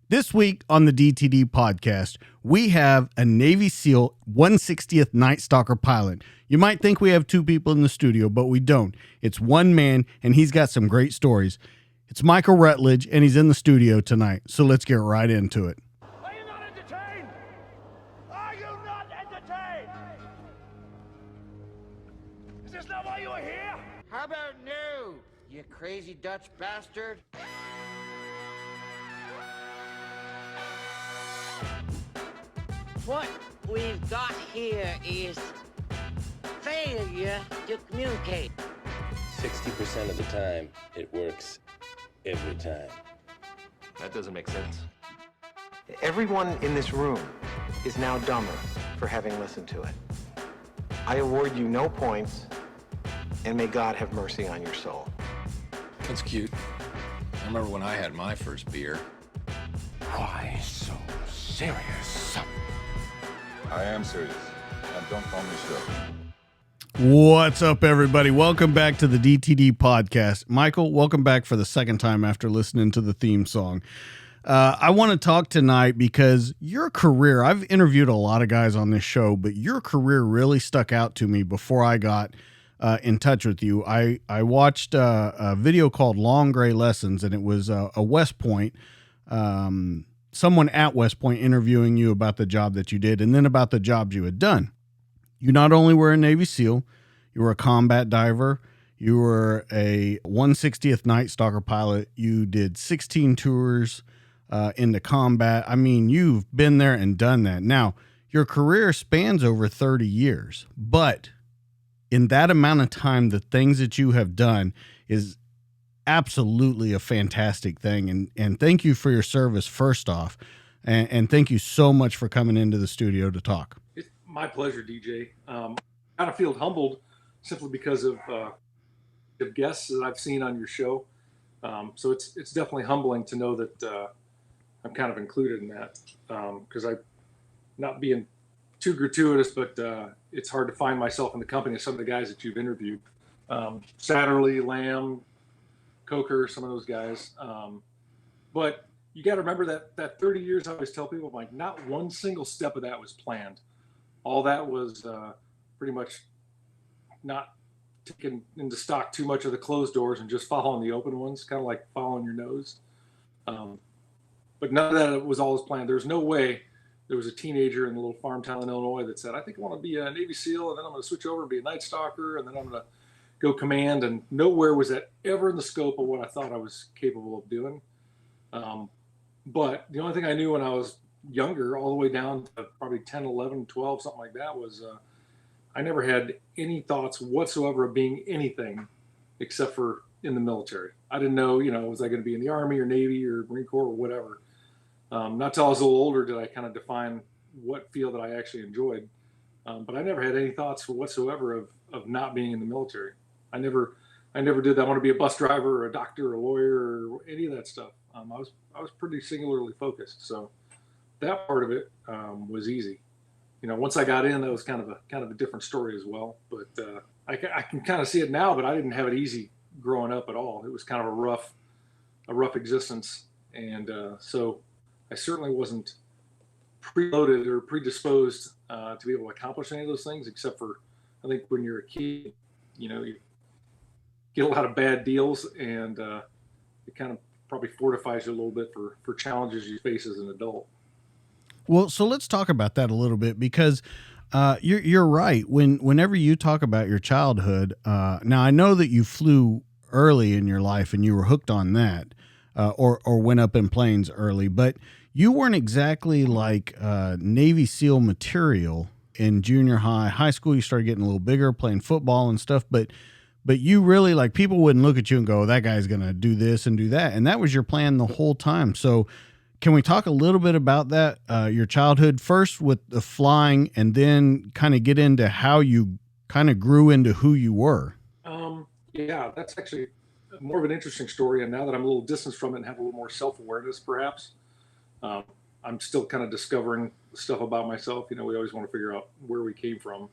This week on the DTD podcast, we have a Navy SEAL 160th Nightstalker pilot. You might think we have two people in the studio, but we don't. It's one man, and he's got some great stories. It's Michael Rutledge, and he's in the studio tonight. So let's get right into it. Are you not entertained? Are you not entertained? Is this not why you are here? How about no, you crazy Dutch bastard? What we've got here is failure to communicate. 60% of the time, it works every time. That doesn't make sense. Everyone in this room is now dumber for having listened to it. I award you no points, and may God have mercy on your soul. That's cute. I remember when I had my first beer. Why so serious? I am serious, and don't call me sure. What's up, everybody? Welcome back to the DTD podcast. Michael, welcome back for the second time after listening to the theme song. I want to talk tonight because your career, I've interviewed a lot of guys on this show, but your career really stuck out to me before I got in touch with you. I watched a video called Long Gray Lessons, and it was a West Point, someone at West Point interviewing you about the job that you did and then about the jobs you had done. You not only were a Navy SEAL, you were a combat diver, you were a 160th Nightstalker pilot, you did 16 tours into combat. I mean, you've been there and done that. Now, your career spans over 30 years, but in that amount of time, the things that you have done is absolutely a fantastic thing. And thank you for your service, first off. And thank you so much for coming into the studio to talk. It's my pleasure, DJ. Kind of feel humbled simply because of the guests that I've seen on your show. So it's definitely humbling to know that I'm kind of included in that, because I, not being too gratuitous, but it's hard to find myself in the company of some of the guys that you've interviewed. Satterley, Lamb, Coker, some of those guys. But you got to remember that 30 years, I always tell people, like, not one single step of that was planned. All that was pretty much not taking into stock too much of the closed doors and just following the open ones, kind of like following your nose. But none of that was always planned. There's no way there was a teenager in a little farm town in Illinois that said, I think I want to be a Navy SEAL, and then I'm going to switch over and be a Night Stalker, and then I'm going to go command. And nowhere was that ever in the scope of what I thought I was capable of doing. But the only thing I knew when I was younger, all the way down to probably 10, 11, 12, something like that, was I never had any thoughts whatsoever of being anything except for in the military. I didn't know, was I going to be in the Army or Navy or Marine Corps or whatever. Not till I was a little older did I kind of define what field that I actually enjoyed. But I never had any thoughts whatsoever of not being in the military. I never did that. I want to be a bus driver or a doctor or a lawyer or any of that stuff. I was pretty singularly focused. So that part of it was easy. Once I got in, that was kind of a different story as well. But I can kind of see it now. But I didn't have it easy growing up at all. It was kind of a rough existence, and so I certainly wasn't preloaded or predisposed to be able to accomplish any of those things. Except for, I think when you're a kid, you get a lot of bad deals, and it kind of probably fortifies you a little bit for challenges you face as an adult. Well, so let's talk about that a little bit, because you're right. Whenever you talk about your childhood, now I know that you flew early in your life and you were hooked on that, or went up in planes early, but you weren't exactly like Navy SEAL material in junior high school. You started getting a little bigger, playing football and stuff, but you really, like, people wouldn't look at you and go, oh, that guy's going to do this and do that. And that was your plan the whole time. So can we talk a little bit about that, your childhood, first with the flying, and then kind of get into how you kind of grew into who you were? Yeah, that's actually more of an interesting story. And now that I'm a little distanced from it and have a little more self-awareness, perhaps, I'm still kind of discovering stuff about myself. We always want to figure out where we came from.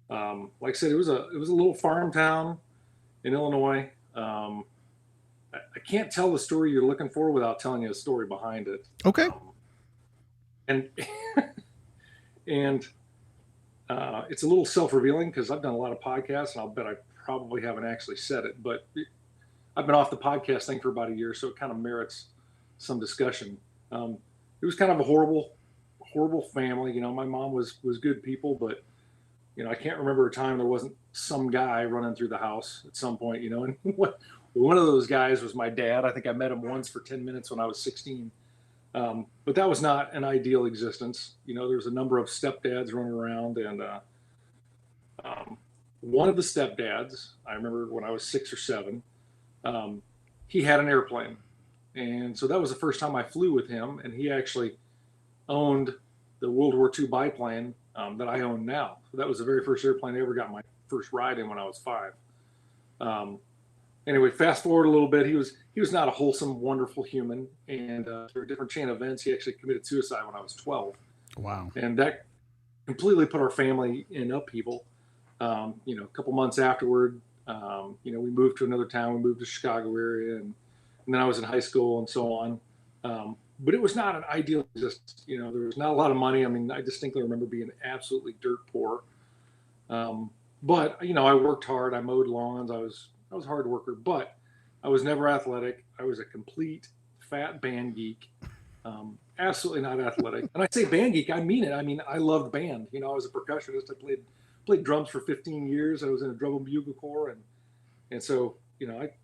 Like I said, it was a little farm town in Illinois. I can't tell the story you're looking for without telling you a story behind it. Okay. And and it's a little self-revealing because I've done a lot of podcasts, and I'll bet I probably haven't actually said it, but I've been off the podcast thing for about a year, so it kind of merits some discussion. It was kind of a horrible family. My mom was good people, but I can't remember a time there wasn't some guy running through the house at some point. And one of those guys was my dad. I think I met him once for 10 minutes when I was 16. But that was not an ideal existence. There was a number of stepdads running around, and one of the stepdads, I remember when I was 6 or 7, he had an airplane. And so that was the first time I flew with him, and he actually owned the World War II biplane that I own now. So that was the very first airplane I ever got my first ride in when I was 5. Anyway, fast forward a little bit. He was not a wholesome, wonderful human, and through a different chain of events, he actually committed suicide when I was 12. Wow. And that completely put our family in upheaval. A couple months afterward, we moved to another town. We moved to Chicago area, and then I was in high school and so on. But it was not an ideal existence. There was not a lot of money. I mean, I distinctly remember being absolutely dirt poor. But I worked hard. I mowed lawns. I was a hard worker, but I was never athletic. I was a complete fat band geek. Absolutely not athletic. And I say band geek, I mean it. I mean, I loved band. I was a percussionist. I played drums for 15 years. I was in a drum and bugle corps, and so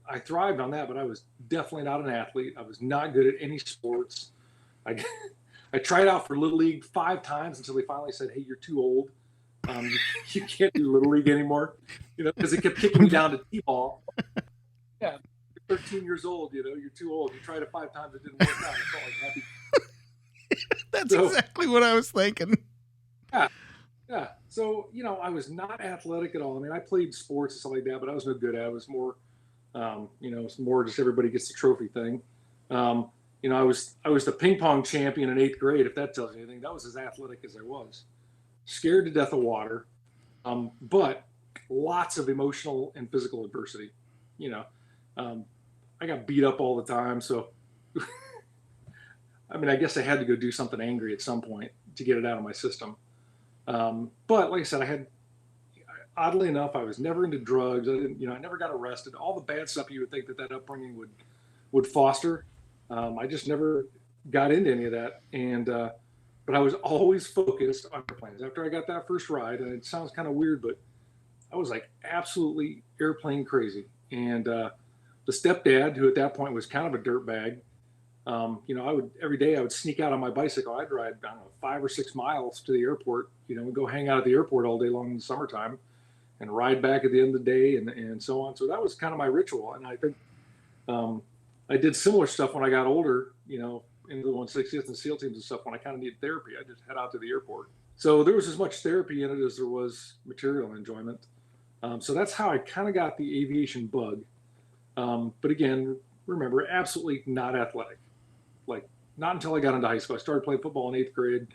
I thrived on that. But I was definitely not an athlete. I was not good at any sports. I tried out for Little League 5 times until they finally said, "Hey, you're too old. You can't do Little League anymore," because it kept kicking me down to T-ball. Yeah, you're 13 years old, you're too old. You tried it 5 times, it didn't work out. I felt like happy. That's exactly what I was thinking. Yeah. So, I was not athletic at all. I mean, I played sports and stuff like that, but I was no good at it. It was more, it's more just everybody gets the trophy thing. I was the ping pong champion in 8th grade, if that tells you anything. That was as athletic as I was. Scared to death of water, but lots of emotional and physical adversity. I got beat up all the time, so I mean, I guess I had to go do something angry at some point to get it out of my system. But like I said, oddly enough, I was never into drugs. I never got arrested. All the bad stuff you would think that upbringing would foster. I just never got into any of that, and but I was always focused on airplanes. After I got that first ride, and it sounds kind of weird, but I was like absolutely airplane crazy. And the stepdad, who at that point was kind of a dirtbag, every day I would sneak out on my bicycle. I'd ride, 5 or 6 miles to the airport, and go hang out at the airport all day long in the summertime and ride back at the end of the day and so on. So that was kind of my ritual. And I think I did similar stuff when I got older, into the 160th and SEAL teams and stuff. When I kind of needed therapy, I just head out to the airport. So there was as much therapy in it as there was material enjoyment. So that's how I kind of got the aviation bug. But again, remember, absolutely not athletic. Like, not until I got into high school. I started playing football in 8th grade,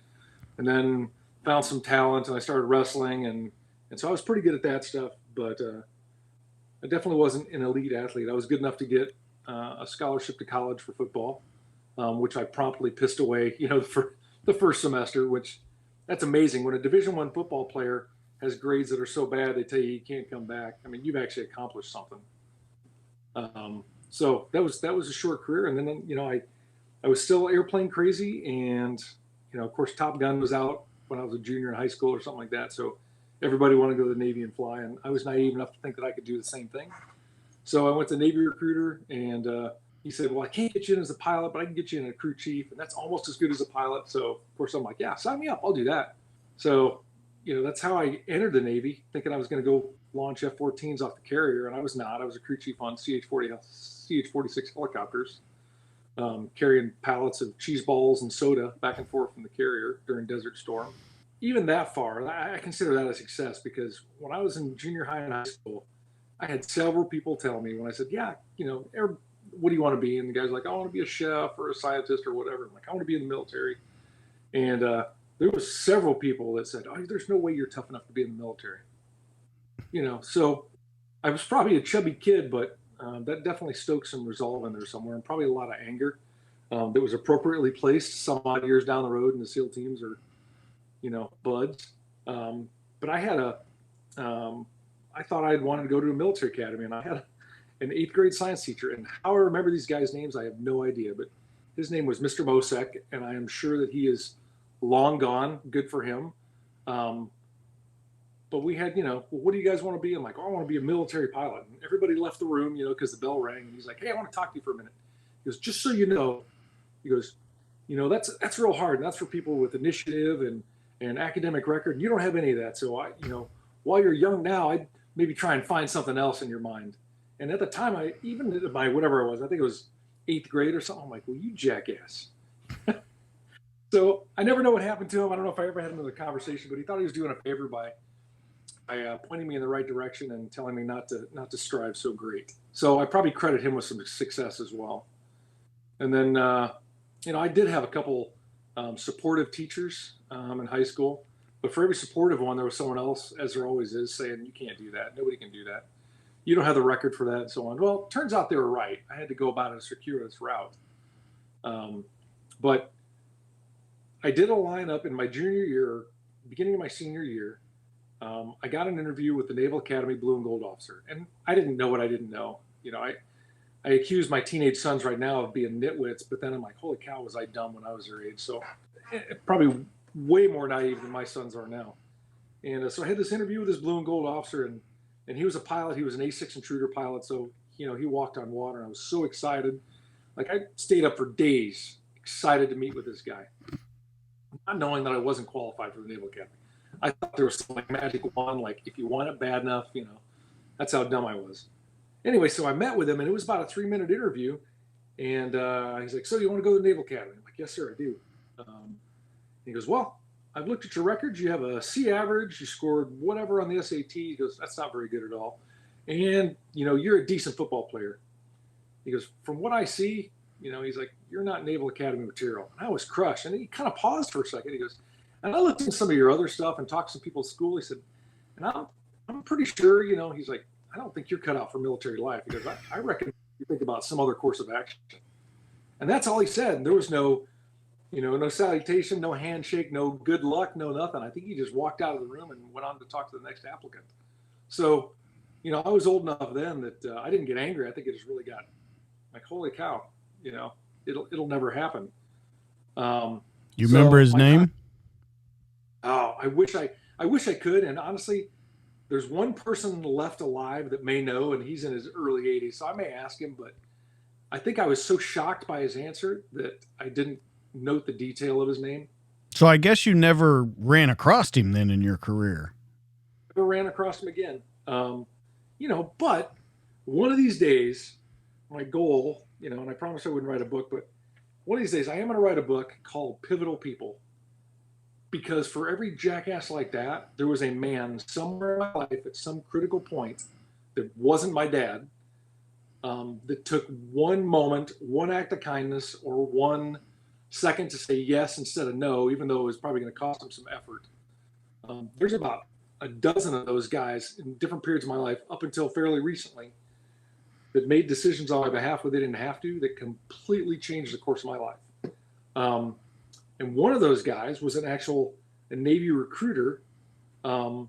and then found some talent, and I started wrestling, and so I was pretty good at that stuff. But I definitely wasn't an elite athlete. I was good enough to get a scholarship to college for football, which I promptly pissed away, for the first semester. Which, that's amazing. When a Division I football player has grades that are so bad, they tell you can't come back. I mean, you've actually accomplished something. So that was a short career, and then I was still airplane crazy, and of course Top Gun was out when I was a junior in high school or something like that. So everybody wanted to go to the Navy and fly, and I was naive enough to think that I could do the same thing. So I went to Navy recruiter, and he said, "Well, I can't get you in as a pilot, but I can get you in a crew chief, and that's almost as good as a pilot." So of course I'm like, "Yeah, sign me up. I'll do that." So that's how I entered the Navy, thinking I was going to go launch F-14s off the carrier, and I was not. I was a crew chief on CH-46 helicopters, carrying pallets of cheese balls and soda back and forth from the carrier during Desert Storm. Even that far, I consider that a success, because when I was in junior high and high school, I had several people tell me when I said, "Yeah, what do you want to be?" And the guy's like, "I want to be a chef or a scientist or whatever." I'm like, "I want to be in the military." And there was several people that said, "Oh, there's no way you're tough enough to be in the military." So I was probably a chubby kid, but that definitely stoked some resolve in there somewhere, and probably a lot of anger that was appropriately placed some odd years down the road in the SEAL teams or, buds. But I had I thought I'd wanted to go to a military academy, and I had an 8th grade science teacher. And how I remember these guys' names, I have no idea. But his name was Mr. Mosek, and I am sure that he is long gone. Good for him. But we had, well, what do you guys want to be? I'm like, oh, I want to be a military pilot. And everybody left the room, because the bell rang. And he's like, hey, I want to talk to you for a minute. He goes, just so you know, he goes, that's real hard. And that's for people with initiative and academic record. You don't have any of that. So while you're young now, I'd maybe try and find something else in your mind. And at the time, even at my whatever it was, I think it was 8th grade or something. I'm like, well, you jackass. So I never know what happened to him. I don't know if I ever had another conversation, but he thought he was doing a favor by pointing me in the right direction and telling me not to strive so great. So I probably credit him with some success as well. And then, I did have a couple supportive teachers in high school, but for every supportive one, there was someone else, as there always is, saying, you can't do that. Nobody can do that. You don't have the record for that, and so on. Well, it turns out they were right. I had to go about a circuitous route. But I did a lineup in my junior year, beginning of my senior year. I got an interview with the Naval Academy Blue and Gold officer, and I didn't know what I didn't know. I accuse my teenage sons right now of being nitwits, but then I'm like, holy cow, was I dumb when I was their age? So probably way more naive than my sons are now. And so I had this interview with this Blue and Gold officer, and he was a pilot. He was an A6 intruder pilot. So, he walked on water, and I was so excited. Like, I stayed up for days, excited to meet with this guy, not knowing that I wasn't qualified for the Naval Academy. I thought there was some magic wand, like if you want it bad enough, that's how dumb I was. Anyway, so I met with him, and it was about a 3-minute interview. And he's like, so you want to go to the Naval Academy? I'm like, yes, sir, I do. He goes, well, I've looked at your records. You have a C average. You scored whatever on the SAT. He goes, that's not very good at all. And, you're a decent football player. He goes, from what I see, he's like, you're not Naval Academy material. And I was crushed. And he kind of paused for a second. He goes, and I looked into some of your other stuff and talked to some people at school. He said, and I'm pretty sure, he's like, I don't think you're cut out for military life. He goes, I reckon you think about some other course of action. And that's all he said. And there was no, no salutation, no handshake, no good luck, no nothing. I think he just walked out of the room and went on to talk to the next applicant. So, I was old enough then that I didn't get angry. I think it just really got like, holy cow, it'll never happen. You remember his name? Oh, I wish I could. And honestly, there's one person left alive that may know, and he's in his early 80s. So I may ask him, but I think I was so shocked by his answer that I didn't note the detail of his name. So I guess you never ran across him then in your career. Never ran across him again. But one of these days, my goal, and I promised I wouldn't write a book, but one of these days I am going to write a book called Pivotal People. Because for every jackass like that, there was a man somewhere in my life at some critical point that wasn't my dad, that took one moment, one act of kindness, or 1 second to say yes instead of no, even though it was probably going to cost him some effort. There's about a dozen of those guys in different periods of my life up until fairly recently that made decisions on my behalf where they didn't have to, that completely changed the course of my life. And one of those guys was a Navy recruiter. And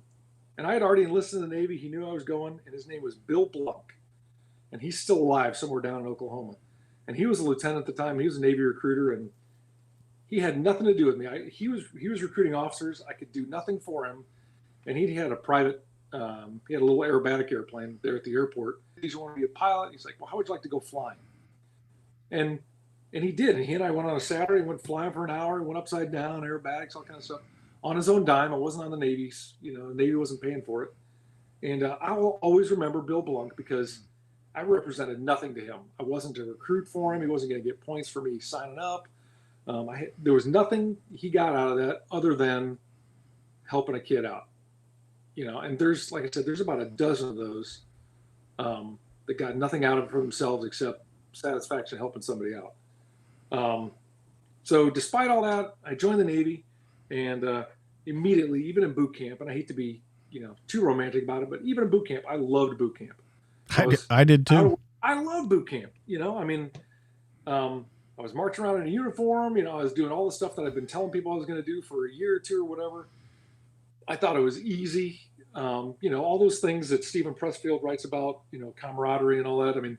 I had already enlisted in the Navy. He knew I was going, and his name was Bill Blunk. And he's still alive somewhere down in Oklahoma. And he was a lieutenant at the time. He was a Navy recruiter, and he had nothing to do with me. He was recruiting officers. I could do nothing for him. And he had a private, he had a little aerobatic airplane there at the airport. He just wanted to be a pilot. He's like, well, how would you like to go flying? And he did. And he and I went on a Saturday, went flying for an hour, went upside down, aerobatics, all kind of stuff, on his own dime. I wasn't on the Navy's, the Navy wasn't paying for it. And I will always remember Bill Blunk because I represented nothing to him. I wasn't a recruit for him. He wasn't going to get points for me signing up. There was nothing he got out of that other than helping a kid out. And there's, like I said, there's about a dozen of those that got nothing out of it for themselves except satisfaction helping somebody out. So despite all that, I joined the Navy, and immediately, even in boot camp, and I hate to be, too romantic about it, but even in boot camp, I loved boot camp. I did too. I love boot camp. I mean, I was marching around in a uniform. I was doing all the stuff that I've been telling people I was going to do for a year or two or whatever. I thought it was easy. All those things that Stephen Pressfield writes about, camaraderie and all that. I mean,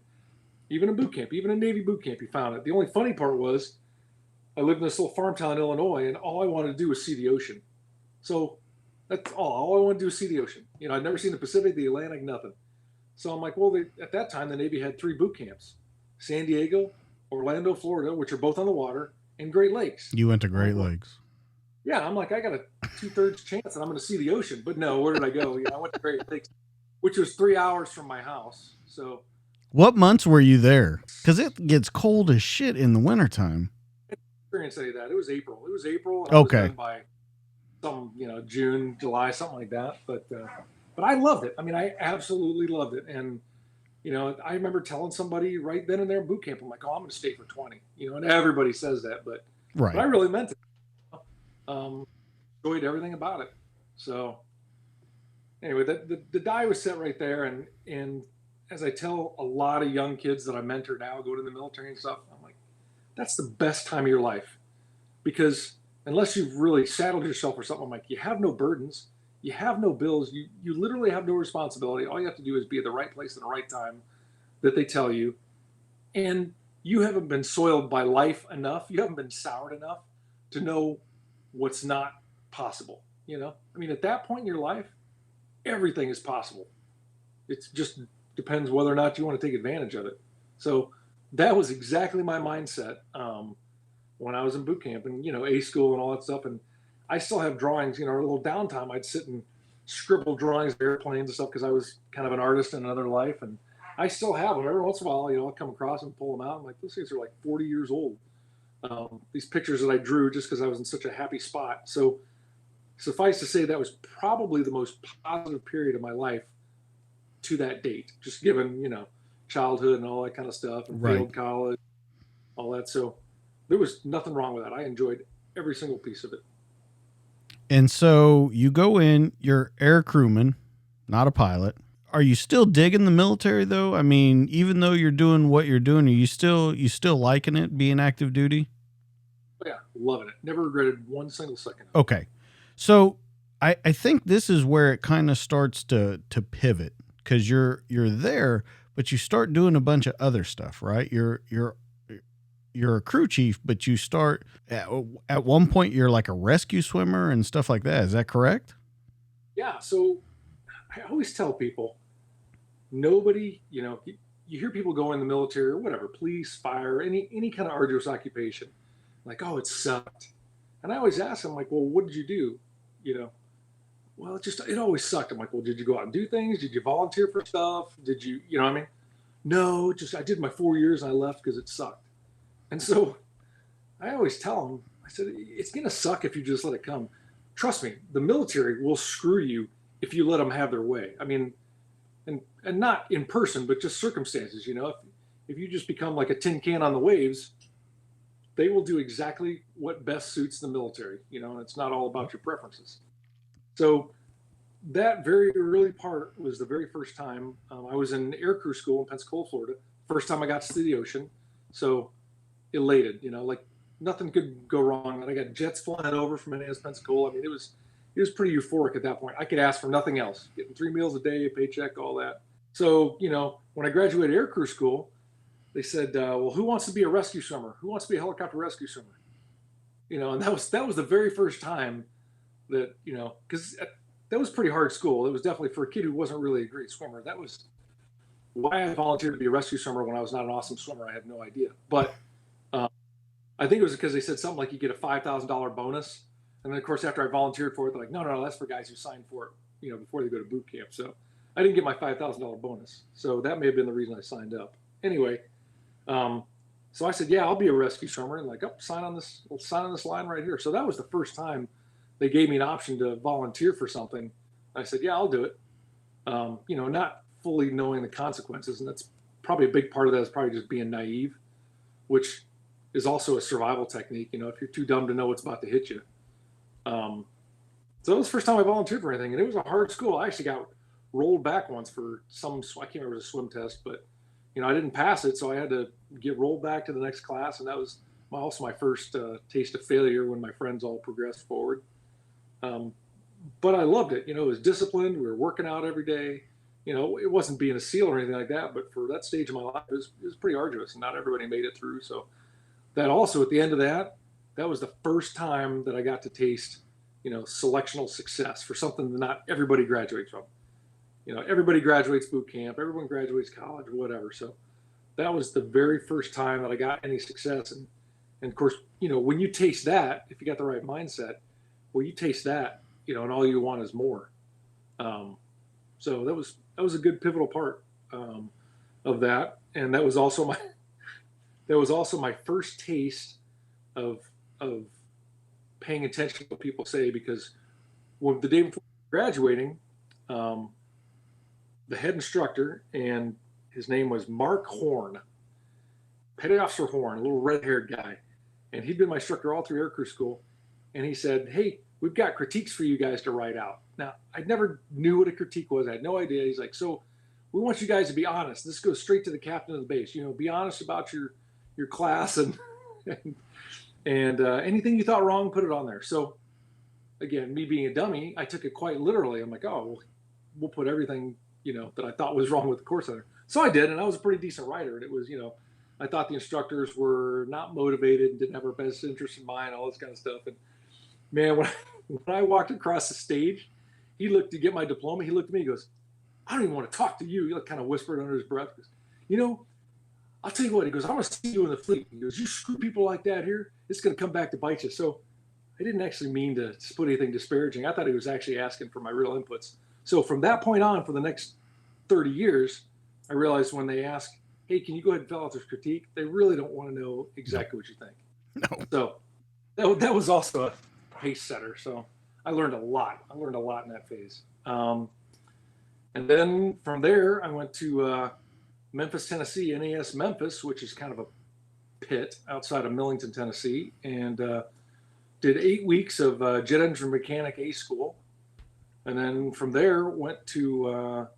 even in boot camp, even in Navy boot camp, you found it. The only funny part was I lived in this little farm town in Illinois, and all I wanted to do was see the ocean. So that's all I wanted to do was see the ocean. I'd never seen the Pacific, the Atlantic, nothing. So I'm like, well, at that time, the Navy had 3 boot camps: San Diego, Orlando, Florida, which are both on the water, and Great Lakes. You went to Great Lakes. Yeah, I'm like, I got a 2/3 chance that I'm going to see the ocean. But no, where did I go? I went to Great Lakes, which was 3 hours from my house. So what months were you there? Because it gets cold as shit in the wintertime. I didn't experience any of that. It was April. And okay. I was done by some, June, July, something like that. But I loved it. I mean, I absolutely loved it. And, I remember telling somebody right then and there in boot camp, I'm like, oh, I'm going to stay for 20. And everybody says that, but I really meant it. Enjoyed everything about it. So anyway, the die was set right there. And as I tell a lot of young kids that I mentor now, go to the military and stuff, I'm like, that's the best time of your life, because unless you've really saddled yourself for something, I'm like, you have no burdens, you have no bills, you literally have no responsibility. All you have to do is be at the right place at the right time that they tell you. And you haven't been soiled by life enough. You haven't been soured enough to know what's not possible. I mean, at that point in your life, everything is possible. It just depends whether or not you want to take advantage of it. So that was exactly my mindset when I was in boot camp and, A school and all that stuff. And I still have drawings, a little downtime. I'd sit and scribble drawings of airplanes and stuff because I was kind of an artist in another life. And I still have them. Every once in a while, I'll come across and pull them out. I'm like, those things are like 40 years old. These pictures that I drew just because I was in such a happy spot. So suffice to say, that was probably the most positive period of my life to that date, just given, childhood and all that kind of stuff, and failed college, all that. So there was nothing wrong with that. I enjoyed every single piece of it. And so you go in, you're air crewman, not a pilot. Are you still digging the military though? I mean, even though you're doing what you're doing, are you still liking it, being active duty? Yeah, loving it. Never regretted one single second. Okay. So I think this is where it kind of starts to pivot, because you're there, but you start doing a bunch of other stuff, right? You're a crew chief, but you start at one point you're like a rescue swimmer and stuff like that. Is that correct? Yeah. So I always tell people, nobody, you hear people go in the military or whatever, police, fire, any kind of arduous occupation, like, oh, it sucked. And I always ask them, like, well, what did you do? Well, it always sucked. I'm like, well, did you go out and do things? Did you volunteer for stuff? Did you, what I mean? No, I did my 4 years and I left because it sucked. And so I always tell them, I said, it's going to suck if you just let it come. Trust me, the military will screw you if you let them have their way. I mean, and not in person, but just circumstances, if you just become like a tin can on the waves, they will do exactly what best suits the military, and it's not all about your preferences. So that very early part was the very first time I was in aircrew school in Pensacola, Florida. First time I got to see the ocean. So elated, like nothing could go wrong. And I got jets flying over from Indianapolis, Pensacola. I mean, it was pretty euphoric at that point. I could ask for nothing else, getting 3 meals a day, a paycheck, all that. So, when I graduated aircrew school, they said, well, who wants to be a rescue swimmer? Who wants to be a helicopter rescue swimmer? And that was the very first time that, because that was pretty hard school. It was definitely for a kid who wasn't really a great swimmer. That was why I volunteered to be a rescue swimmer when I was not an awesome swimmer. I have no idea. But I think it was because they said something like you get a $5,000 bonus. And then, of course, after I volunteered for it, they're like, no, that's for guys who signed for it, before they go to boot camp. So I didn't get my $5,000 bonus. So that may have been the reason I signed up. Anyway, so I said, yeah, I'll be a rescue swimmer. And like, sign on this line right here. So that was the first time they gave me an option to volunteer for something. I said, yeah, I'll do it. Not fully knowing the consequences. And that's probably a big part of that is probably just being naive, which is also a survival technique. If you're too dumb to know what's about to hit you. So it was the first time I volunteered for anything, and it was a hard school. I actually got rolled back once for I can't remember the swim test, but I didn't pass it, so I had to get rolled back to the next class, and that was also my first taste of failure when my friends all progressed forward. But I loved it. It was disciplined. We were working out every day. It wasn't being a SEAL or anything like that, but for that stage of my life, it was pretty arduous, and not everybody made it through. So that also, at the end of that was the first time that I got to taste, selectional success for something that not everybody graduates from. Everybody graduates boot camp, everyone graduates college, whatever. So that was the very first time that I got any success. And of course, when you taste that, if you got the right mindset, well, you taste that, and all you want is more. So that was a good pivotal part of that. And that was also my first taste of paying attention to what people say, because when the day before graduating, the head instructor, and his name was Mark Horn, Petty Officer Horn, a little red-haired guy, and he'd been my instructor all through aircrew school. And he said, "Hey, we've got critiques for you guys to write out." Now, I never knew what a critique was. I had no idea. He's like, "So we want you guys to be honest. This goes straight to the captain of the base. Be honest about your class, and anything you thought wrong, put it on there." So again, me being a dummy, I took it quite literally. I'm like, "Oh, well, we'll put everything, that I thought was wrong with the course center." So I did, and I was a pretty decent writer. And it was, I thought the instructors were not motivated and didn't have our best interest in mind, all this kind of stuff. And man, when I walked across the stage, he looked to get my diploma. He looked at me, he goes, "I don't even want to talk to you." He kind of whispered under his breath, he goes, "I'll tell you what," he goes, "I'm going to see you in the fleet." He goes, "You screw people like that here, it's going to come back to bite you." So I didn't actually mean to put anything disparaging. I thought he was actually asking for my real inputs. So from that point on, for the next 30 years, I realized when they ask, "Hey, can you go ahead and fill out this critique?" they really don't want to know exactly what you think. No. So that was also a pace setter. So I learned a lot. In that phase. And then from there, I went to Memphis, Tennessee, NAS Memphis, which is kind of a pit outside of Millington, Tennessee, and did 8 weeks of jet engine mechanic A school. And then from there went to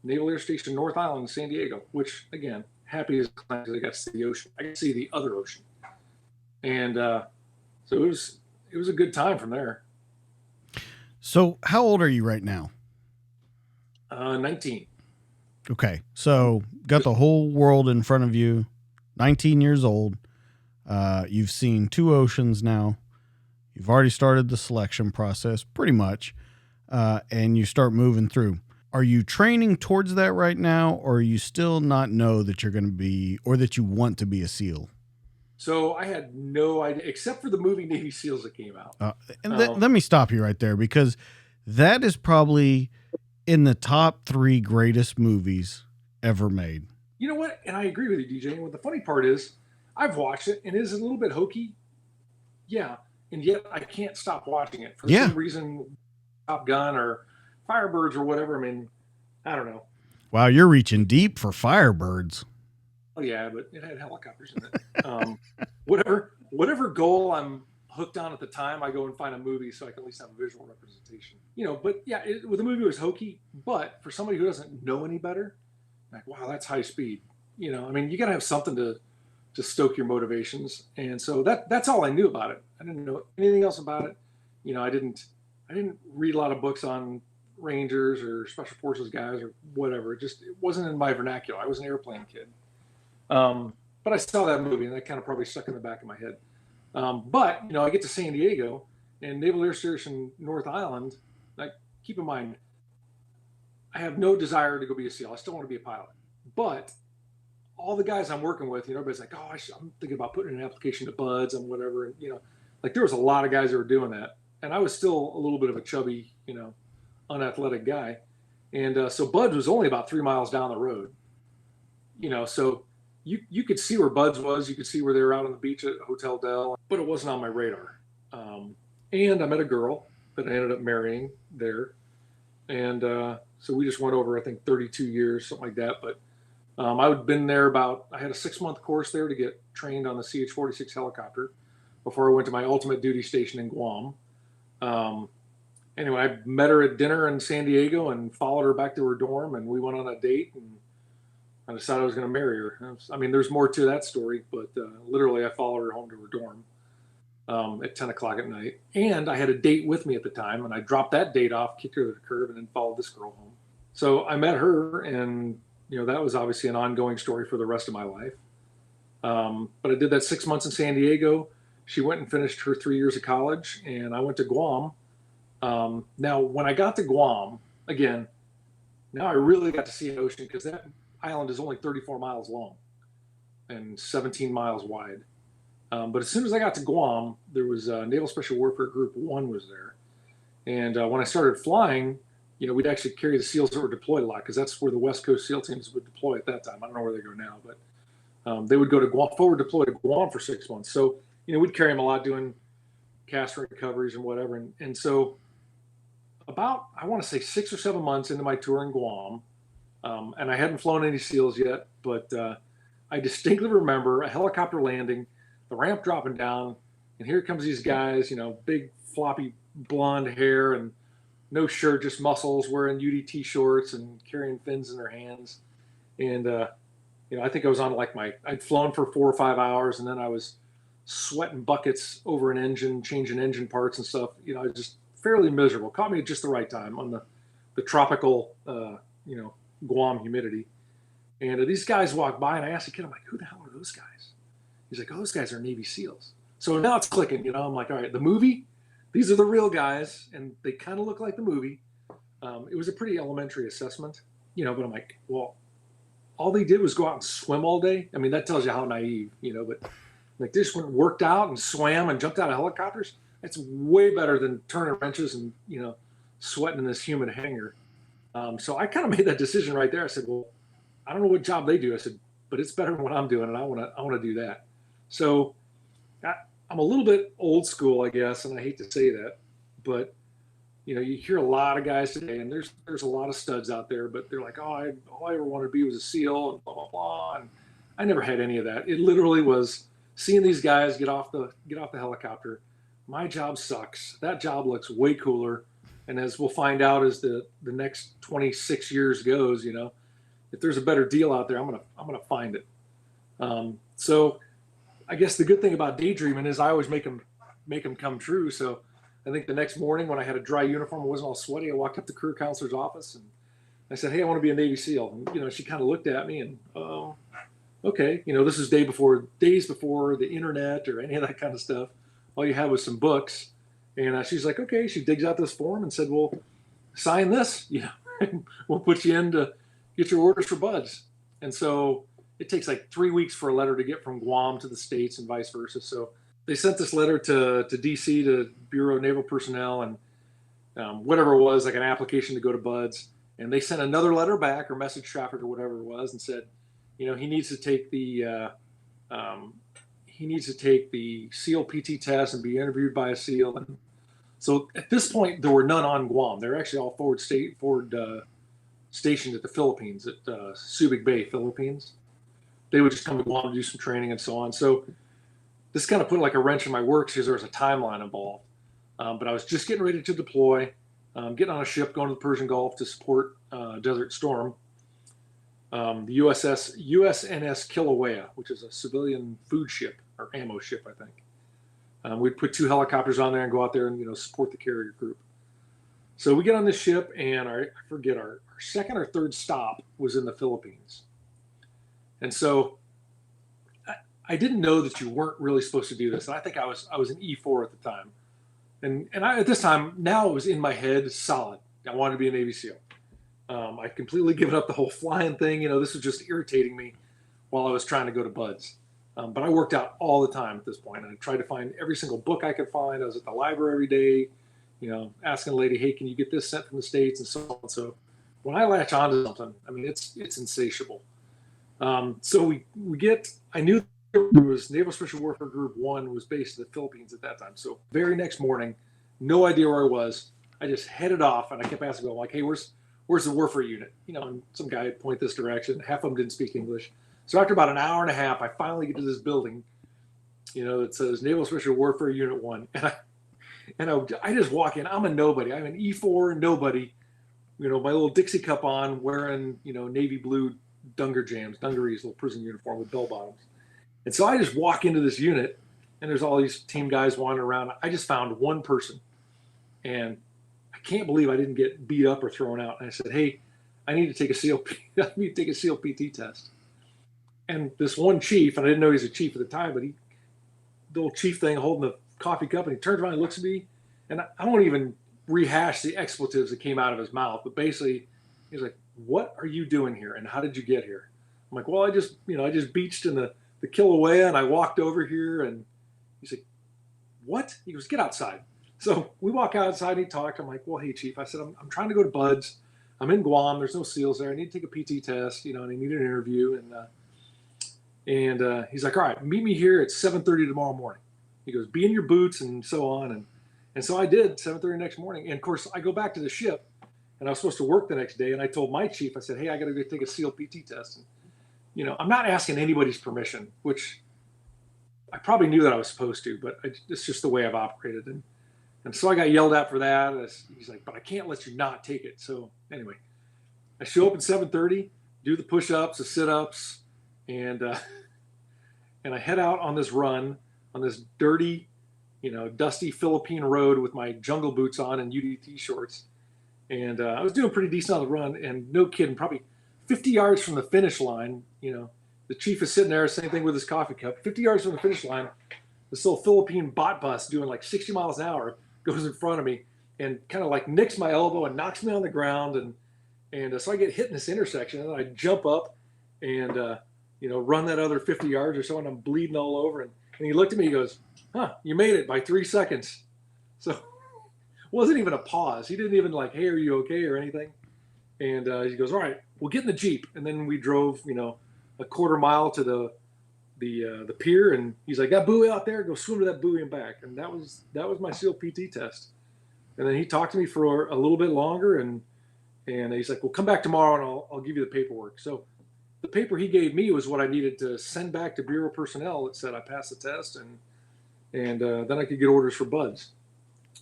Naval Air Station North Island, San Diego, which again, happy as because I got to see the ocean. I got to see the other ocean. And so it was a good time from there. So how old are you right now? 19. Okay. So got the whole world in front of you, 19 years old. You've seen 2 oceans now. You've already started the selection process pretty much. And you start moving through. Are you training towards that right now, or you still not know that you're going to be, or that you want to be a SEAL? So I had no idea, except for the movie Navy SEALs that came out. Let me stop you right there, because that is probably in the top 3 greatest movies ever made. You know what? And I agree with you, DJ. And what the funny part is, I've watched it, and it is a little bit hokey. Yeah. And yet I can't stop watching it for the same reason Top Gun or Firebirds or whatever. I mean, I don't know. Wow, you're reaching deep for Firebirds. Oh yeah, but it had helicopters in it. Whatever goal I'm hooked on at the time, I go and find a movie so I can at least have a visual representation. But yeah, the movie was hokey, but for somebody who doesn't know any better, like, wow, that's high speed. I mean, you got to have something to stoke your motivations. And so that's all I knew about it. I didn't know anything else about it. I didn't read a lot of books on Rangers or Special Forces guys or whatever. It wasn't in my vernacular. I was an airplane kid. But I saw that movie, and that kind of probably stuck in the back of my head. But I get to San Diego and Naval Air Station North Island. Like, keep in mind, I have no desire to go be a SEAL. I still want to be a pilot. But all the guys I'm working with, everybody's like, "Oh, I'm thinking about putting an application to BUDS and whatever." And, like, there was a lot of guys that were doing that. And I was still a little bit of a chubby, unathletic guy. And so BUDS was only about 3 miles down the road. So you could see where BUDS was. You could see where they were out on the beach at Hotel Del, but it wasn't on my radar. And I met a girl that I ended up marrying there. And so we just went over, I think, 32 years, something like that. But I had been there I had a 6-month course there to get trained on the CH-46 helicopter before I went to my ultimate duty station in Guam. Anyway, I met her at dinner in San Diego and followed her back to her dorm, and we went on a date, and I decided I was going to marry her. I mean, there's more to that story, but literally I followed her home to her dorm at 10 o'clock at night. And I had a date with me at the time, and I dropped that date off, kicked her to the curb, and then followed this girl home. So I met her, and that was obviously an ongoing story for the rest of my life. But I did that 6 months in San Diego. She went and finished her 3 years of college, and I went to Guam. Now, when I got to Guam, again, now I really got to see an ocean, because that island is only 34 miles long and 17 miles wide. But as soon as I got to Guam, there was Naval Special Warfare Group 1 was there. And when I started flying, we'd actually carry the SEALs that were deployed a lot, because that's where the West Coast SEAL teams would deploy at that time. I don't know where they go now, but they would go to Guam, forward deploy to Guam for 6 months. So, we'd carry them a lot doing cast recoveries and whatever. And so about, I want to say 6 or 7 months into my tour in Guam, and I hadn't flown any SEALs yet, but I distinctly remember a helicopter landing, the ramp dropping down, and here comes these guys, big floppy blonde hair and no shirt, just muscles, wearing UDT shorts and carrying fins in their hands. And, I think I was on I'd flown for 4 or 5 hours, and then I was sweating buckets over an engine, changing engine parts and stuff. I was just fairly miserable. Caught me at just the right time on the tropical, Guam humidity. And these guys walked by, and I asked the kid, I'm like, who the hell are those guys? He's like, oh, those guys are Navy SEALs. So now it's clicking, I'm like, all right, the movie, these are the real guys, and they kind of look like the movie. It was a pretty elementary assessment, but I'm like, well, all they did was go out and swim all day. I mean, that tells you how naive, but they just went and worked out and swam and jumped out of helicopters. That's way better than turning wrenches and, sweating in this humid hangar. So I kind of made that decision right there. I said, well, I don't know what job they do. I said, but it's better than what I'm doing, and I want to do that. So I'm a little bit old school, I guess, and I hate to say that, but you hear a lot of guys today, and there's a lot of studs out there, but they're like, all I ever wanted to be was a SEAL, and blah blah blah. And I never had any of that. It literally was seeing these guys get off the helicopter. My job sucks. That job looks way cooler. And as we'll find out as the next 26 years goes, if there's a better deal out there, I'm gonna find it. So I guess the good thing about daydreaming is I always make them come true. So I think the next morning when I had a dry uniform, I wasn't all sweaty, I walked up to the career counselor's office and I said, hey, I want to be a Navy SEAL. And, she kind of looked at me and, oh, okay. This is days before the internet or any of that kind of stuff. All you had was some books. And she's like, okay. She digs out this form and said, well, sign this, we'll put you in to get your orders for buds. And so it takes like 3 weeks for a letter to get from Guam to the States and vice versa. So they sent this letter to DC, to Bureau of Naval Personnel, and whatever it was, like an application to go to buds. And they sent another letter back, or message traffic or whatever it was, and said, he needs to take the SEAL PT test and be interviewed by a SEAL. And so at this point, there were none on Guam. They're actually all forward stationed at the Philippines, at Subic Bay, Philippines. They would just come to Guam to do some training and so on. So this kind of put like a wrench in my works, because there was a timeline involved. But I was just getting ready to deploy, getting on a ship, going to the Persian Gulf to support Desert Storm. The USNS Kilauea, which is a civilian food ship or ammo ship, I think. We'd put 2 helicopters on there and go out there and support the carrier group. So we get on this ship, and I forget our second or third stop was in the Philippines. And so I didn't know that you weren't really supposed to do this. And I think I was an E4 at the time. And at this time, now it was in my head solid. I wanted to be a Navy SEAL. I completely given up the whole flying thing. This was just irritating me while I was trying to go to buds. But I worked out all the time at this point. And I tried to find every single book I could find. I was at the library every day, asking a lady, hey, can you get this sent from the States, and so on. So when I latch onto something, I mean, it's insatiable. So I knew there was Naval Special Warfare Group 1 was based in the Philippines at that time. So very next morning, no idea where I was. I just headed off, and I kept asking, like, hey, where's the warfare unit? And some guy would point this direction. Half of them didn't speak English. So after about an hour and a half, I finally get to this building, that says Naval Special Warfare Unit 1. And I just walk in. I'm a nobody. I'm an E4 nobody, my little Dixie cup on, wearing, navy blue dungarees, little prison uniform with bell bottoms. And so I just walk into this unit, and there's all these team guys wandering around. I just found one person, and I can't believe I didn't get beat up or thrown out. And I said, "Hey, I need to take a I need to take a SEAL PT test." And this one chief, and I didn't know he was a chief at the time, but the old chief thing holding the coffee cup, and he turns around and looks at me, and I won't even rehash the expletives that came out of his mouth, but basically he's like, "What are you doing here, and how did you get here?" I'm like, "Well, I just beached in the Kilauea, and I walked over here." And he's like, "What?" He goes, "Get outside." So we walk outside, and he talked. I'm like, "Well, hey, Chief," I said, I'm trying to go to Bud's. I'm in Guam. There's no SEALs there. I need to take a PT test, and I need an interview." And he's like, "All right, meet me here at 7:30 tomorrow morning." He goes, "Be in your boots," and so on. And so I did, 7:30 next morning. And of course, I go back to the ship, and I was supposed to work the next day. And I told my chief, I said, "Hey, I got to go take a SEAL PT test." And, I'm not asking anybody's permission, which I probably knew that I was supposed to, but it's just the way I've operated. And so I got yelled at for that. He's like, "But I can't let you not take it." So anyway, I show up at 7:30, do the push-ups, the sit-ups, and I head out on this run on this dirty, dusty Philippine road with my jungle boots on and UDT shorts. And I was doing pretty decent on the run, and no kidding, probably 50 yards from the finish line, the chief is sitting there, same thing with his coffee cup. 50 yards from the finish line, this little Philippine bot bus doing like 60 miles an hour goes in front of me and kind of like nicks my elbow and knocks me on the ground. And so I get hit in this intersection, and then I jump up and, run that other 50 yards or so, and I'm bleeding all over. And he looked at me, he goes, "Huh, you made it by 3 seconds." So it wasn't even a pause. He didn't even like, "Hey, are you okay?" or anything. And he goes, "All right, we'll get in the Jeep." And then we drove, a quarter mile to the pier, and he's like, "That buoy out there, go swim to that buoy and back." And that was my SEAL PT test. And then he talked to me for a little bit longer, and he's like, "Well, come back tomorrow, and I'll give you the paperwork." So the paper he gave me was what I needed to send back to Bureau personnel that said I passed the test, and then I could get orders for Bud's.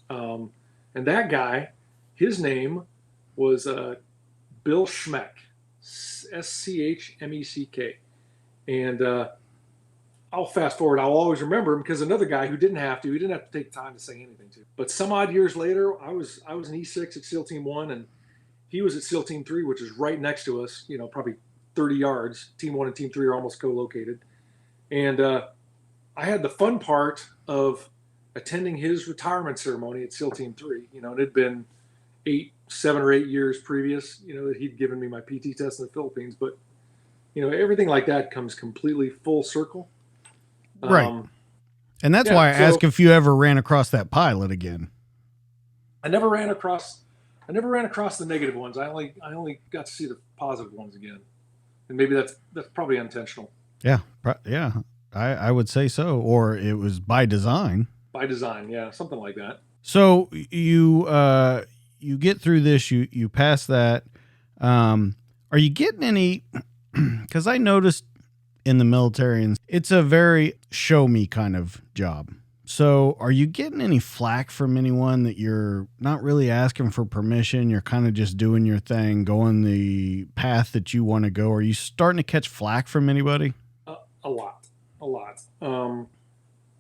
And that guy, his name was Bill Schmeck, Schmeck. And I'll fast forward. I'll always remember him because another guy who didn't have to take time to say anything to. But some odd years later, I was an E6 at SEAL Team 1, and he was at SEAL Team 3, which is right next to us, probably 30 yards. Team 1 and Team 3 are almost co-located. And I had the fun part of attending his retirement ceremony at SEAL Team 3. It had been 7 or 8 years previous, that he'd given me my PT test in the Philippines. But, everything like that comes completely full circle. Right. And that's why I asked if you ever ran across that pilot again. I never ran across the negative ones. I only got to see the positive ones again. And maybe that's probably intentional. Yeah. Yeah. I would say so. Or it was by design. By design. Yeah. Something like that. So you get through this, you pass that. Are you getting any, cause I noticed in the military, and it's a very show me kind of job. So are you getting any flack from anyone that you're not really asking for permission? You're kind of just doing your thing, going the path that you want to go. Are you starting to catch flack from anybody? A lot. And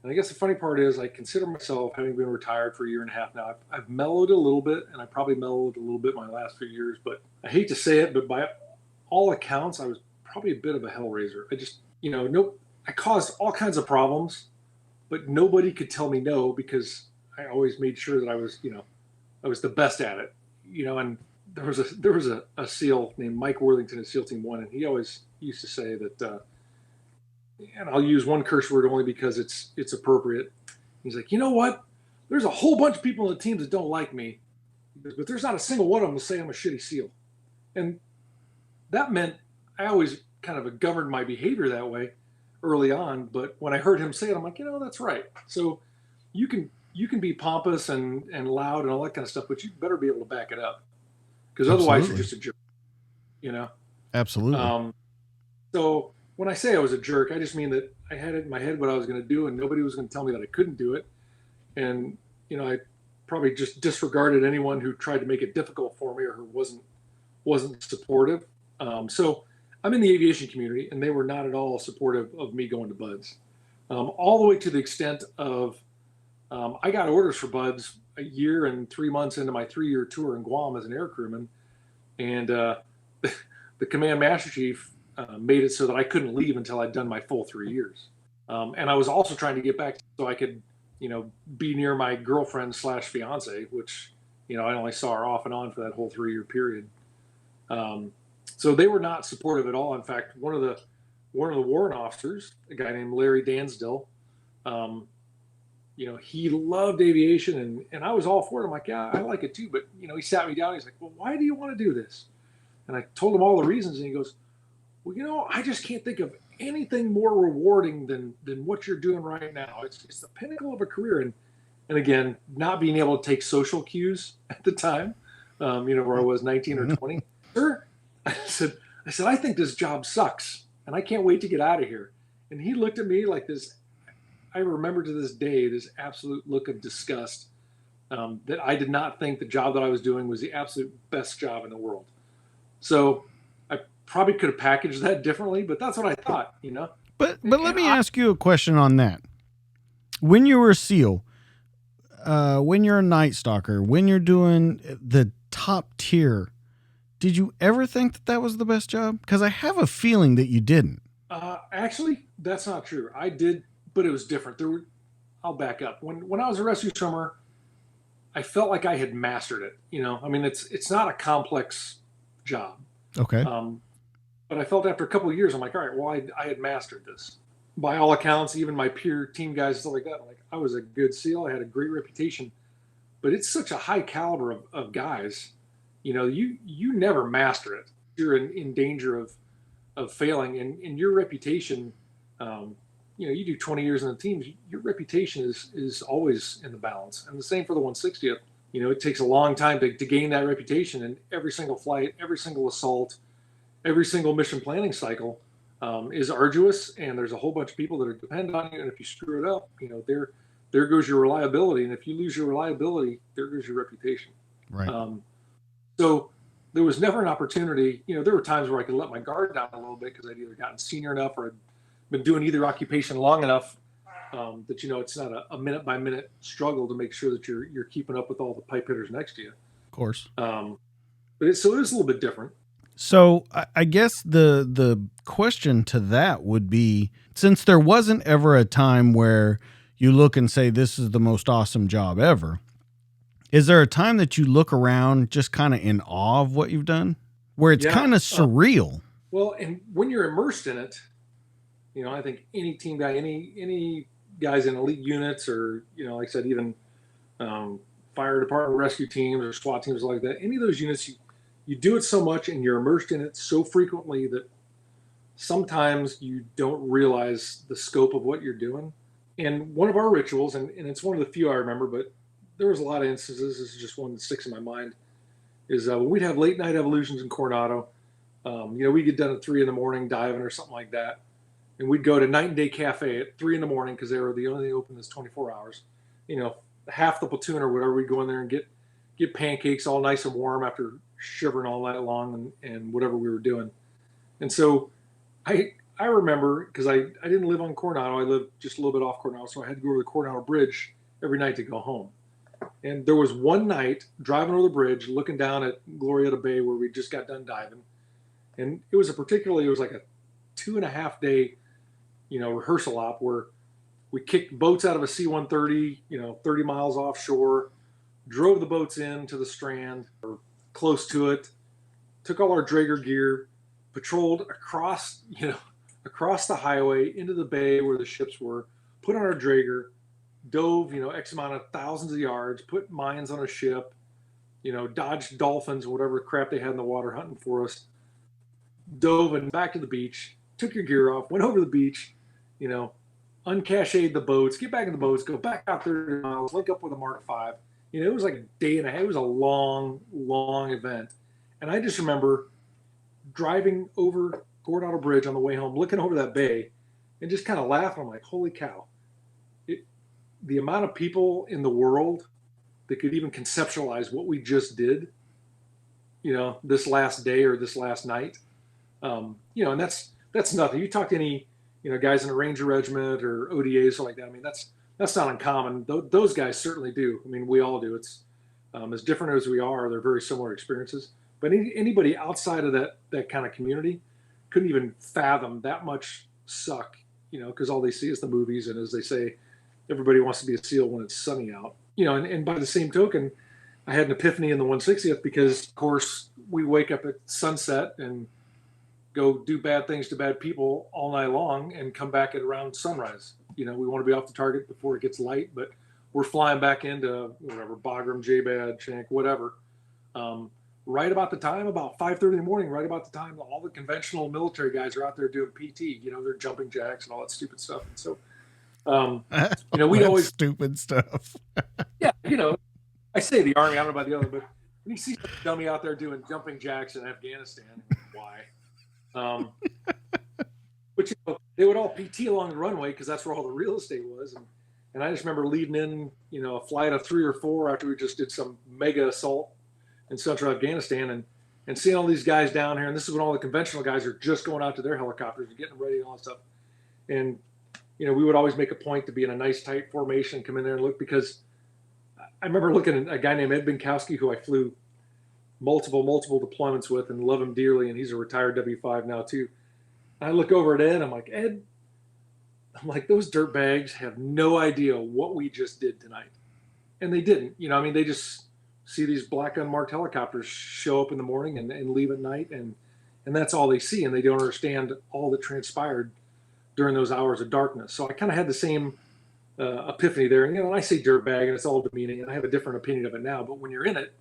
I guess the funny part is I consider myself, having been retired for 1.5 years now, I've mellowed a little bit, and I probably mellowed a little bit my last few years, but I hate to say it, but by all accounts, I was probably a bit of a hellraiser. I just, I caused all kinds of problems, but nobody could tell me no, because I always made sure that I was the best at it, and there was a SEAL named Mike Worthington at SEAL Team 1, and he always used to say that, and I'll use one curse word only because it's appropriate. He's like, "You know what? There's a whole bunch of people on the team that don't like me, but there's not a single one of them to say I'm a shitty SEAL." And that meant I always kind of governed my behavior that way early on. But when I heard him say it, I'm like, that's right. So you can be pompous and loud and all that kind of stuff, but you better be able to back it up, because otherwise you're just a jerk, Absolutely. So when I say I was a jerk, I just mean that I had it in my head what I was going to do, and nobody was going to tell me that I couldn't do it. And, I probably just disregarded anyone who tried to make it difficult for me or who wasn't supportive. So I'm in the aviation community, and they were not at all supportive of me going to Buds. All the way to the extent of I got orders for Buds a year and 3 months into my 3-year tour in Guam as an air crewman, and the command master chief made it so that I couldn't leave until I'd done my full 3 years. And I was also trying to get back so I could, be near my girlfriend / fiance, which, I only saw her off and on for that whole 3-year period. So they were not supportive at all. In fact, one of the warrant officers, a guy named Larry Dansdell, he loved aviation, and I was all for it. I'm like, yeah, I like it too. But, he sat me down. He's like, well, why do you want to do this? And I told him all the reasons. And he goes, well, I just can't think of anything more rewarding than what you're doing right now. It's the pinnacle of a career. And again, not being able to take social cues at the time, where I was 19 or 20. Sir, I said, I think this job sucks, and I can't wait to get out of here. And he looked at me like this. I remember to this day this absolute look of disgust, that I did not think the job that I was doing was the absolute best job in the world. So I probably could have packaged that differently, but that's what I thought, But let me ask you a question on that. When you were a SEAL, when you're a Nightstalker, when you're doing the top tier, did you ever think that was the best job? Because I have a feeling that you didn't. Actually, that's not true. I did, but it was different. I'll back up. When I was a rescue swimmer, I felt like I had mastered it. It's not a complex job. Okay. But I felt after a couple of years, I'm like, all right, well, I had mastered this. By all accounts, even my peer team guys, stuff like that, I'm like, I was a good SEAL. I had a great reputation. But it's such a high caliber of guys. You never master it. You're in danger of failing, and your reputation. You do 20 years in the team. Your reputation is always in the balance, and the same for the 160th. It takes a long time to gain that reputation, and every single flight, every single assault, every single mission planning cycle is arduous, and there's a whole bunch of people that are dependent on you. And if you screw it up, there goes your reliability, and if you lose your reliability, there goes your reputation. Right. So there was never an opportunity. There were times where I could let my guard down a little bit because I'd either gotten senior enough or I'd been doing either occupation long enough that it's not a minute by minute struggle to make sure that you're keeping up with all the pipe hitters next to you. Of course. So it is a little bit different. So I guess the question to that would be, since there wasn't ever a time where you look and say, this is the most awesome job ever, is there a time that you look around just kind of in awe of what you've done, where it's kind of surreal? Well, and when you're immersed in it, I think any team guy, any guys in elite units, or, like I said, even fire department rescue teams or SWAT teams like that, any of those units, you do it so much and you're immersed in it so frequently that sometimes you don't realize the scope of what you're doing. And one of our rituals, and it's one of the few I remember, but there was a lot of instances, this is just one that sticks in my mind, is when we'd have late night evolutions in Coronado, we'd get done at 3 a.m. diving or something like that. And we'd go to Night and Day Cafe at 3 a.m. because they were the only thing open that's 24 hours. Half the platoon or whatever, we'd go in there and get pancakes all nice and warm after shivering all night long and whatever we were doing. And so I remember, because I didn't live on Coronado, I lived just a little bit off Coronado, so I had to go over the Coronado Bridge every night to go home. And there was one night driving over the bridge, looking down at Glorieta Bay where we just got done diving. And it was like a 2.5 day, rehearsal op where we kicked boats out of a C-130, 30 miles offshore, drove the boats in to the strand or close to it, took all our Draeger gear, patrolled across the highway into the bay where the ships were, put on our Draeger, dove, X amount of thousands of yards, put mines on a ship, dodged dolphins, whatever crap they had in the water hunting for us, dove and back to the beach, took your gear off, went over the beach, uncached the boats, get back in the boats, go back out 30 miles, link up with a Mark V. It was like a day and a half. It was a long, long event. And I just remember driving over Coronado Bridge on the way home, looking over that bay and just kind of laughing. I'm like, holy cow. The amount of people in the world that could even conceptualize what we just did, this last day or this last night, And that's nothing. You talk to any, guys in a Ranger regiment or ODAs or like that. I mean, that's not uncommon. Those guys certainly do. I mean, we all do. It's as different as we are. They're very similar experiences. But anybody outside of that kind of community couldn't even fathom that much suck, because all they see is the movies. And as they say, everybody wants to be a SEAL when it's sunny out, and by the same token, I had an epiphany in the 160th because, of course, we wake up at sunset and go do bad things to bad people all night long and come back at around sunrise. We want to be off the target before it gets light, but we're flying back into whatever, Bagram, J-Bad, Shank, whatever. Right about the time, about 5:30 in the morning, right about the time all the conventional military guys are out there doing PT, they're jumping jacks and all that stupid stuff. And so, we'd always stupid stuff. Yeah. I say the Army, I don't know about the other, but when you see some dummy out there doing jumping jacks in Afghanistan, why? But they would all PT along the runway because that's where all the real estate was. And I just remember leading in, a flight of 3 or 4 after we just did some mega assault in central Afghanistan and seeing all these guys down here. And this is when all the conventional guys are just going out to their helicopters and getting ready and all that stuff. And, we would always make a point to be in a nice tight formation and come in there and look, because I remember looking at a guy named Ed Binkowski, who I flew multiple deployments with and love him dearly. And he's a retired W5 now too. And I look over at Ed, I'm like, Ed, those dirtbags have no idea what we just did tonight. And they didn't, they just see these black unmarked helicopters show up in the morning and leave at night. And that's all they see. And they don't understand all that transpired during those hours of darkness. So I kind of had the same epiphany there. And, and I say dirtbag and it's all demeaning, and I have a different opinion of it now, but when you're in it,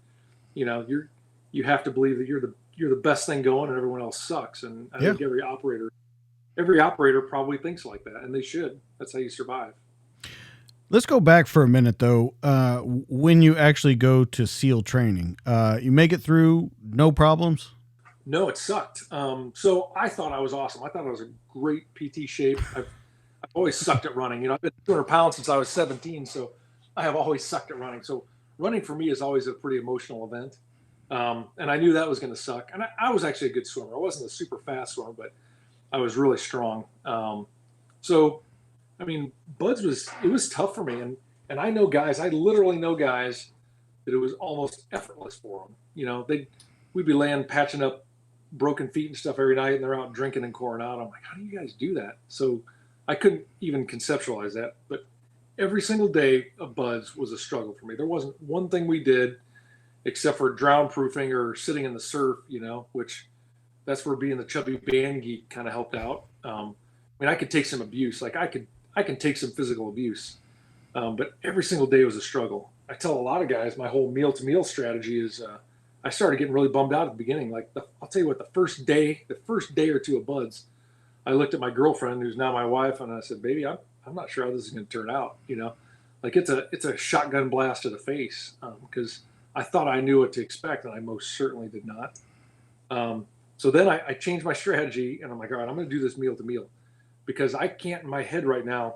you have to believe that you're the best thing going and everyone else sucks. And I think every operator probably thinks like that, and they should. That's how you survive. Let's go back for a minute though. When you actually go to SEAL training, you make it through no problems? No, it sucked. So I thought I was awesome. I thought I was in great PT shape. I've always sucked at running. I've been 200 pounds since I was 17, so I have always sucked at running. So running for me is always a pretty emotional event. And I knew that was going to suck. And I was actually a good swimmer. I wasn't a super fast swimmer, but I was really strong. So, BUD/S was tough for me. And I know guys, I literally know guys that it was almost effortless for them. We'd be laying, patching up broken feet and stuff every night, and they're out drinking in Coronado. I'm like, how do you guys do that? So I couldn't even conceptualize that. But every single day of BUD/S was a struggle for me. There wasn't one thing we did except for drown proofing or sitting in the surf, which that's where being the chubby band geek kind of helped out. I could take some abuse. Like I can take some physical abuse. But every single day was a struggle. I tell a lot of guys my whole meal to meal strategy is, I started getting really bummed out at the beginning. I'll tell you what, the first day or two of BUD/S, I looked at my girlfriend, who's now my wife, and I said, baby, I'm not sure how this is going to turn out. It's a shotgun blast to the face, because I thought I knew what to expect, and I most certainly did not. So then I changed my strategy, and I'm like, all right, I'm going to do this meal to meal, because I can't in my head right now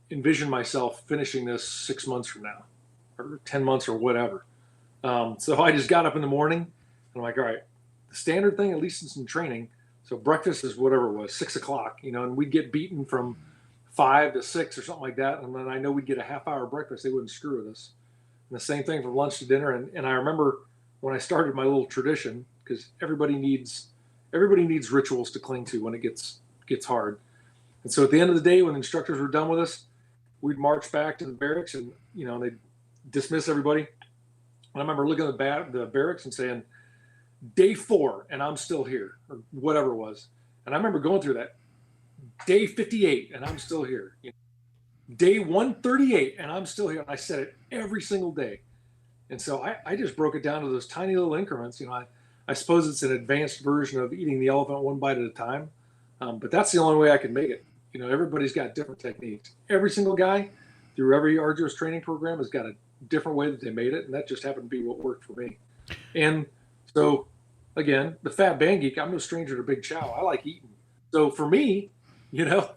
envision myself finishing this 6 months from now or 10 months or whatever. So I just got up in the morning and I'm like, all right, the standard thing, at least it's in training. So breakfast is whatever it was, 6 o'clock, and we'd get beaten from 5 to 6 or something like that. And then I know we'd get a half-hour breakfast. They wouldn't screw with us. And the same thing from lunch to dinner. And I remember when I started my little tradition, because everybody needs rituals to cling to when it gets gets hard. And so at the end of the day, when the instructors were done with us, we'd march back to the barracks and, you know, they'd dismiss everybody. And I remember looking at the barracks and saying, day 4, and I'm still here, or whatever it was. And I remember going through that. Day 58, and I'm still here. You know, day 138, and I'm still here. And I said it every single day. And so I just broke it down to those tiny little increments. You know, I suppose it's an advanced version of eating the elephant one bite at a time. But that's the only way I can make it. You know, everybody's got different techniques. Every single guy through every arduous training program has got a different way that they made it. And that just happened to be what worked for me. And so, again, the fat band geek, I'm no stranger to big chow. I like eating. So for me, you know,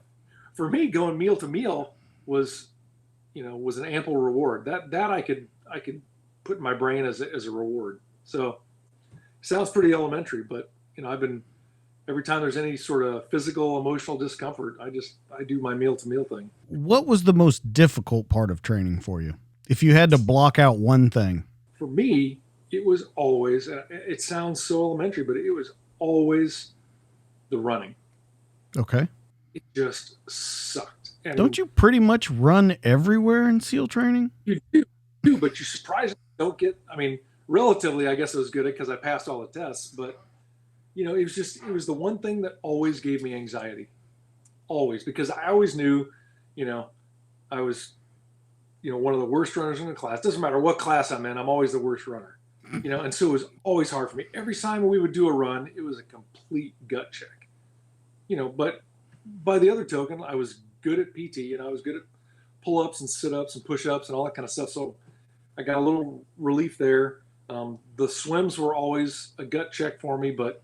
going meal to meal was an ample reward. That I could put in my brain as a reward. So sounds pretty elementary, but you know, I've been every time there's any sort of physical, emotional discomfort, I do my meal to meal thing. What was the most difficult part of training for you? If you had to block out one thing. For me, it was always, it sounds so elementary, but it was always the running. Okay. It just sucked. And don't you pretty much run everywhere in SEAL training? You do, but you surprisingly don't get, I mean, relatively, I guess I was good at because I passed all the tests, but you know, it was the one thing that always gave me anxiety. Always, because I always knew, you know, I was, you know, one of the worst runners in the class. Doesn't matter what class I'm in, I'm always the worst runner. You know, and so it was always hard for me. Every time we would do a run, it was a complete gut check. You know, but by the other token, I was good at PT and I was good at pull-ups and sit-ups and push-ups and all that kind of stuff. So I got a little relief there. The swims were always a gut check for me, but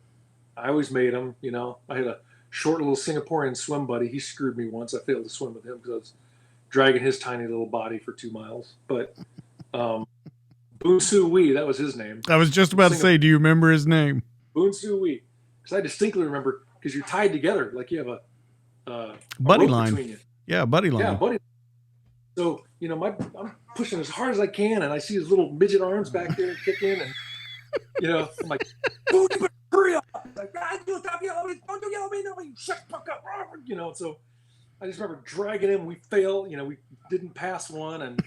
I always made them. You know, I had a short little Singaporean swim buddy. He screwed me once. I failed to swim with him because I was dragging his tiny little body for 2 miles. But Boon Soo Wee, that was his name. I was just about to say, do you remember his name? Boon Soo Wee. Because I distinctly remember, because you're tied together, like you have a buddy rope line. between you. Yeah, buddy line. Yeah, buddy. So, you know, I'm pushing as hard as I can, and I see his little midget arms back there kicking, and, you know, I'm like, Boon, you better hurry up. Like, stop yelling at me. Don't yell at me. No, you shut the fuck up. You know, so I just remember dragging him. We failed. You know, we didn't pass one, and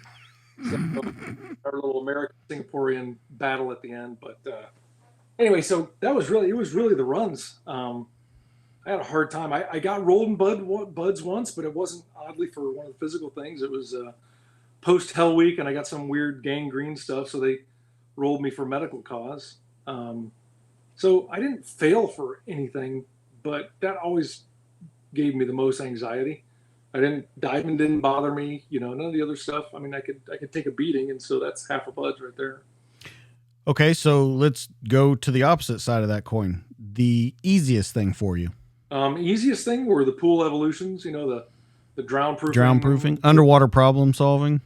so our little American Singaporean battle at the end. But anyway, so it was really the runs. I had a hard time. I got rolled in buds once, but it wasn't oddly for one of the physical things. It was post Hell Week, and I got some weird gangrene stuff, so they rolled me for medical cause. So I didn't fail for anything, but that always gave me the most anxiety. Diving didn't bother me, you know, none of the other stuff. I mean, I could take a beating, and so that's half a buds right there. Okay, so let's go to the opposite side of that coin. The easiest thing for you. Easiest thing were the pool evolutions, you know, the drown proofing, underwater problem solving.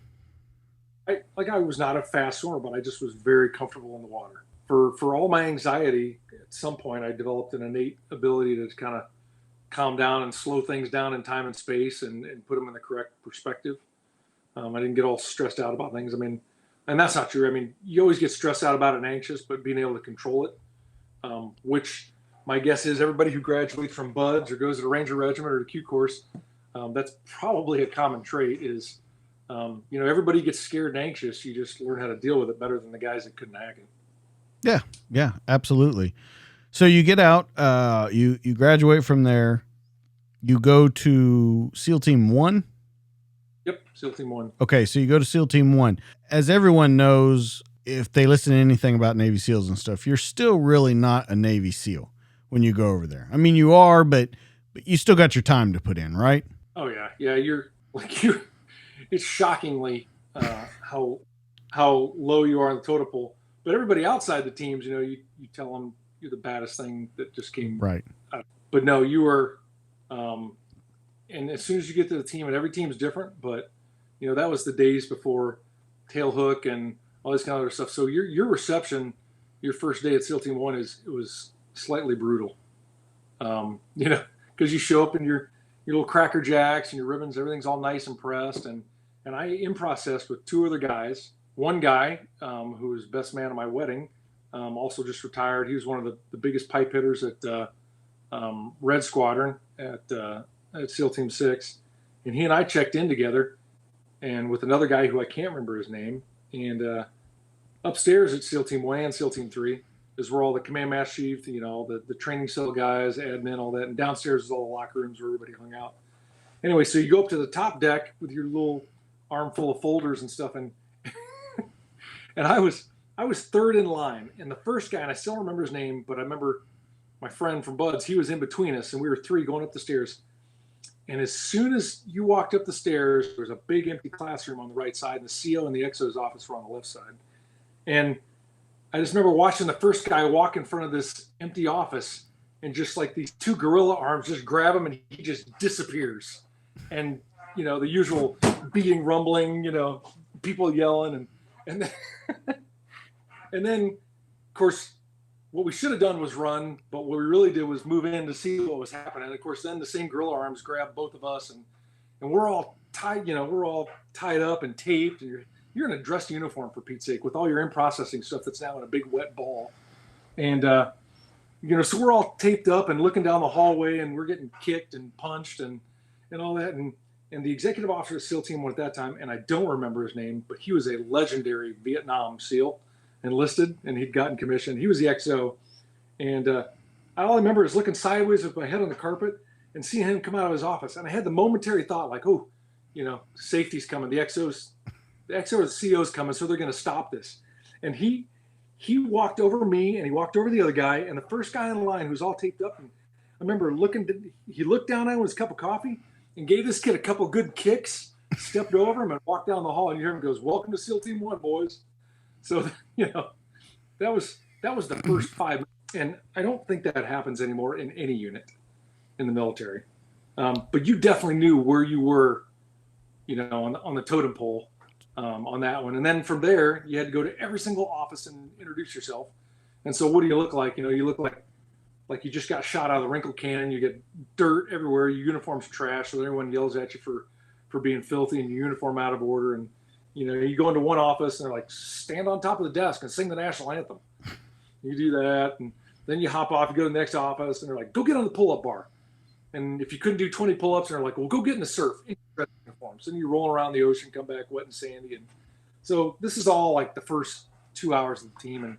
I was not a fast swimmer, but I just was very comfortable in the water. For all my anxiety, at some point I developed an innate ability to kind of calm down and slow things down in time and space and put them in the correct perspective. I didn't get all stressed out about things. I mean, and that's not true. I mean, you always get stressed out about it and anxious, but being able to control it, which my guess is everybody who graduates from BUDS or goes to the Ranger Regiment or the Q course, that's probably a common trait is, you know, everybody gets scared and anxious. You just learn how to deal with it better than the guys that couldn't hack it. Yeah, absolutely. So you get out, you graduate from there, you go to SEAL Team 1? Yep, SEAL Team 1. Okay, so you go to SEAL Team 1. As everyone knows, if they listen to anything about Navy SEALs and stuff, you're still really not a Navy SEAL when you go over there. I mean, you are, but you still got your time to put in, right? Oh, yeah. Yeah, it's shockingly how low you are on the totem pole. But everybody outside the teams, you know, you tell them you're the baddest thing that just came right out. But no, you were, and as soon as you get to the team, and every team's different, but you know, that was the days before tail hook and all this kind of other stuff. So your reception, your first day at SEAL Team 1 it was slightly brutal. You know, because you show up in your little Cracker Jacks and your ribbons, everything's all nice and pressed, and I in process with 2 other guys. One guy who was best man at my wedding, also just retired. He was one of the biggest pipe hitters at Red Squadron at SEAL Team 6. And he and I checked in together and with another guy who I can't remember his name. And upstairs at SEAL Team 1 and SEAL Team 3 is where all the command master chief, you know, the training cell guys, admin, all that. And downstairs is all the locker rooms where everybody hung out. Anyway, so you go up to the top deck with your little armful of folders and stuff, and I was third in line, and the first guy, and I still remember his name, but I remember my friend from BUDS, he was in between us, and we were 3 going up the stairs. And as soon as you walked up the stairs, there was a big empty classroom on the right side, and the CO and the XO's office were on the left side. And I just remember watching the first guy walk in front of this empty office, and just like these 2 gorilla arms just grab him, and he just disappears. And, you know, the usual beating, rumbling, you know, people yelling, and then, and then, of course, what we should have done was run, but what we really did was move in to see what was happening. And of course, then the same gorilla arms grabbed both of us, and we're all tied, we're all tied up and taped, and you're in a dress uniform, for Pete's sake, with all your in-processing stuff that's now in a big wet ball. And, so we're all taped up and looking down the hallway, and we're getting kicked and punched and all that. And the executive officer of SEAL Team 1 at that time, and I don't remember his name, but he was a legendary Vietnam SEAL, enlisted, and he'd gotten commissioned. He was the XO. And all I remember is looking sideways with my head on the carpet and seeing him come out of his office. And I had the momentary thought, like, oh, safety's coming. The XO or the CO's coming, so they're going to stop this. And he walked over me, and he walked over the other guy, and the first guy in line who's all taped up. And I remember he looked down at him with his cup of coffee and gave this kid a couple good kicks, stepped over him and walked down the hall, and you hear him goes, "Welcome to SEAL Team 1, boys." So, that was the first 5 minutes. And I don't think that happens anymore in any unit in the military. But you definitely knew where you were, on the totem pole on that one. And then from there, you had to go to every single office and introduce yourself. And so what do you look like? You look like you just got shot out of the wrinkle cannon. You get dirt everywhere. Your uniform's trash. So everyone yells at you for being filthy and your uniform out of order. And, you go into one office and they're like, stand on top of the desk and sing the national anthem. You do that. And then you hop off, you go to the next office and they're like, go get on the pull-up bar. And if you couldn't do 20 pull-ups, they're like, well, go get in the surf in your uniforms. Then you roll around the ocean, come back wet and sandy. And so this is all like the first 2 hours of the team. And,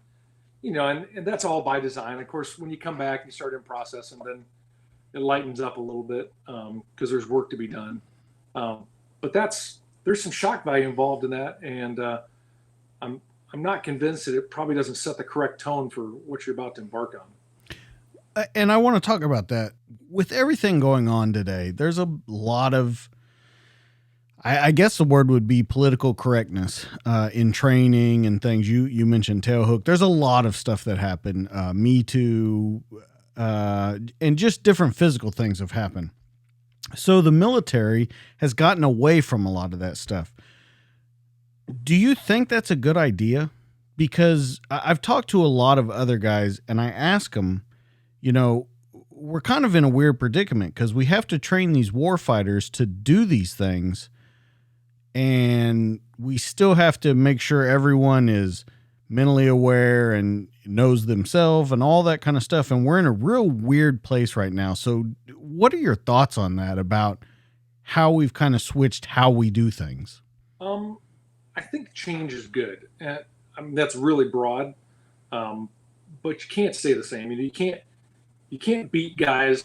and that's all by design. Of course, when you come back and you start in process, and then it lightens up a little bit because there's work to be done. But there's some shock value involved in that. And I'm not convinced that it probably doesn't set the correct tone for what you're about to embark on. And I want to talk about that. With everything going on today, there's a lot of, I guess the word would be political correctness in training and things. You mentioned tailhook. There's a lot of stuff that happened. Me Too, and just different physical things have happened. So the military has gotten away from a lot of that stuff. Do you think that's a good idea? Because I've talked to a lot of other guys and I ask them, we're kind of in a weird predicament because we have to train these war fighters to do these things. And we still have to make sure everyone is mentally aware and knows themselves and all that kind of stuff. And we're in a real weird place right now. So what are your thoughts on that, about how we've kind of switched how we do things? I think change is good. That's really broad, but you can't stay the same. You can't beat guys.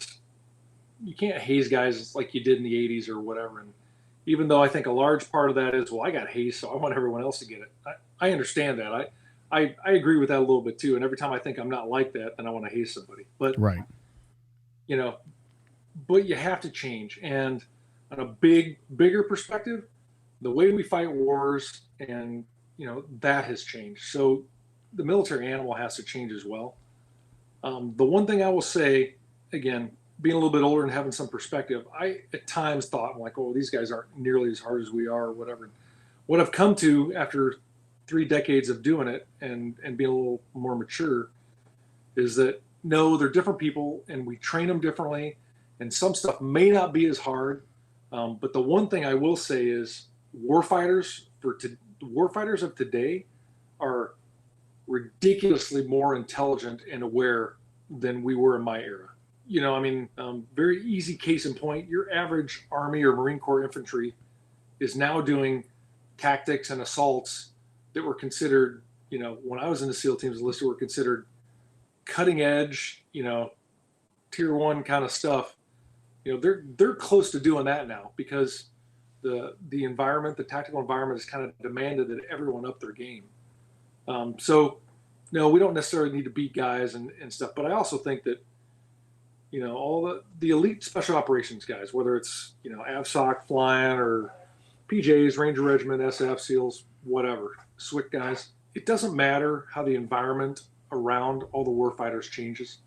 You can't haze guys like you did in the 80s or whatever. And even though I think a large part of that is, well, I got hazed, so I want everyone else to get it. I understand that. I agree with that a little bit too. And every time I think I'm not like that, then I want to haze somebody. But right, but you have to change. And on a bigger perspective, the way we fight wars, and that has changed. So the military animal has to change as well. The one thing I will say, again, being a little bit older and having some perspective, I at times thought like, oh, these guys aren't nearly as hard as we are or whatever. What I've come to after 3 decades of doing it and being a little more mature is that, no, they're different people and we train them differently, and some stuff may not be as hard. But the one thing I will say is warfighters of today are ridiculously more intelligent and aware than we were in my era. Very easy case in point, your average Army or Marine Corps infantry is now doing tactics and assaults that were considered, when I was in the SEAL teams enlisted, were considered cutting edge, tier 1 kind of stuff. They're close to doing that now because the environment, the tactical environment, has kind of demanded that everyone up their game. So no, we don't necessarily need to beat guys and stuff, but I also think that, all the elite special operations guys, whether it's, AVSOC flying or PJs, Ranger Regiment, SF, SEALs, whatever, SWIC guys, it doesn't matter how the environment around all the warfighters changes,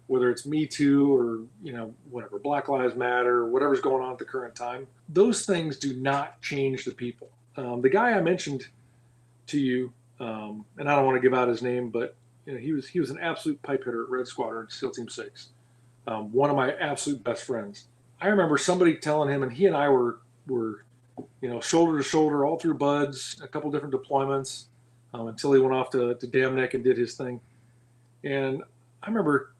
whether it's Me Too or, whatever, Black Lives Matter, whatever's going on at the current time. Those things do not change the people. The guy I mentioned to you, and I don't want to give out his name, but he was an absolute pipe hitter at Red Squadron, SEAL Team 6. One of my absolute best friends. I remember somebody telling him, and he and I were shoulder to shoulder all through BUDS, a couple different deployments, until he went off to Dam Neck and did his thing. And I remember,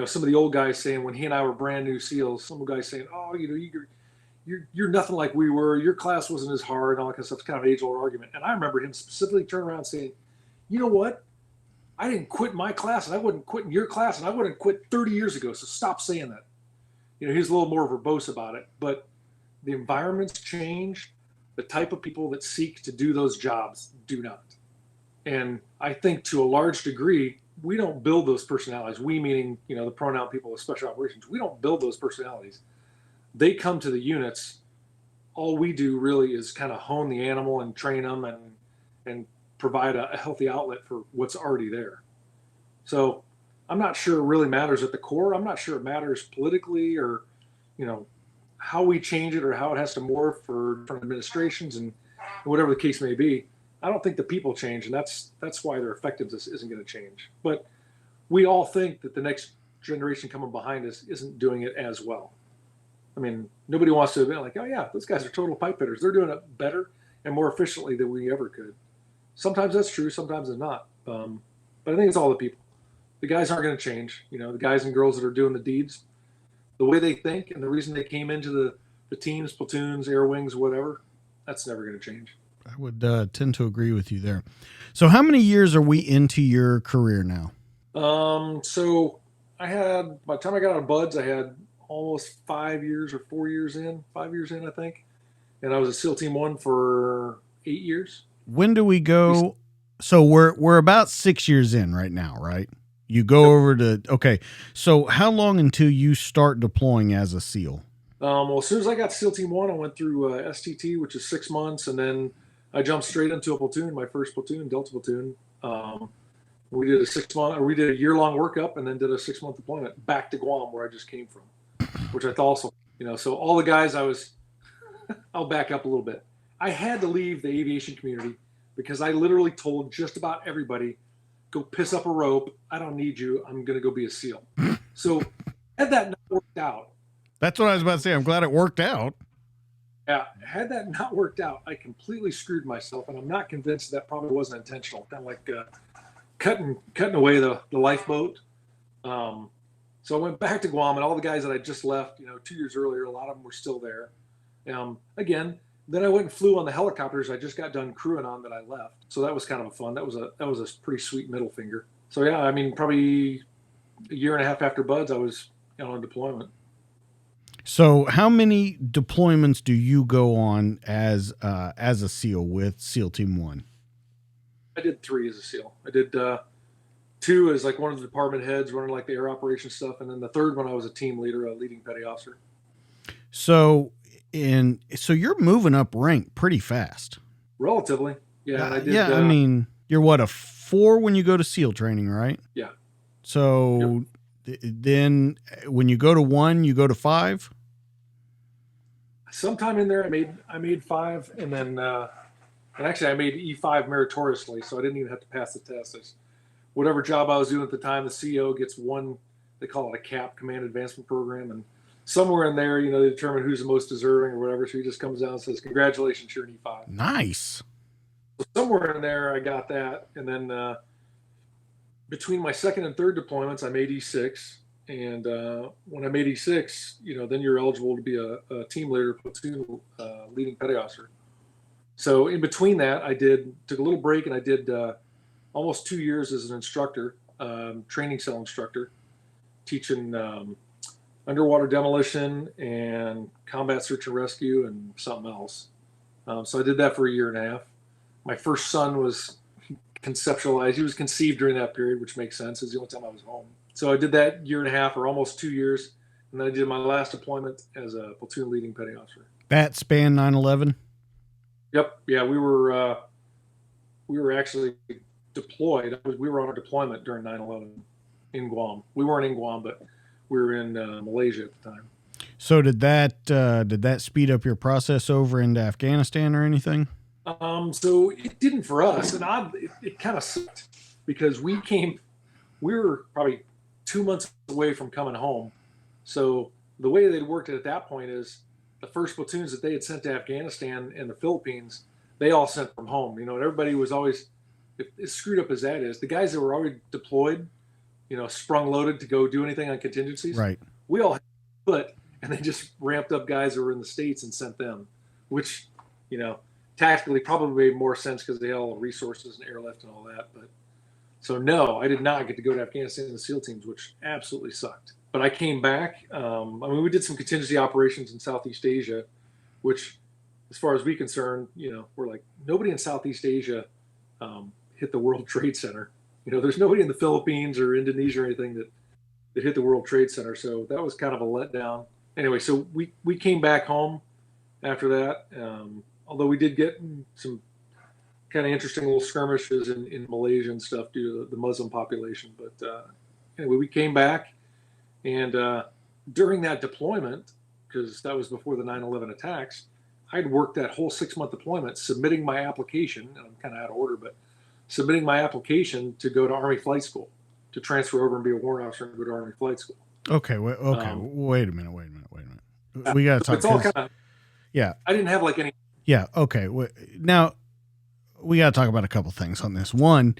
some of the old guys saying, when he and I were brand new SEALs, some guys saying, "Oh, you're nothing like we were. Your class wasn't as hard," and all that kind of stuff. It's kind of an age-old argument. And I remember him specifically turning around saying, "You know what? I didn't quit my class, and I wouldn't quit in your class, and I wouldn't quit 30 years ago. So stop saying that." He's a little more verbose about it, but the environment's changed. The type of people that seek to do those jobs do not. And I think to a large degree, we don't build those personalities. We meaning, the pronoun people with special operations. We don't build those personalities. They come to the units. All we do really is kind of hone the animal and train them and provide a healthy outlet for what's already there. So I'm not sure it really matters at the core. I'm not sure it matters politically or, how we change it or how it has to morph for different administrations and whatever the case may be. I don't think the people change, and that's why their effectiveness isn't going to change. But we all think that the next generation coming behind us isn't doing it as well. I mean, nobody wants to admit like, "Oh yeah, those guys are total pipe hitters. They're doing it better and more efficiently than we ever could." Sometimes that's true, sometimes it's not. But I think it's all the people. The guys aren't going to change. The guys and girls that are doing the deeds, the way they think and the reason they came into the teams, platoons, air wings, whatever, that's never going to change. I would tend to agree with you there. So how many years are we into your career now? So by the time I got out of BUDS, I had almost 5 years or 4 years in, 5 years in, I think. And I was a SEAL Team 1 for 8 years. When do we go? So we're about 6 years in right now, right? You go over to, okay. So how long until you start deploying as a SEAL? Well, as soon as I got SEAL Team 1, I went through STT, which is 6 months. And then I jumped straight into a platoon, my first platoon, Delta Platoon. We did a year-long workup and then did a 6-month deployment back to Guam, where I just came from, which I thought also, so all the guys I'll back up a little bit. I had to leave the aviation community because I literally told just about everybody, "Go piss up a rope. I don't need you. I'm going to go be a SEAL." So had that not worked out. That's what I was about to say. I'm glad it worked out. Yeah, had that not worked out, I completely screwed myself, and I'm not convinced that probably wasn't intentional. Kind of like cutting away the lifeboat. So I went back to Guam, and all the guys that I just left, 2 years earlier, a lot of them were still there. Again, then I went and flew on the helicopters I just got done crewing on that I left. So that was kind of fun. That was a pretty sweet middle finger. So yeah, I mean, probably a year and a half after BUDS, I was on deployment. So how many deployments do you go on as a SEAL with SEAL Team 1? I did 3 as a SEAL. I did 2 as like one of the department heads running like the air operations stuff. And then the third one, I was a team leader, a leading petty officer. So you're moving up rank pretty fast. Relatively. Yeah. I did, I mean, you're what, a 4 when you go to SEAL training, right? Yeah. So then when you go to 1, you go to 5? Sometime in there I made 5, and then and actually I made E5 meritoriously, so I didn't even have to pass the test. Whatever job I was doing at the time, the CEO gets one, they call it a CAP, Command Advancement Program, and somewhere in there, they determine who's the most deserving or whatever. So he just comes down and says, "Congratulations, you're an E5." Nice. So somewhere in there, I got that, and then between my second and third deployments, I made E6. And when I made E6, then you're eligible to be a team leader, platoon leading petty officer. So in between that, I took a little break, and I did almost 2 years as an instructor, training cell instructor, teaching underwater demolition and combat search and rescue and something else. So I did that for a year and a half. My first son was conceptualized. He was conceived during that period, which makes sense. It was the only time I was home. So I did that year and a half or almost 2 years. And then I did my last deployment as a platoon leading petty officer. That span 9/11? Yep. Yeah, we were actually deployed. We were on a deployment during 9/11 in Guam. We weren't in Guam, but we were in Malaysia at the time. So did that speed up your process over into Afghanistan or anything? So it didn't for us, and it kind of sucked. because we were probably 2 months away from coming home. So the way they'd worked it at that point is the first platoons that they had sent to Afghanistan and the Philippines, they all sent from home. And everybody was always, as screwed up as that is, the guys that were already deployed, sprung loaded to go do anything on contingencies. Right. We all had put, and they just ramped up guys that were in the States and sent them, which, tactically probably made more sense because they had all the resources and airlift and all that. But so no, I did not get to go to Afghanistan in the SEAL teams, which absolutely sucked. But I came back. We did some contingency operations in Southeast Asia, which, as far as we're concerned, we're like, nobody in Southeast Asia hit the World Trade Center. There's nobody in the Philippines or Indonesia or anything that hit the World Trade Center. So that was kind of a letdown. Anyway, so we came back home after that. Although we did get some kind of interesting little skirmishes in Malaysia and stuff due to the Muslim population. But anyway, we came back, and during that deployment, because that was before the 9/11 attacks, I'd worked that whole 6-month deployment submitting my application, and I'm kind of out of order, but submitting my application to go to Army Flight School, to transfer over and be a warrant officer and go to Army Flight School. Okay, wait a minute. We got to talk. It's all kind of, yeah. I didn't have like any. Yeah, okay. Now, we got to talk about a couple things on this. One,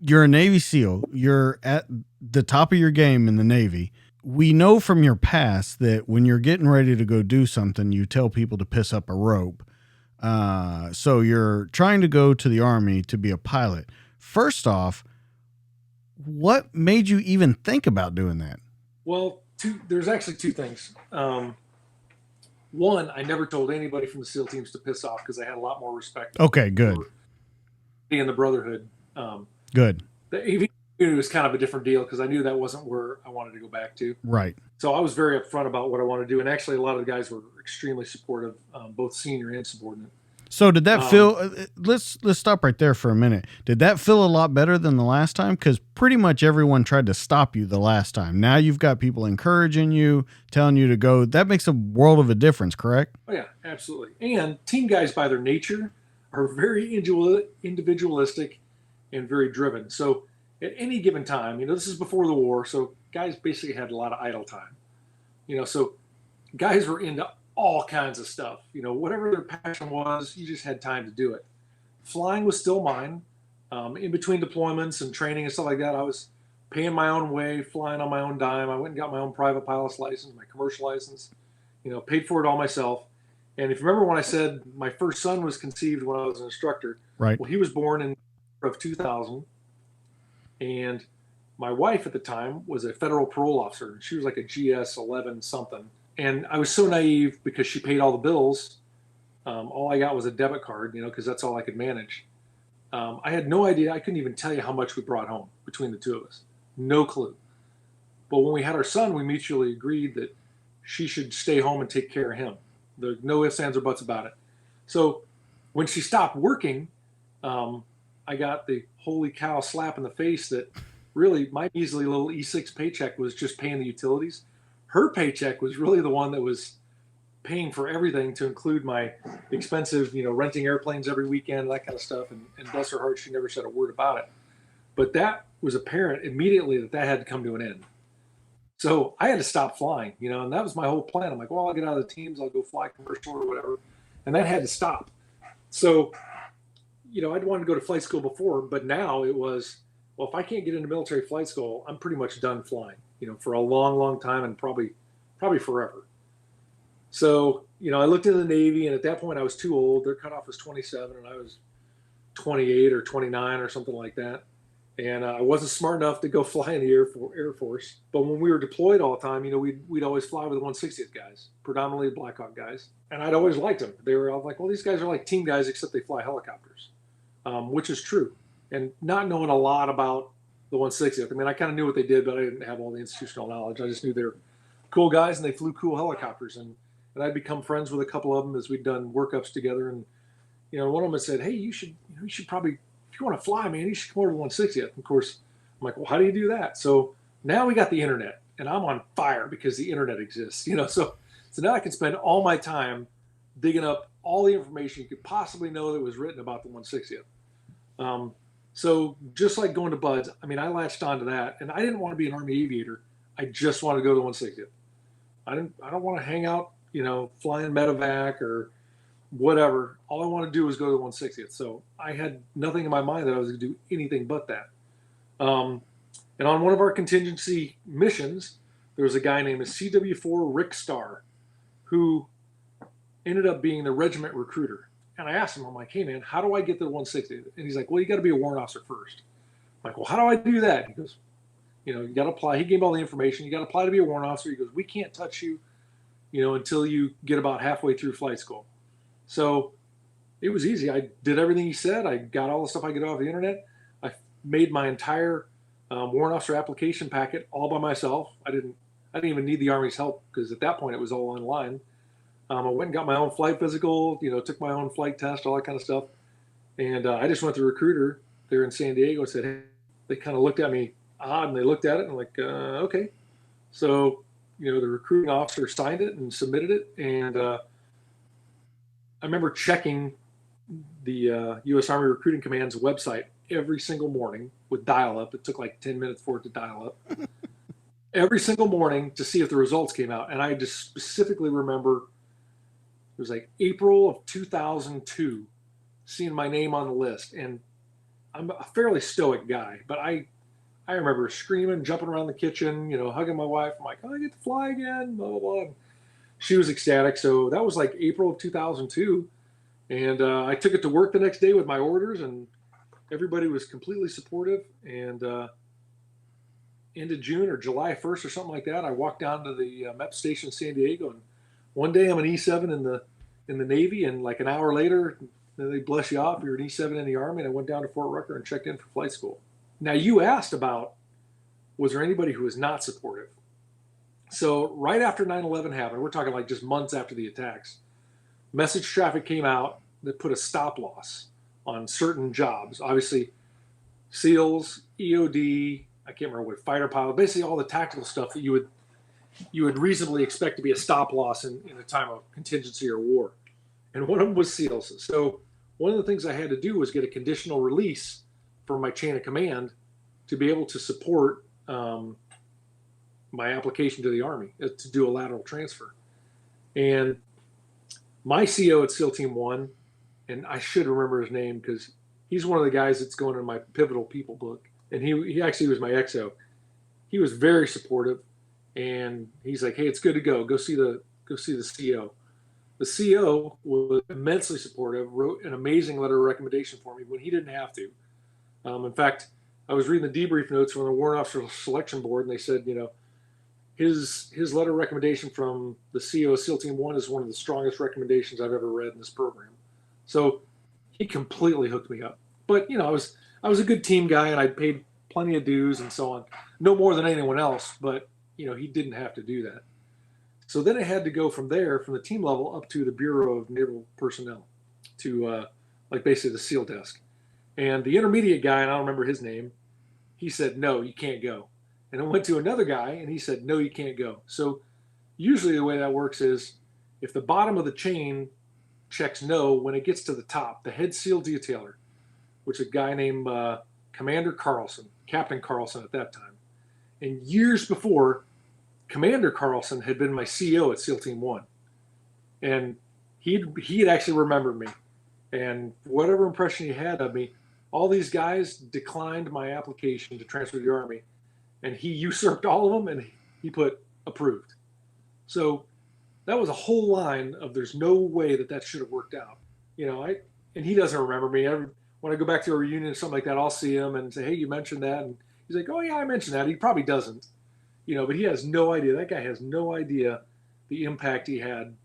you're a Navy SEAL. You're at the top of your game in the Navy. We know from your past that when you're getting ready to go do something, you tell people to piss up a rope. So you're trying to go to the Army to be a pilot. First off, what made you even think about doing that? Well, there's actually two things. One, I never told anybody from the SEAL teams to piss off because I had a lot more respect. Okay, good. In the Brotherhood. Good. The AV community was kind of a different deal because I knew that wasn't where I wanted to go back to. Right. So I was very upfront about what I wanted to do. And actually, a lot of the guys were extremely supportive, both senior and subordinate. So did that feel, let's stop right there for a minute. Did that feel a lot better than the last time? Because pretty much everyone tried to stop you the last time. Now you've got people encouraging you, telling you to go. That makes a world of a difference, correct? Oh, yeah, absolutely. And team guys by their nature are very individualistic and very driven. So at any given time, this is before the war, so guys basically had a lot of idle time. So guys were into all kinds of stuff. Whatever their passion was, you just had time to do it. Flying was still mine. In between deployments and training and stuff like that, I was paying my own way, flying on my own dime. I went and got my own private pilot's license, my commercial license, paid for it all myself. And if you remember when I said my first son was conceived when I was an instructor, right? Well, he was born in 2000, and my wife at the time was a federal parole officer, and she was like a GS 11 something. And I was so naive because she paid all the bills. All I got was a debit card, because that's all I could manage. I had no idea. I couldn't even tell you how much we brought home between the two of us. No clue. But when we had our son, we mutually agreed that she should stay home and take care of him. There's no ifs, ands, or buts about it. So when she stopped working, I got the holy cow slap in the face that really my measly little E6 paycheck was just paying the utilities. Her paycheck was really the one that was paying for everything, to include my expensive, renting airplanes every weekend, that kind of stuff. And bless her heart, she never said a word about it. But that was apparent immediately that had to come to an end. So I had to stop flying, and that was my whole plan. I'm like, well, I'll get out of the teams, I'll go fly commercial or whatever. And that had to stop. So, I'd wanted to go to flight school before, but now it was, well, if I can't get into military flight school, I'm pretty much done flying, for a long, long time, and probably forever. So, I looked into the Navy, and at that point I was too old. Their cutoff was 27, and I was 28 or 29 or something like that. And I wasn't smart enough to go fly in the Air Force. But when we were deployed all the time, we'd always fly with the 160th guys, predominantly Black Hawk guys. And I'd always liked them. They were all like, well, these guys are like team guys, except they fly helicopters, which is true. And not knowing a lot about the 160th. I mean, I kind of knew what they did, but I didn't have all the institutional knowledge. I just knew they were cool guys, and they flew cool helicopters. And I'd become friends with a couple of them as we'd done workups together. And, one of them had said, hey, you should probably, if you want to fly, man, you should come over to 160th. Of course, I'm like, well, how do you do that? So now we got the internet, and I'm on fire because the internet exists, So now I can spend all my time digging up all the information you could possibly know that was written about the 160th. So just like going to Buds, I mean, I latched onto that, and I didn't want to be an Army aviator. I just wanted to go to 160th. I don't want to hang out, flying medevac or whatever. All I want to do was go to the 160th. So I had nothing in my mind that I was going to do anything but that. And on one of our contingency missions, there was a guy named CW4 Rick Starr, who ended up being the regiment recruiter. And I asked him, I'm like, hey man, how do I get to the 160th? And he's like, well, you got to be a warrant officer first. I'm like, well, how do I do that? He goes, you got to apply. He gave me all the information. You got to apply to be a warrant officer. He goes, we can't touch you, until you get about halfway through flight school. So it was easy. I did everything he said. I got all the stuff I could off the internet. I made my entire warrant officer application packet all by myself. I didn't even need the Army's help because at that point it was all online. I went and got my own flight physical, took my own flight test, all that kind of stuff. And I just went to the recruiter there in San Diego and said, hey, they kind of looked at me odd and they looked at it and I'm like, okay. So, the recruiting officer signed it and submitted it. And I remember checking the U.S. Army Recruiting Command's website every single morning with dial-up. It took like 10 minutes for it to dial up. Every single morning to see if the results came out. And I just specifically remember it was like April of 2002, seeing my name on the list. And I'm a fairly stoic guy, but I remember screaming, jumping around the kitchen, hugging my wife. I'm like, oh, I get to fly again, blah, blah, blah. She was ecstatic. So that was like April of 2002. And I took it to work the next day with my orders, and everybody was completely supportive. And end of June or July 1st or something like that, I walked down to the MEP station in San Diego, and one day I'm an E7 in the Navy, and like an hour later, they bless you off. You're an E7 in the Army, and I went down to Fort Rucker and checked in for flight school. Now, you asked about, was there anybody who was not supportive? So right after 9/11 happened, we're talking like just months after the attacks, message traffic came out that put a stop loss on certain jobs. Obviously, SEALs, EOD, I can't remember what, fighter pilot, basically all the tactical stuff that you would reasonably expect to be a stop loss in a time of contingency or war. And one of them was SEALs. So one of the things I had to do was get a conditional release from my chain of command to be able to support my application to the Army to do a lateral transfer. And my CO at SEAL Team 1, and I should remember his name because he's one of the guys that's going in my pivotal people book. And he actually was my XO. He was very supportive, and he's like, "Hey, it's good to go. Go see the CO." The CO was immensely supportive. Wrote an amazing letter of recommendation for me when he didn't have to. In fact, I was reading the debrief notes from the Warrant Officer Selection Board, and they said, his letter of recommendation from the CO of SEAL Team 1 is one of the strongest recommendations I've ever read in this program. So he completely hooked me up. But I was a good team guy, and I paid plenty of dues and so on. No more than anyone else, but he didn't have to do that. So then I had to go from there, from the team level up to the Bureau of Naval Personnel, to like basically the SEAL desk. And the intermediate guy, and I don't remember his name, he said, "No, you can't go." And I went to another guy, and he said, "No, you can't go." So usually the way that works is if the bottom of the chain checks no, when it gets to the top, the head SEAL detailer, which is a guy named Commander Carlson, Captain Carlson at that time. And years before, Commander Carlson had been my CO at SEAL Team 1. And he had actually remembered me. And whatever impression he had of me, all these guys declined my application to transfer to the Army. And he usurped all of them, and he put approved. So that was a whole line of there's no way that should have worked out. And he doesn't remember me. When I go back to a reunion or something like that, I'll see him and say, "Hey, you mentioned that." And he's like, "Oh yeah, I mentioned that." He probably doesn't, but he has no idea. That guy has no idea the impact he had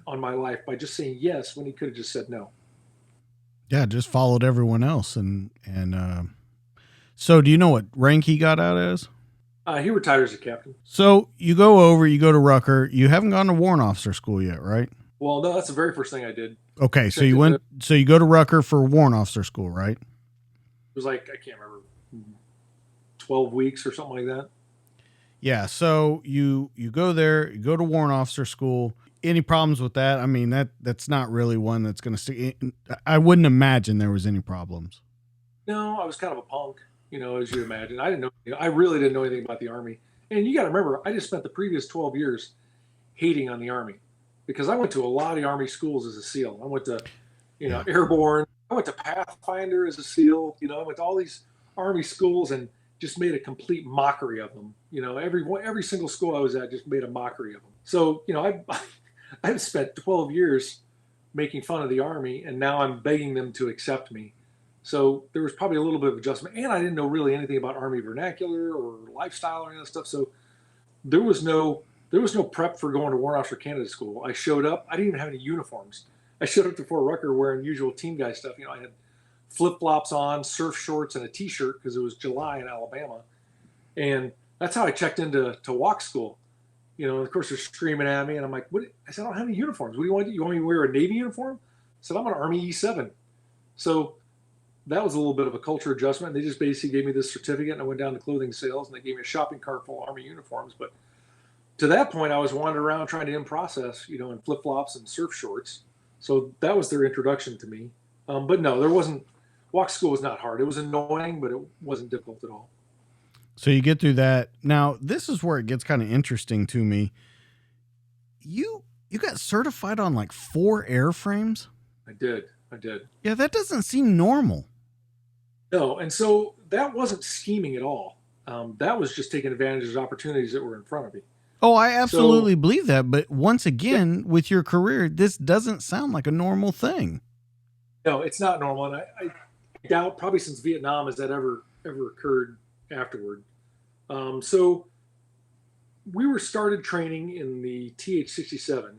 on my life by just saying yes when he could have just said no. Yeah, just followed everyone else. And so do you know what rank he got out as? He retired as a captain. So you go to Rucker. You haven't gone to warrant officer school yet, right? Well, no, that's the very first thing I did. Okay, so you go to Rucker for warrant officer school, right? It was like, I can't remember, 12 weeks or something like that. Yeah, so you go there, you go to warrant officer school. Any problems with that? I mean, that's not really one that's going to stick. I wouldn't imagine there was any problems. No, I was kind of a punk, as you imagine. I didn't know. I really didn't know anything about the Army. And you got to remember, I just spent the previous 12 years hating on the Army because I went to a lot of Army schools as a SEAL. I went to, Airborne. I went to Pathfinder as a SEAL. I went to all these Army schools and just made a complete mockery of them. Every single school I was at just made a mockery of them. So, I've spent 12 years making fun of the Army, and now I'm begging them to accept me. So there was probably a little bit of adjustment, and I didn't know really anything about Army vernacular or lifestyle or any of that stuff. So there was no prep for going to Warrant Officer Candidate School. I showed up. I didn't even have any uniforms. I showed up to Fort Rucker wearing usual team guy stuff. I had flip-flops on, surf shorts, and a T-shirt because it was July in Alabama. And that's how I checked into walk school. And of course, they're screaming at me, and I'm like, "What?" I said, "I don't have any uniforms. What do you want? You want me to wear a Navy uniform?" I said, "I'm an Army E7." So that was a little bit of a culture adjustment. They just basically gave me this certificate, and I went down to clothing sales, and they gave me a shopping cart full of Army uniforms. But to that point, I was wandering around trying to in-process, in flip-flops and surf shorts. So that was their introduction to me. But no, there wasn't. Walk school was not hard. It was annoying, but it wasn't difficult at all. So you get through that. Now, this is where it gets kind of interesting to me. You got certified on like 4 airframes? I did. Yeah, that doesn't seem normal. No, and so that wasn't scheming at all. That was just taking advantage of opportunities that were in front of me. Oh, I absolutely believe that. But once again, with your career, this doesn't sound like a normal thing. No, it's not normal. And I doubt probably since Vietnam has that ever occurred afterward. So we were started training in the TH-67,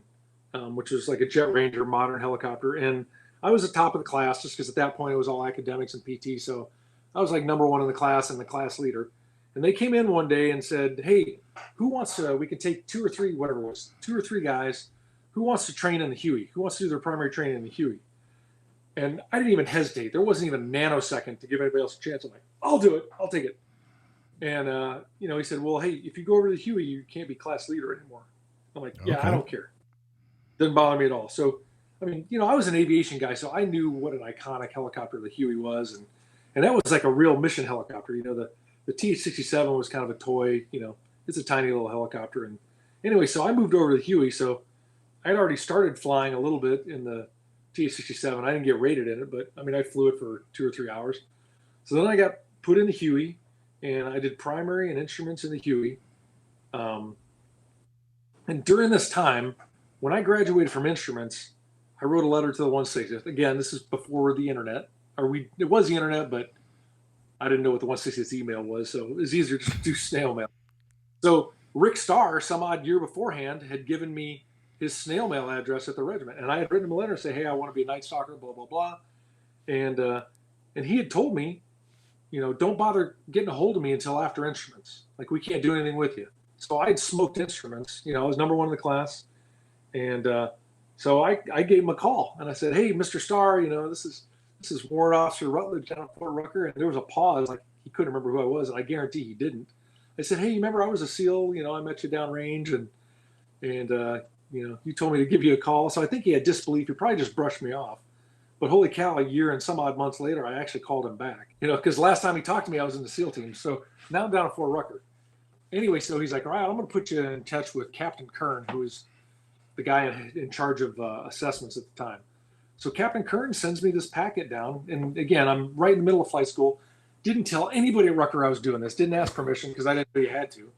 which was like a Jet Ranger modern helicopter. And I was the top of the class just because at that point it was all academics and PT. So I was like number 1 in the class and the class leader. And they came in one day and said, "Hey, who wants to, we could take 2 or 3, whatever it was, 2 or 3 guys, who wants to train in the Huey? Who wants to do their primary training in the Huey?" And I didn't even hesitate. There wasn't even a nanosecond to give anybody else a chance. I'm like, "I'll do it. I'll take it." And, he said, "Well, hey, if you go over to the Huey, you can't be class leader anymore." I'm like, "Yeah, okay. I don't care." Didn't bother me at all. So, I mean, I was an aviation guy, so I knew what an iconic helicopter the Huey was. And that was like a real mission helicopter. The TH-67 was kind of a toy, it's a tiny little helicopter. And anyway, so I moved over to the Huey. So I had already started flying a little bit in the TH-67. I didn't get rated in it, but I mean, I flew it for 2 or 3 hours. So then I got put in the Huey, and I did primary and instruments in the Huey. And during this time, when I graduated from instruments, I wrote a letter to the 160th. Again, this is before the internet. It was the internet, but I didn't know what the 160th email was, so it was easier to do snail mail. So Rick Starr, some odd year beforehand, had given me his snail mail address at the regiment, and I had written him a letter and say, "Hey, I want to be a Nightstalker, blah blah blah," and he had told me, "Don't bother getting a hold of me until after instruments. Like, we can't do anything with you." So I had smoked instruments. I was number 1 in the class, and so I gave him a call and I said, "Hey, Mr. Starr, this is Warrant Officer Rutledge down at Fort Rucker." And there was a pause, like he couldn't remember who I was, and I guarantee he didn't. I said, "Hey, you remember I was a SEAL? I met you downrange, and you told me to give you a call." So I think he had disbelief. He probably just brushed me off. But holy cow, a year and some odd months later, I actually called him back. Because last time he talked to me, I was in the SEAL team. So now I'm down at Fort Rucker. Anyway, so he's like, "All right, I'm going to put you in touch with Captain Kern, who is the guy in charge of assessments at the time." So Captain Kern sends me this packet down. And again, I'm right in the middle of flight school. Didn't tell anybody at Rucker I was doing this. Didn't ask permission because I didn't know you had to.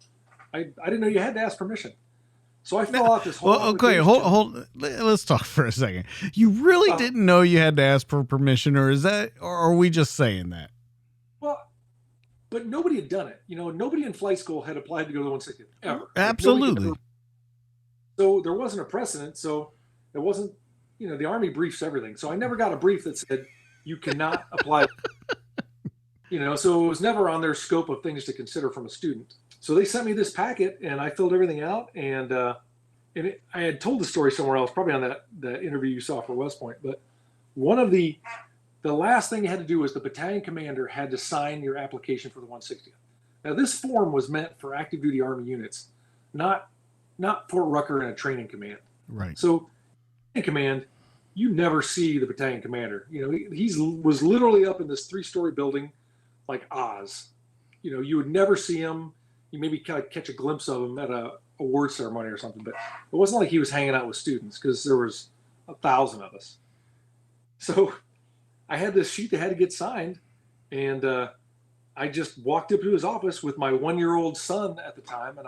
I didn't know you had to ask permission. So I fill out this whole. Well, okay, hold. Let's talk for a second. You really didn't know you had to ask for permission, or are we just saying that? Well, but nobody had done it. Nobody in flight school had applied to go to the 160th ever. Absolutely. So there wasn't a precedent. So it wasn't. The Army briefs everything. So I never got a brief that said you cannot apply. So it was never on their scope of things to consider from a student. So they sent me this packet, and I filled everything out. And I had told the story somewhere else, probably on that interview you saw for West Point. But one of the last thing you had to do was the battalion commander had to sign your application for the 160th. Now, this form was meant for active duty Army units, not Fort Rucker and a training command. Right. So, training command, you never see the battalion commander. You know, he was literally up in this 3-story building like Oz. You know, you would never see him. You maybe kind of catch a glimpse of him at a award ceremony or something, but it wasn't like he was hanging out with students because there was 1,000 of us. So I had this sheet that had to get signed, and I just walked up to his office with my 1-year-old son at the time, and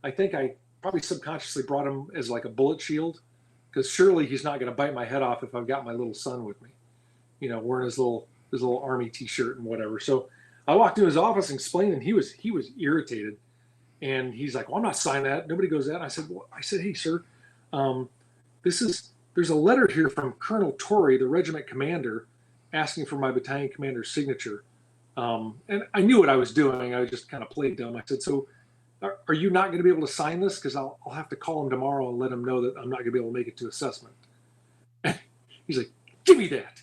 I think I probably subconsciously brought him as like a bullet shield, because surely he's not going to bite my head off if I've got my little son with me, you know, wearing his little army T-shirt and whatever. So I walked into his office and explained, and he was irritated, and he's like, "Well, I'm not signing that. Nobody goes that." And I said, "Hey, sir, there's a letter here from Colonel Torrey, the regiment commander, asking for my battalion commander's signature." And I knew what I was doing. I just kind of played dumb. I said, "So are you not going to be able to sign this? Because I'll have to call him tomorrow and let him know that I'm not going to be able to make it to assessment." And he's like, "Give me that."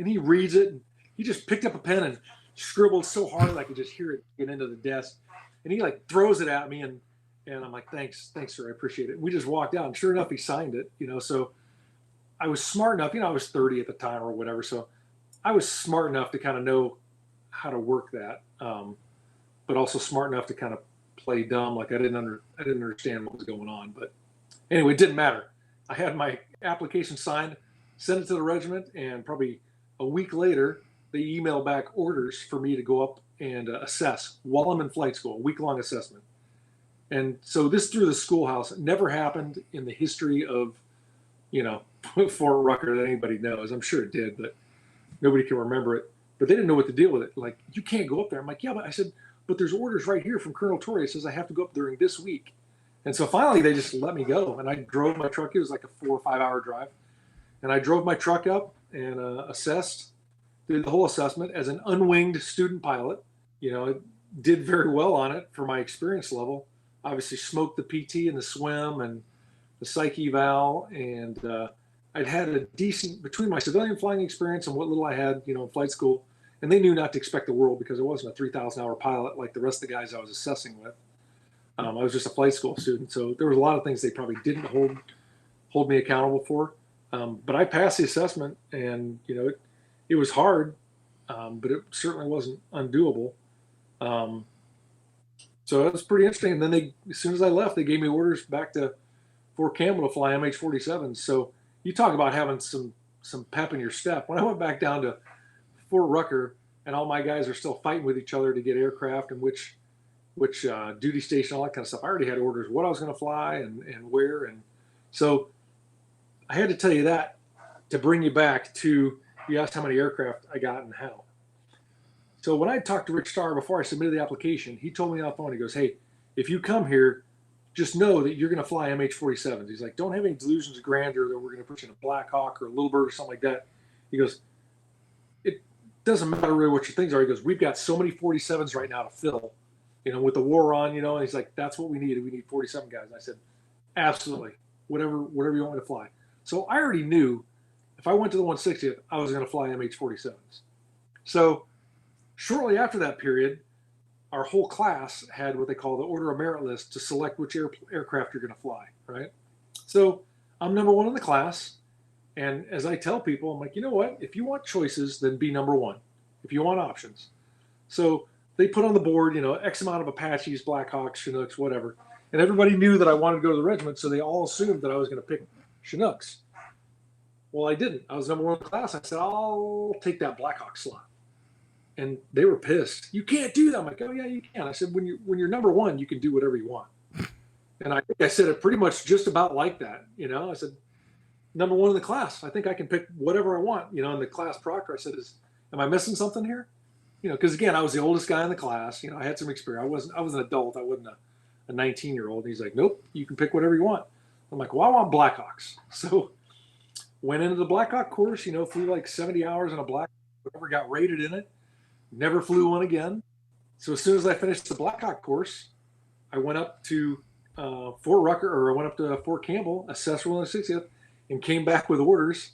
And he reads it. And he just picked up a pen and scribbled so hard I could just hear it get into the desk. And he like throws it at me, and I'm like, thanks, sir, I appreciate it. And we just walked out, and sure enough, he signed it. You know, so I was smart enough. You know, I was 30 at the time or whatever, so I was smart enough to kind of know how to work that, but also smart enough to kind of play dumb, like I didn't understand what was going on. But anyway, it didn't matter. I had my application signed, sent it to the regiment, and probably a week later, they emailed back orders for me to go up and assess while I'm in flight school, a week-long assessment. And so this through the schoolhouse. It never happened in the history of, you know, Fort Rucker that anybody knows. I'm sure it did, but nobody can remember it. But they didn't know what to deal with it. Like, you can't go up there. I'm like, yeah, but I said, but there's orders right here from Colonel Torrey. It says I have to go up during this week. And so finally they just let me go. And I drove my truck. It was like a 4 or 5 hour drive. And I drove my truck up and assessed, did the whole assessment as an unwinged student pilot. You know, it did very well on it for my experience level. Obviously smoked the PT and the swim and the psych eval. And I'd had a decent, between my civilian flying experience and what little I had, you know, in flight school, and they knew not to expect the world because I wasn't a 3,000 hour pilot like the rest of the guys I was assessing with. I was just a flight school student. So there was a lot of things they probably didn't hold me accountable for. But I passed the assessment, and, you know, it was hard, but it certainly wasn't undoable. So it was pretty interesting. And then as soon as I left, they gave me orders back to Fort Campbell to fly MH-47s. So you talk about having some pep in your step. When I went back down to Fort Rucker, and all my guys are still fighting with each other to get aircraft and which duty station, all that kind of stuff, I already had orders what I was going to fly and where. And so I had to tell you that to bring you back to, you asked how many aircraft I got and how. So when I talked to Rich Starr before I submitted the application, he told me on the phone, he goes, "Hey, if you come here, just know that you're going to fly MH-47s. He's like, don't have any delusions of grandeur that we're going to put you in a Black Hawk or a Little Bird or something like that. He goes, it doesn't matter really what your things are. He goes, we've got so many 47s right now to fill, you know, with the war on, you know, and he's like, that's what we need. We need 47 guys. And I said, absolutely, whatever you want me to fly. So I already knew if I went to the 160th, I was going to fly MH-47s. So shortly after that period, our whole class had what they call the Order of Merit list to select which aircraft you're going to fly, right? So I'm number one in the class. And as I tell people, I'm like, you know what? If you want choices, then be number one. If you want options. So they put on the board, you know, X amount of Apaches, Black Hawks, Chinooks, whatever. And everybody knew that I wanted to go to the regiment, so they all assumed that I was going to pick Chinooks. Well, I didn't. I was number one in the class. I said, I'll take that Black Hawk slot. And they were pissed. You can't do that. I'm like, oh yeah, you can. I said, when you're number one, you can do whatever you want. And I think I said it pretty much just about like that. You know, I said, number one in the class, I think I can pick whatever I want. You know, and the class proctor, I said, am I missing something here? You know, because again, I was the oldest guy in the class. You know, I had some experience. I was an adult. I wasn't a 19-year-old. And he's like, nope, you can pick whatever you want. I'm like, well, I want Black Hawks. So went into the Black Hawk course, you know, flew like 70 hours in a Black Hawk, whatever, got rated in it. Never flew one again. So as soon as I finished the Black Hawk course, I went up to Fort Rucker, or I went up to Fort Campbell, assessed for 160th, and came back with orders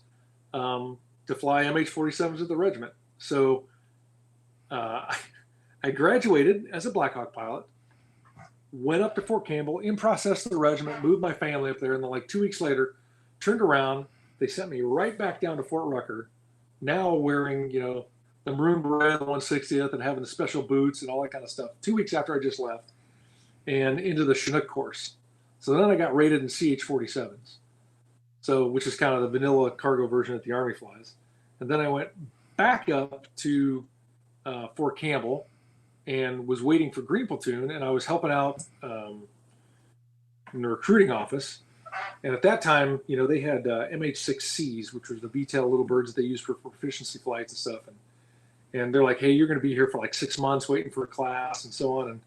to fly MH-47s at the regiment. So I graduated as a Black Hawk pilot, went up to Fort Campbell, in process of the regiment, moved my family up there, and then like 2 weeks later, turned around. they sent me right back down to Fort Rucker, now wearing, the maroon beret, the 160th, and having the special boots and all that kind of stuff. 2 weeks after I just left, and into the Chinook course. So then I got rated in CH-47s, which is kind of the vanilla cargo version that the Army flies. And then I went back up to Fort Campbell and was waiting for Green Platoon, and I was helping out in the recruiting office. And at that time, they had MH-6Cs, which was the VTOL little birds that they use for proficiency flights and stuff. And they're like, hey, you're going to be here for like 6 months waiting for a class and so on.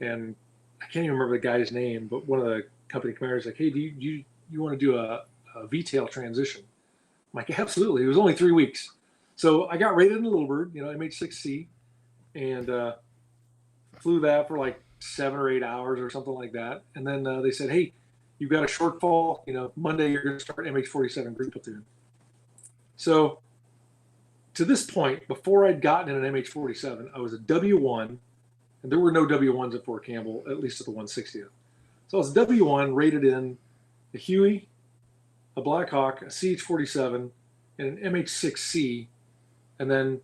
And I can't even remember the guy's name, but one of the company commanders like, hey, do you want to do a VTOL transition? I'm like, absolutely. It was only 3 weeks. So I got rated in the little bird, MH-6C, and flew that for like 7 or 8 hours or something like that. And then they said, hey, you've got a shortfall. Monday you're going to start MH-47 Green Platoon. So to this point, before I'd gotten in an MH-47, I was a W1, and there were no W1s at Fort Campbell, at least at the 160th. So I was a W1 rated in a Huey, a Black Hawk, a CH-47, and an MH-6C. And then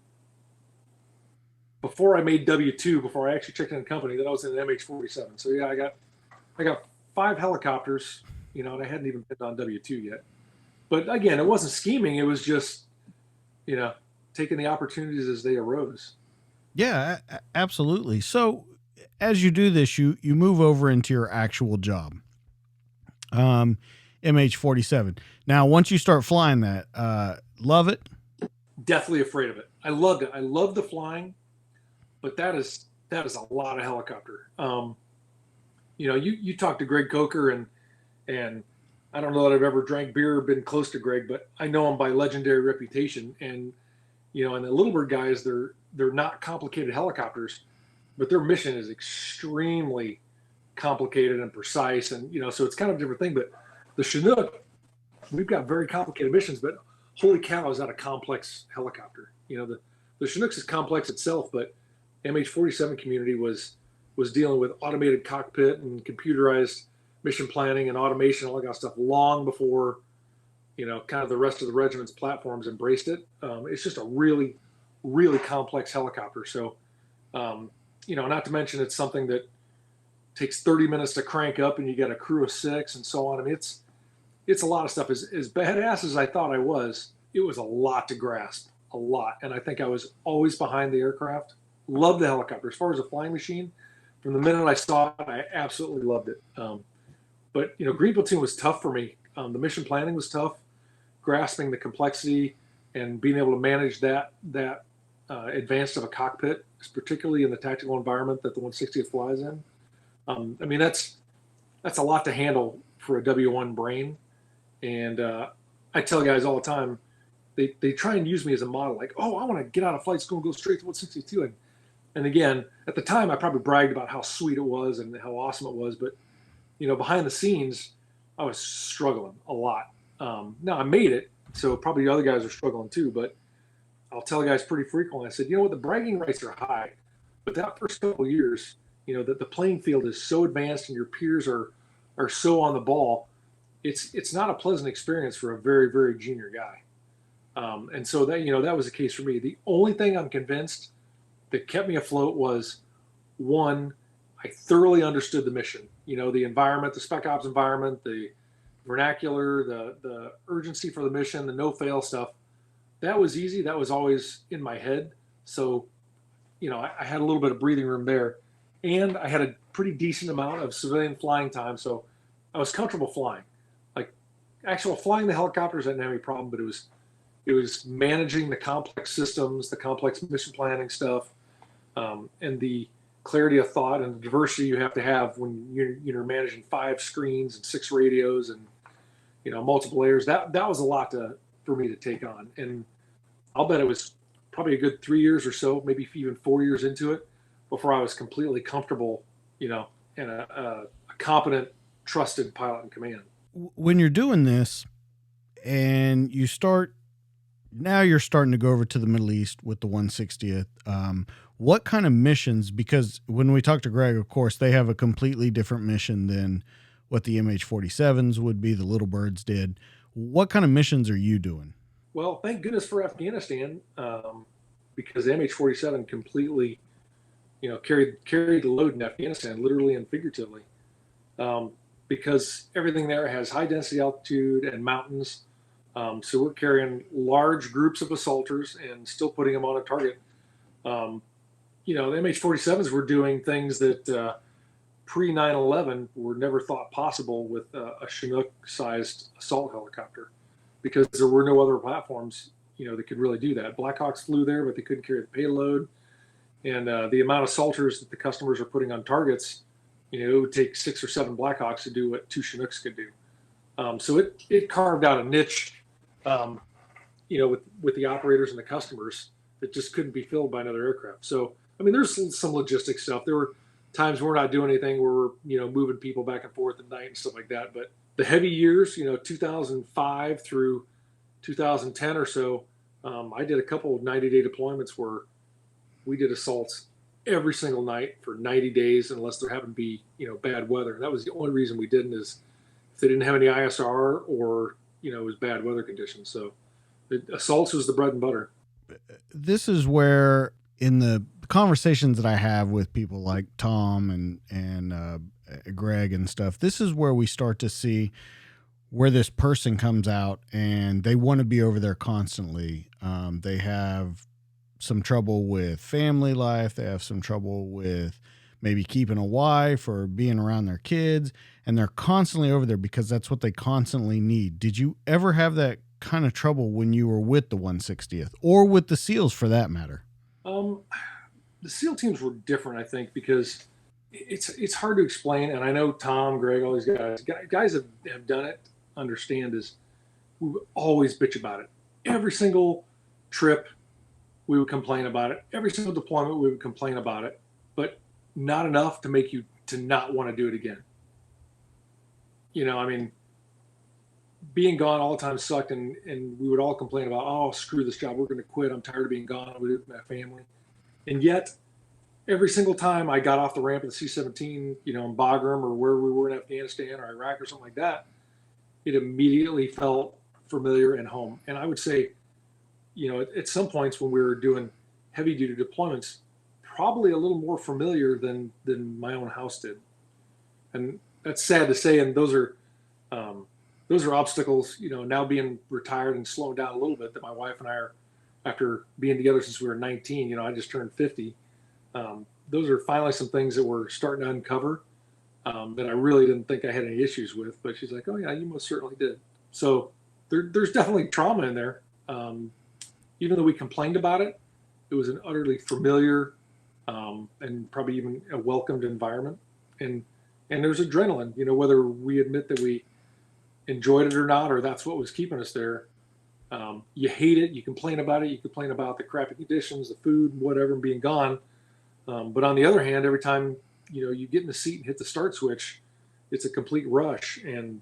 before I made W2, before I actually checked in the company, then I was in an MH-47. So yeah, I got 5 helicopters, and I hadn't even been on W2 yet. But again, it wasn't scheming. It was just, taking the opportunities as they arose. Yeah, absolutely. So as you do this, you move over into your actual job, MH-47. Now, once you start flying that, love it? Deathly afraid of it. I loved it. I loved the flying, but that is a lot of helicopter. You talk to Greg Coker, and I don't know that I've ever drank beer or been close to Greg, but I know him by legendary reputation. And and the Little Bird guys, they're not complicated helicopters, but their mission is extremely complicated and precise, and so it's kind of a different thing. But the Chinook, we've got very complicated missions, but holy cow, is that a complex helicopter? The Chinook's is complex itself, but MH-47 community was dealing with automated cockpit and computerized mission planning and automation, all that kind of stuff, long before kind of the rest of the regiment's platforms embraced it. It's just a really, really complex helicopter. So, not to mention it's something that takes 30 minutes to crank up, and you got a crew of 6 and so on. I mean, it's a lot of stuff. As badass as I thought I was, it was a lot to grasp, a lot. And I think I was always behind the aircraft. Loved the helicopter. As far as a flying machine, from the minute I saw it, I absolutely loved it. But Green Platoon was tough for me. The mission planning was tough, grasping the complexity and being able to manage that advanced of a cockpit, particularly in the tactical environment that the 160th flies in. I mean, that's a lot to handle for a W1 brain. And I tell guys all the time, they try and use me as a model, like, oh, I want to get out of flight school and go straight to 162. And again, at the time, I probably bragged about how sweet it was and how awesome it was. But, behind the scenes, I was struggling a lot. Now I made it, so probably the other guys are struggling too, but I'll tell guys pretty frequently, I said, what, the bragging rights are high, but that first couple of years, that the playing field is so advanced and your peers are so on the ball, it's not a pleasant experience for a very, very junior guy. And so that, that was the case for me. The only thing I'm convinced that kept me afloat was, one, I thoroughly understood the mission, the environment, the spec ops environment, the vernacular, the urgency for the mission, the no-fail stuff. That was easy. That was always in my head. So, I had a little bit of breathing room there. And I had a pretty decent amount of civilian flying time. So I was comfortable flying. Like, actual flying the helicopters, I didn't have any problem, but it was managing the complex systems, the complex mission planning stuff, and the clarity of thought and the diversity you have to have when you're managing 5 screens and 6 radios and multiple layers. That was a lot for me to take on, and I'll bet it was probably a good 3 years or so, maybe even 4 years into it, before I was completely comfortable, and a competent, trusted pilot in command. When you're doing this, and you're starting to go over to the Middle East with the 160th. What kind of missions, because when we talk to Greg, of course, they have a completely different mission than what the MH-47s would be, the Little Birds did. What kind of missions are you doing? Well, thank goodness for Afghanistan, because MH-47 completely, carried the load in Afghanistan, literally and figuratively, because everything there has high density altitude and mountains. So we're carrying large groups of assaulters and still putting them on a target. The MH-47s were doing things that pre 9/11 were never thought possible with a Chinook-sized assault helicopter, because there were no other platforms, that could really do that. Blackhawks flew there, but they couldn't carry the payload. And the amount of assaulters that the customers are putting on targets, it would take 6 or 7 Blackhawks to do what 2 Chinooks could do. So it carved out a niche, with the operators and the customers that just couldn't be filled by another aircraft. So, there's some logistic stuff. There were times we're not doing anything where we're, moving people back and forth at night and stuff like that. But the heavy years, 2005 through 2010 or so, I did a couple of 90-day deployments where we did assaults every single night for 90 days, unless there happened to be, bad weather. And that was the only reason we didn't, is if they didn't have any ISR or, it was bad weather conditions. So the assaults was the bread and butter. This is where, in the conversations that I have with people like Tom and Greg and stuff, this is where we start to see where this person comes out and they want to be over there constantly. They have some trouble with family life. They have some trouble with maybe keeping a wife or being around their kids, and they're constantly over there because that's what they constantly need. Did you ever have that kind of trouble when you were with the 160th or with the SEALs for that matter? The SEAL teams were different, I think, because it's hard to explain. And I know Tom, Greg, all these guys have done it, understand, is we would always bitch about it. Every single trip, we would complain about it. Every single deployment, we would complain about it, but not enough to make you to not want to do it again. Being gone all the time sucked, and we would all complain about, oh, screw this job, we're going to quit, I'm tired of being gone, I'm going to do it with my family. And yet, every single time I got off the ramp of the C-17, in Bagram or where we were in Afghanistan or Iraq or something like that, it immediately felt familiar and home. And I would say, at some points when we were doing heavy duty deployments, probably a little more familiar than my own house did. And that's sad to say. And those are obstacles, now being retired and slowing down a little bit, that my wife and I are, after being together since we were 19, I just turned 50. Those are finally some things that we're starting to uncover that I really didn't think I had any issues with. But she's like, oh, yeah, you most certainly did. So there's definitely trauma in there. Even though we complained about it, it was an utterly familiar and probably even a welcomed environment. And there's adrenaline, whether we admit that we enjoyed it or not, or that's what was keeping us there. You hate it, you complain about it, you complain about the crappy conditions, the food, whatever, being gone. But on the other hand, every time, you get in the seat and hit the start switch, it's a complete rush. And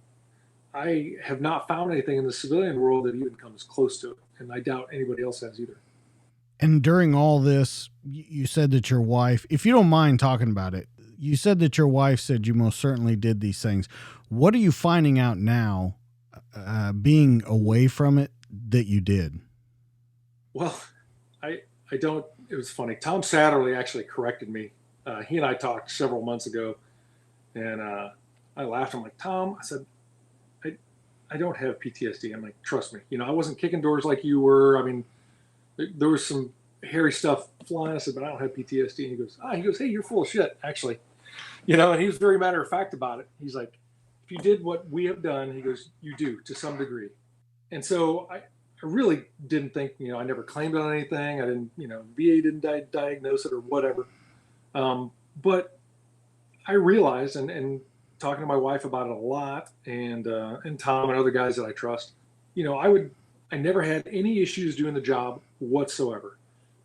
I have not found anything in the civilian world that even comes close to it. And I doubt anybody else has either. And during all this, you said that your wife, if you don't mind talking about it, you said that your wife said you most certainly did these things. What are you finding out now, being away from it, that you did? Well, I don't, it was funny. Tom Satterley actually corrected me. He and I talked several months ago, and I laughed. I'm like, Tom, I said, I don't have PTSD. I'm like, trust me. I wasn't kicking doors like you were. There was some hairy stuff flying. I said, but I don't have PTSD. And he goes, hey, you're full of shit, actually. And he was very matter of fact about it. He's like, if you did what we have done, he goes, you do to some degree. And so I really didn't think, I never claimed on anything. I didn't, VA didn't diagnose it or whatever. But I realized, and talking to my wife about it a lot, and Tom and other guys that I trust, I never had any issues doing the job whatsoever.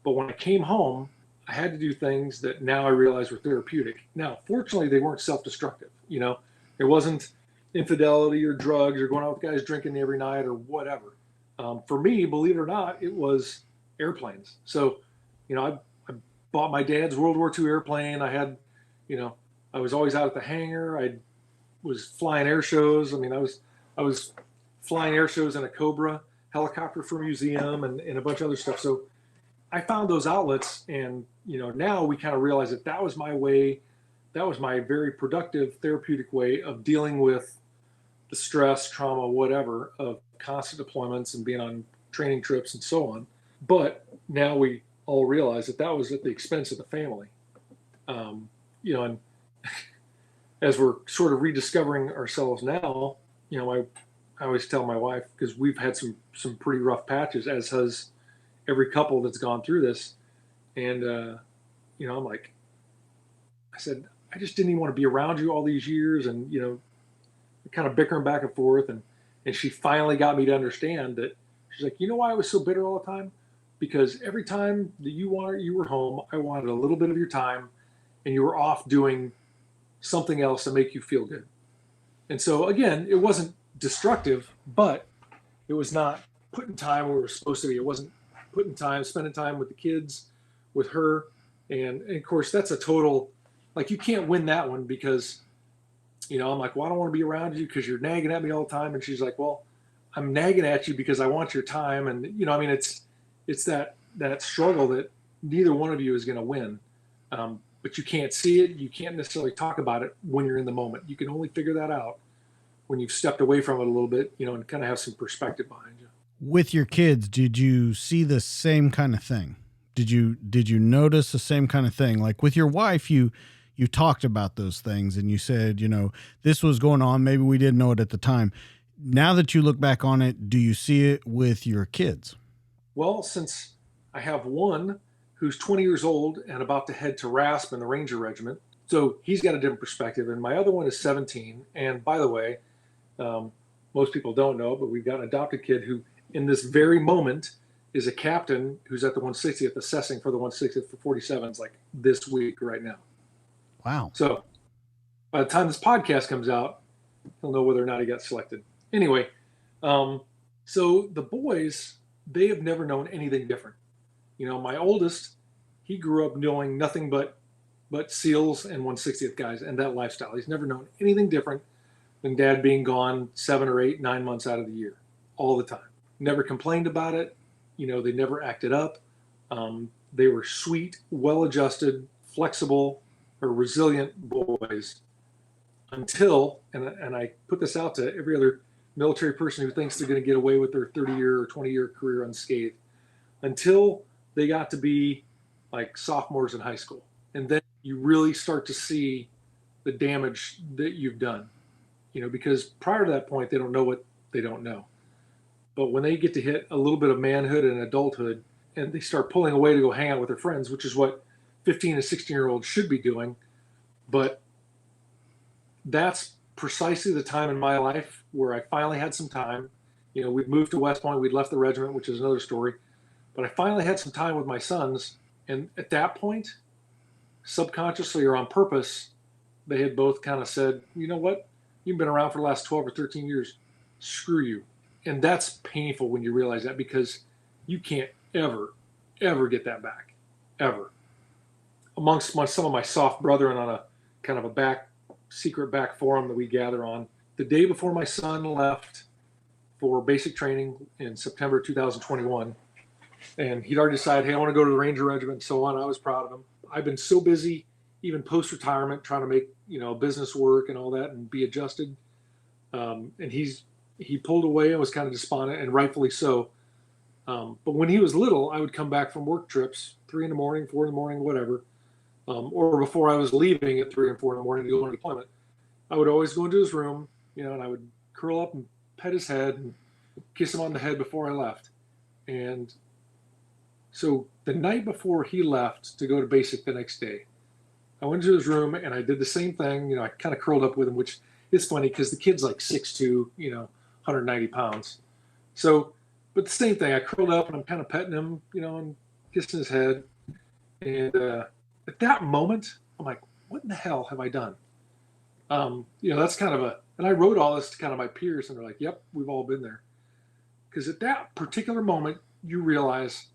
But when I came home, I had to do things that now I realize were therapeutic. Now, fortunately, they weren't self-destructive. It wasn't infidelity or drugs or going out with guys drinking every night or whatever. For me, believe it or not, it was airplanes. So, I bought my dad's World War II airplane. I had, I was always out at the hangar. I was flying air shows. I was flying air shows in a Cobra helicopter for a museum and a bunch of other stuff. So I found those outlets, and now we kind of realize that was my way. That was my very productive therapeutic way of dealing with the stress, trauma, whatever, of constant deployments and being on training trips and so on. But now we all realize that was at the expense of the family. And as we're sort of rediscovering ourselves now, I always tell my wife, because we've had some pretty rough patches, as has every couple that's gone through this. And, I'm like, I said, I just didn't even want to be around you all these years. And, kind of bickering back and forth. And she finally got me to understand that. She's like, you know why I was so bitter all the time? Because every time that you were home, I wanted a little bit of your time, and you were off doing something else to make you feel good. And so again, it wasn't destructive, but it was not putting time where we were supposed to be. It wasn't spending time with the kids, with her. And of course, that's a total, like, you can't win that one, because, I'm like, well, I don't want to be around you because you're nagging at me all the time. And she's like, well, I'm nagging at you because I want your time. And, it's that struggle that neither one of you is going to win. But you can't see it. You can't necessarily talk about it when you're in the moment. You can only figure that out when you've stepped away from it a little bit, and kind of have some perspective behind you. With your kids, did you see the same kind of thing? Did you notice the same kind of thing? Like with your wife, you talked about those things and you said, this was going on. Maybe we didn't know it at the time. Now that you look back on it, do you see it with your kids? Well, since I have one who's 20 years old and about to head to RASP in the Ranger Regiment, so he's got a different perspective. And my other one is 17. And by the way, most people don't know, but we've got an adopted kid who, in this very moment, is a captain who's at the 160th, assessing for the 160th for 47s, like this week right now. Wow. So by the time this podcast comes out, he'll know whether or not he got selected. Anyway, so the boys, they have never known anything different. My oldest, he grew up knowing nothing but SEALs and 160th guys and that lifestyle. He's never known anything different than dad being gone 7 or 8, 9 months out of the year, all the time. Never complained about it. They never acted up. They were sweet, well-adjusted, flexible, or resilient boys until, and I put this out to every other military person who thinks they're going to get away with their 30-year or 20-year career unscathed, until they got to be like sophomores in high school. And then you really start to see the damage that you've done, because prior to that point, they don't know what they don't know. But when they get to hit a little bit of manhood and adulthood, and they start pulling away to go hang out with their friends, which is what 15 and 16-year-olds should be doing. But that's precisely the time in my life where I finally had some time. We'd moved to West Point. We'd left the regiment, which is another story. But I finally had some time with my sons. And at that point, subconsciously or on purpose, they had both kind of said, you know what? You've been around for the last 12 or 13 years. Screw you. And that's painful when you realize that, because you can't ever get that back, ever. Amongst some of my soft brethren on a kind of a secret back forum that we gather on, the day before my son left for basic training in September 2021, and he'd already decided, hey, I want to go to the Ranger Regiment and so on. I was proud of him. I've been so busy, even post-retirement, trying to make business work and all that and be adjusted. And he pulled away and was kind of despondent, and rightfully so. But when he was little, I would come back from work trips, 3 in the morning, 4 in the morning, whatever. Or before I was leaving at 3 and 4 in the morning to go on deployment, I would always go into his room, and I would curl up and pet his head and kiss him on the head before I left. And so the night before he left to go to basic the next day, I went to his room and I did the same thing. I kind of curled up with him, which is funny because the kid's like 6'2", 190 pounds. So, but the same thing, I curled up and I'm kind of petting him, and kissing his head. And at that moment, I'm like, what in the hell have I done? That's kind of and I wrote all this to kind of my peers, and they're like, yep, we've all been there. Because at that particular moment, you realize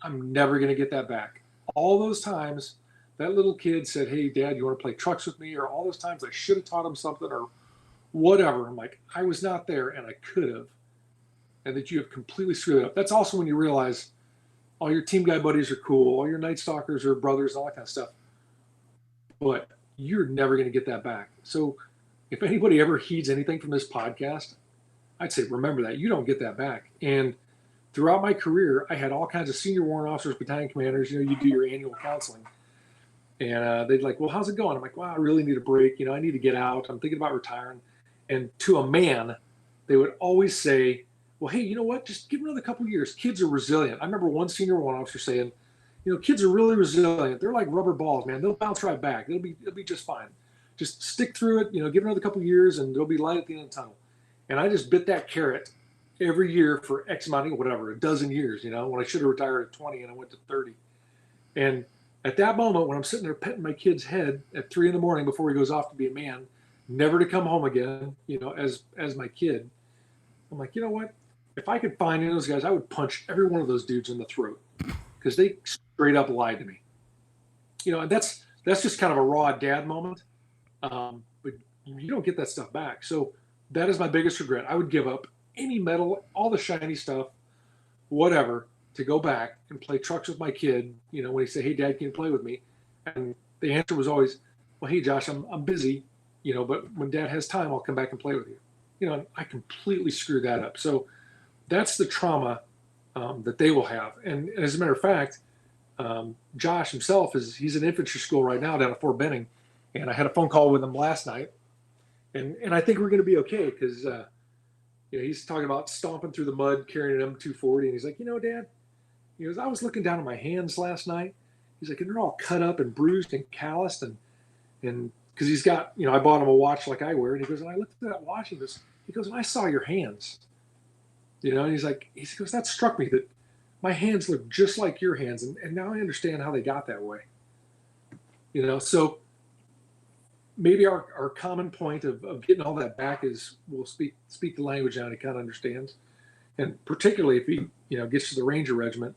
I'm never going to get that back. All those times that little kid said, hey, Dad, you want to play trucks with me? Or all those times I should have taught him something or whatever. I'm like, I was not there, and I could have. and that you have completely screwed it up. That's also when you realize all your team guy buddies are cool, all your Nightstalkers are brothers, all that kind of stuff. But you're never going to get that back. So if anybody ever heeds anything from this podcast, I'd say remember that. You don't get that back. And throughout my career, I had all kinds of senior warrant officers, battalion commanders. You do your annual counseling. And they'd like, well, how's it going? I'm like, well, I really need a break. I need to get out. I'm thinking about retiring. And to a man, they would always say, well, hey, you know what? Just give them another couple of years. Kids are resilient. I remember one senior warrant officer saying, kids are really resilient. They're like rubber balls, man. They'll bounce right back. It'll be just fine. Just stick through it. Give another couple of years, and there'll be light at the end of the tunnel. And I just bit that carrot every year for X amount of whatever, a dozen years. When I should have retired at 20 and I went to 30. And at that moment, when I'm sitting there petting my kid's head at 3 a.m. before he goes off to be a man, never to come home again, as my kid, I'm like, you know what? If I could find any of those guys, I would punch every one of those dudes in the throat because they straight up lied to me. And that's just kind of a raw dad moment. But you don't get that stuff back. So that is my biggest regret. I would give up any medal, all the shiny stuff, whatever, to go back and play trucks with my kid. When he said, hey, Dad, can you play with me? And the answer was always, well, hey, Josh, I'm busy, but when Dad has time, I'll come back and play with you. And I completely screwed that up. So that's the trauma that they will have. And as a matter of fact, Josh himself he's in infantry school right now down at Fort Benning. And I had a phone call with him last night. And I think we're going to be okay because he's talking about stomping through the mud, carrying an M240. And he's like, Dad, he goes, I was looking down at my hands last night. He's like, and they're all cut up and bruised and calloused. And because he's got, I bought him a watch like I wear. And he goes, and I looked at that watch. He goes, and I saw your hands. And he goes, that struck me that my hands look just like your hands. And now I understand how they got that way. So maybe our common point of getting all that back is we'll speak the language now and he kind of understands. And particularly if he, gets to the Ranger Regiment,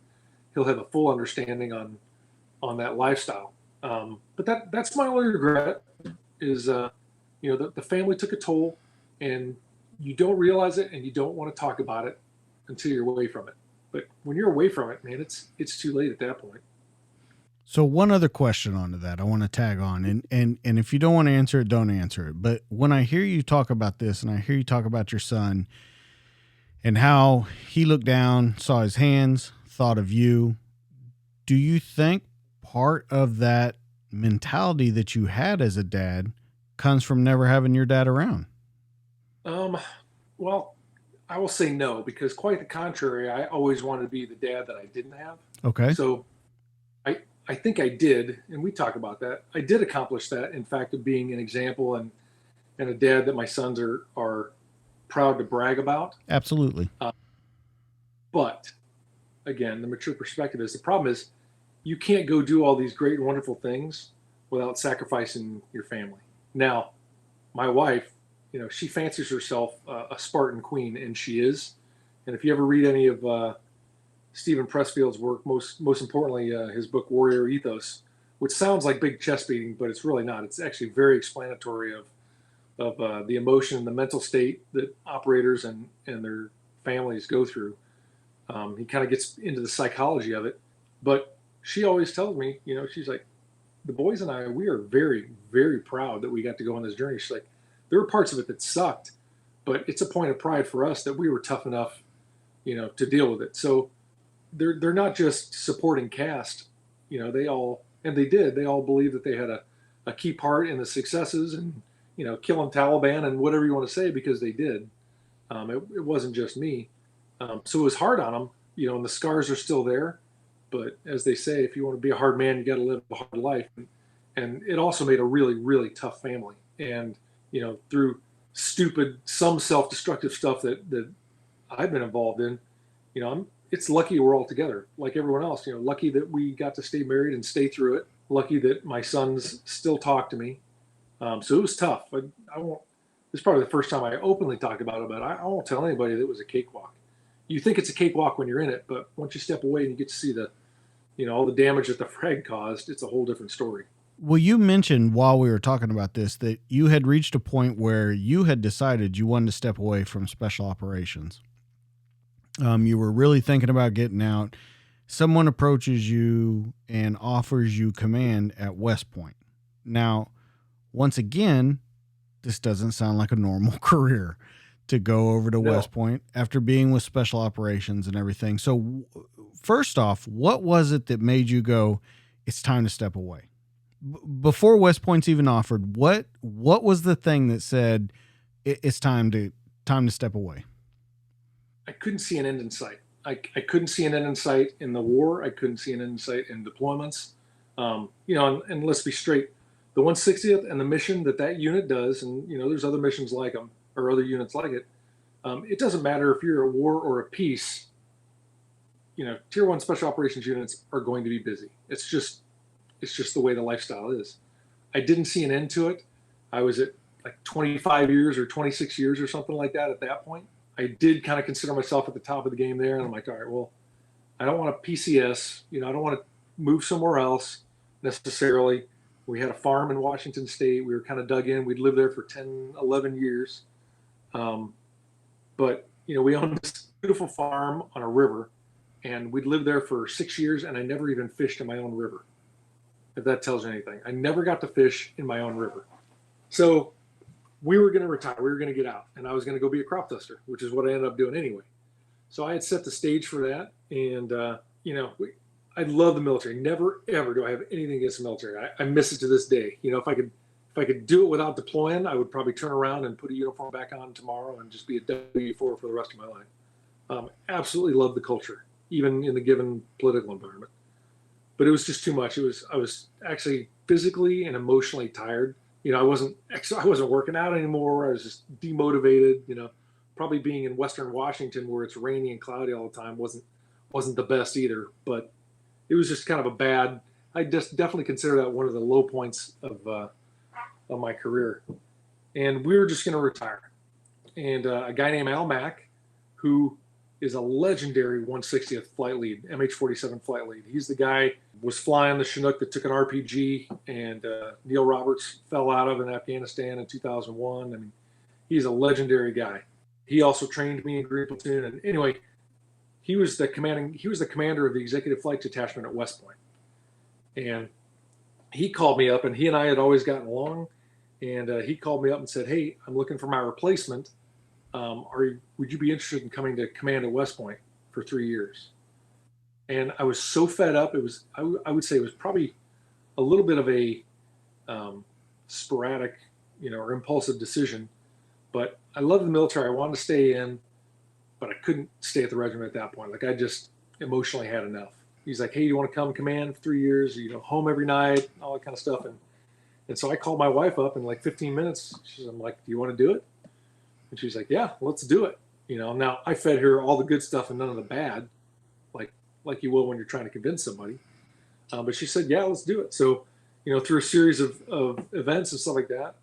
he'll have a full understanding on that lifestyle. But that's my only regret is, the family took a toll and you don't realize it and you don't want to talk about it until you're away from it. But when you're away from it, man, it's too late at that point. So one other question onto that I want to tag on, and if you don't want to answer it, don't answer it. But when I hear you talk about this and I hear you talk about your son and how he looked down, saw his hands, thought of you, do you think part of that mentality that you had as a dad comes from never having your dad around? Well, I will say no, because quite the contrary, I always wanted to be the dad that I didn't have. Okay. So I think I did, and we talk about that. I did accomplish that, in fact, of being an example and a dad that my sons are proud to brag about. Absolutely. But again, the mature perspective is the problem is you can't go do all these great and wonderful things without sacrificing your family. Now, my wife, she fancies herself a Spartan queen, and she is. And if you ever read any of Stephen Pressfield's work, most importantly, his book Warrior Ethos, which sounds like big chest beating, but it's really not. It's actually very explanatory of the emotion and the mental state that operators and their families go through. He kind of gets into the psychology of it, but she always tells me, she's like, the boys and I, we are very, very proud that we got to go on this journey. She's like, there were parts of it that sucked, but it's a point of pride for us that we were tough enough, to deal with it. So they're not just supporting cast, they all believe that they had a key part in the successes and, killing Taliban and whatever you want to say, because they did. It wasn't just me. So it was hard on them, and the scars are still there. But as they say, if you want to be a hard man, you got to live a hard life. And it also made a really, really tough family. And, through some self-destructive stuff that I've been involved in, it's lucky we're all together like everyone else, lucky that we got to stay married and stay through it. Lucky that my sons still talk to me. So it was tough. I won't, this is probably the first time I openly talked about it, but I won't tell anybody that it was a cakewalk. You think it's a cakewalk when you're in it, but once you step away and you get to see all the damage that the frag caused, it's a whole different story. Well, you mentioned while we were talking about this that you had reached a point where you had decided you wanted to step away from special operations. You were really thinking about getting out. Someone approaches you and offers you command at West Point. Now, once again, this doesn't sound like a normal career to go over to West Point after being with special operations and everything. So first off, what was it that made you go, it's time to step away? Before West Point's even offered, what was the thing that said it's time to step away? I couldn't see an end in sight. I couldn't see an end in sight in the war. I couldn't see an end in sight in deployments. And let's be straight, the 160th and the mission that unit does, and there's other missions like them or other units like it. It doesn't matter if you're at war or at peace. Tier 1 special operations units are going to be busy. It's just the way the lifestyle is. I didn't see an end to it. I was at like 25 years or 26 years or something like that at that point. I did kind of consider myself at the top of the game there. And I'm like, all right, well, I don't want to PCS. I don't want to move somewhere else necessarily. We had a farm in Washington State. We were kind of dug in. We'd lived there for 10, 11 years. But we owned this beautiful farm on a river, and we'd lived there for 6 years, and I never even fished in my own river, if that tells you anything. I never got to fish in my own river. So we were going to retire. We were going to get out, and I was going to go be a crop duster, which is what I ended up doing anyway. So I had set the stage for that. And, I love the military. Never, ever do I have anything against the military. I miss it to this day. If I could do it without deploying, I would probably turn around and put a uniform back on tomorrow and just be a W-4 for the rest of my life. Absolutely love the culture, even in the given political environment. But it was just too much. I was actually physically and emotionally tired. I wasn't working out anymore. I was just demotivated. Probably being in Western Washington where it's rainy and cloudy all the time wasn't the best either. But it was just kind of a bad. I just definitely consider that one of the low points of my career. And we were just going to retire. And a guy named Al Mack, who is a legendary 160th flight lead, MH-47 flight lead. He's the guy who was flying the Chinook that took an RPG and Neil Roberts fell out of in Afghanistan in 2001. I mean, he's a legendary guy. He also trained me in Green Platoon. And anyway, he was the commander of the Executive Flight Detachment at West Point. And he called me up, and he and I had always gotten along. And he called me up and said, "Hey, I'm looking for my replacement. Would you be interested in coming to command at West Point for 3 years?" And I was so fed up. I would say it was probably a little bit of a sporadic, or impulsive decision. But I loved the military. I wanted to stay in, but I couldn't stay at the regiment at that point. Like I just emotionally had enough. He's like, "Hey, you want to come command for 3 years? Home every night, all that kind of stuff." And so I called my wife up in like 15 minutes. I'm like, "Do you want to do it?" And she's like, "Yeah, let's do it." Now I fed her all the good stuff and none of the bad, like you will when you're trying to convince somebody. But she said, "Yeah, let's do it." So, through a series of events and stuff like that,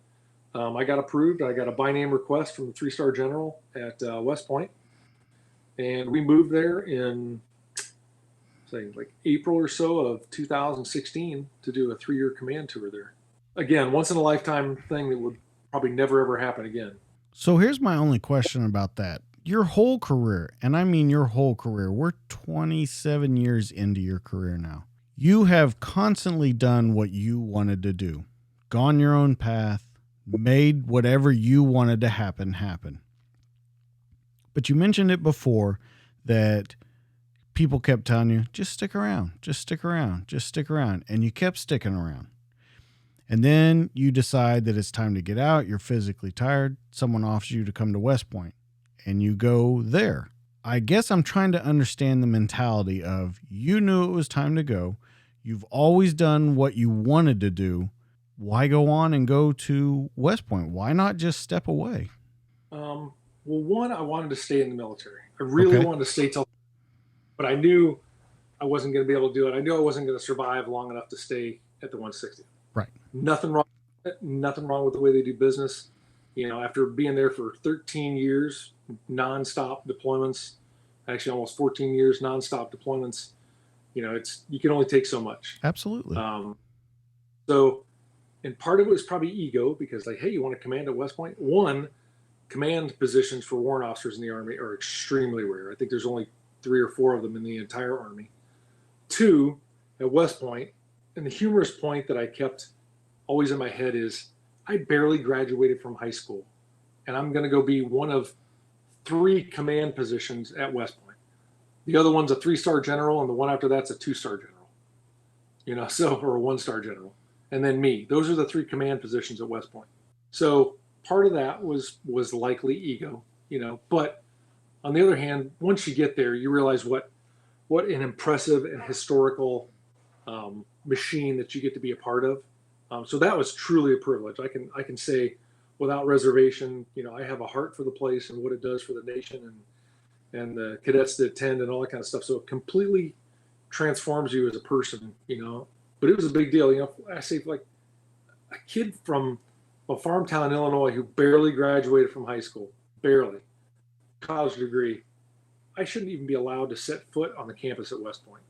I got approved. I got a by name request from the 3-star general at West Point. And we moved there in, say, like April or so of 2016 to do a 3-year command tour there. Again, once in a lifetime thing that would probably never ever happen again. So here's my only question about that. Your whole career, and I mean your whole career, we're 27 years into your career now. You have constantly done what you wanted to do, gone your own path, made whatever you wanted to happen. But you mentioned it before that people kept telling you, just stick around. And you kept sticking around. And then you decide that it's time to get out. You're physically tired. Someone offers you to come to West Point and you go there. I guess I'm trying to understand the mentality of you knew it was time to go. You've always done what you wanted to do. Why go on and go to West Point? Why not just step away? Well, one, I wanted to stay in the military. I really wanted to stay but I knew I wasn't going to be able to do it. I knew I wasn't going to survive long enough to stay at the 160th. Right. Nothing wrong with the way they do business. After being there for 13 years, nonstop deployments, actually almost 14 years, nonstop deployments, you can only take so much. Absolutely. So, and part of it was probably ego because like, hey, you want to command at West Point? One, command positions for warrant officers in the Army are extremely rare. I think there's only 3 or 4 of them in the entire Army. 2, at West Point, and the humorous point that I kept always in my head is I barely graduated from high school, and I'm going to go be one of 3 command positions at West Point. The other one's a 3-star general, and the one after that's a 2-star general, so, or a 1-star general. And then me. Those are the 3 command positions at West Point. So part of that was likely ego, but on the other hand, once you get there, you realize what an impressive and historical machine that you get to be a part of. So that was truly a privilege. I can say without reservation, I have a heart for the place and what it does for the nation and the cadets that attend and all that kind of stuff. So it completely transforms you as a person, but it was a big deal. I say like a kid from a farm town in Illinois who barely graduated from high school, barely, college degree, I shouldn't even be allowed to set foot on the campus at West Point.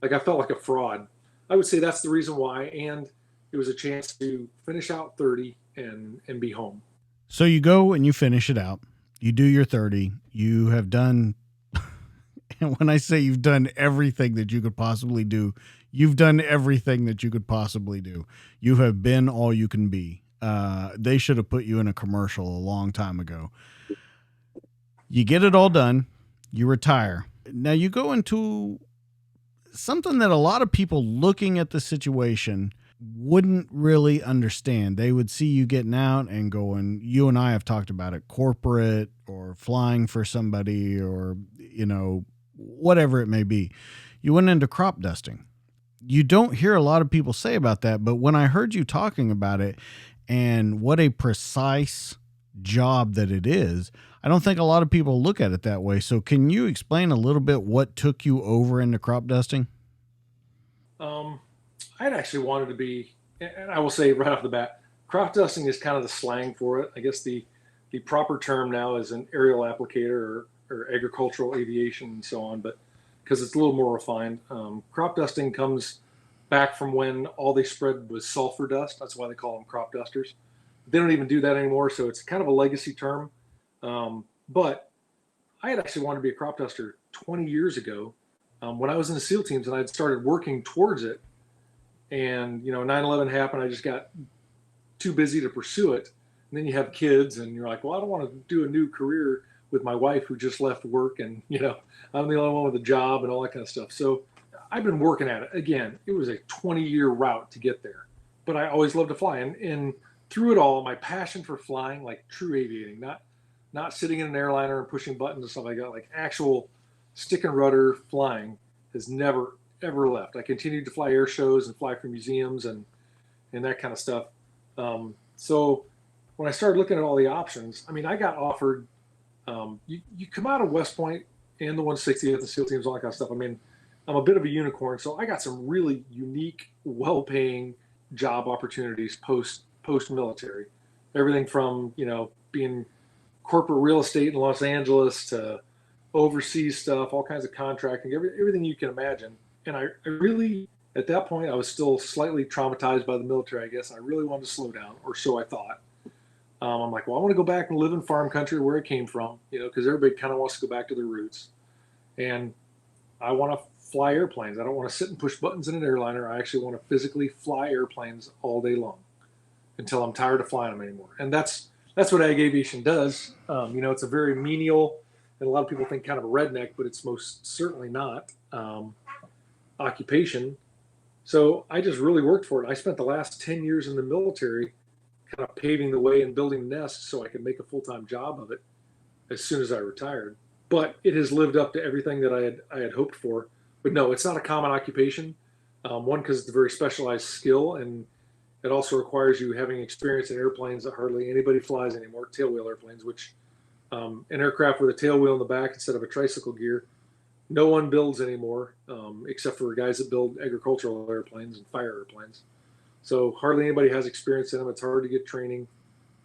Like I felt like a fraud. I would say that's the reason why. And it was a chance to finish out 30 and be home. So you go and you finish it out. You do your 30. You have done, and when I say you've done everything that you could possibly do, you've done everything that you could possibly do. You have been all you can be. They should have put you in a commercial a long time ago. You get it all done. You retire. Now you go into something that a lot of people looking at the situation wouldn't really understand. They would see you getting out and going, you and I have talked about it, corporate or flying for somebody or, whatever it may be. You went into crop dusting. You don't hear a lot of people say about that, but when I heard you talking about it and what a precise job that it is, I don't think a lot of people look at it that way. So can you explain a little bit what took you over into crop dusting? I'd actually wanted to be, and I will say right off the bat, crop dusting is kind of the slang for it. I guess the proper term now is an aerial applicator or agricultural aviation and so on, but because it's a little more refined. Crop dusting comes back from when all they spread was sulfur dust. That's why they call them crop dusters. They don't even do that anymore, so it's kind of a legacy term. But I had actually wanted to be a crop duster 20 years ago when I was in the SEAL teams and I'd started working towards it. And, 9/11 happened. I just got too busy to pursue it. And then you have kids and you're like, well, I don't want to do a new career with my wife who just left work. And, I'm the only one with a job and all that kind of stuff. So I've been working at it. Again, it was a 20-year route to get there. But I always loved to fly. And through it all, my passion for flying, like true aviating, not sitting in an airliner and pushing buttons and stuff like that, like actual stick and rudder flying has never, ever left. I continued to fly air shows and fly for museums and that kind of stuff. So when I started looking at all the options, I got offered, you come out of West Point and the 160th, the SEAL teams, all that kind of stuff. I'm a bit of a unicorn, so I got some really unique, well-paying job opportunities post-military. Everything from, being corporate real estate in Los Angeles to overseas stuff, all kinds of contracting, everything you can imagine. And I really, at that point, I was still slightly traumatized by the military, I guess. I really wanted to slow down, or so I thought. I'm like, well, I want to go back and live in farm country where I came from, because everybody kind of wants to go back to their roots. And I want to fly airplanes. I don't want to sit and push buttons in an airliner. I actually want to physically fly airplanes all day long until I'm tired of flying them anymore. And that's what ag aviation does. It's a very menial, and a lot of people think kind of a redneck, but it's most certainly not, occupation. So I just really worked for it. I spent the last 10 years in the military kind of paving the way and building nests so I could make a full-time job of it as soon as I retired. But it has lived up to everything that I had hoped for. But no, it's not a common occupation. One, because it's a very specialized skill, and it also requires you having experience in airplanes that hardly anybody flies anymore, tailwheel airplanes, which an aircraft with a tailwheel in the back instead of a tricycle gear, no one builds anymore, except for guys that build agricultural airplanes and fire airplanes. So hardly anybody has experience in them. It's hard to get training.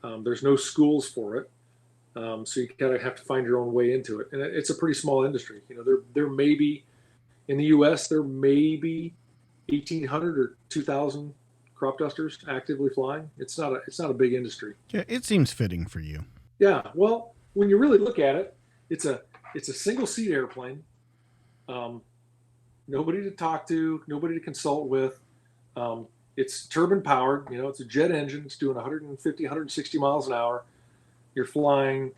There's no schools for it. So you kind of have to find your own way into it. And it's a pretty small industry. There may be, in the U.S., there may be 1,800 or 2,000 crop dusters actively flying. It's not a big industry. Yeah, it seems fitting for you. Yeah, well, when you really look at it, it's a single seat airplane. Um, Nobody to talk to, nobody to consult with. It's turbine powered. It's a jet engine. It's doing 150, 160 miles an hour. You're flying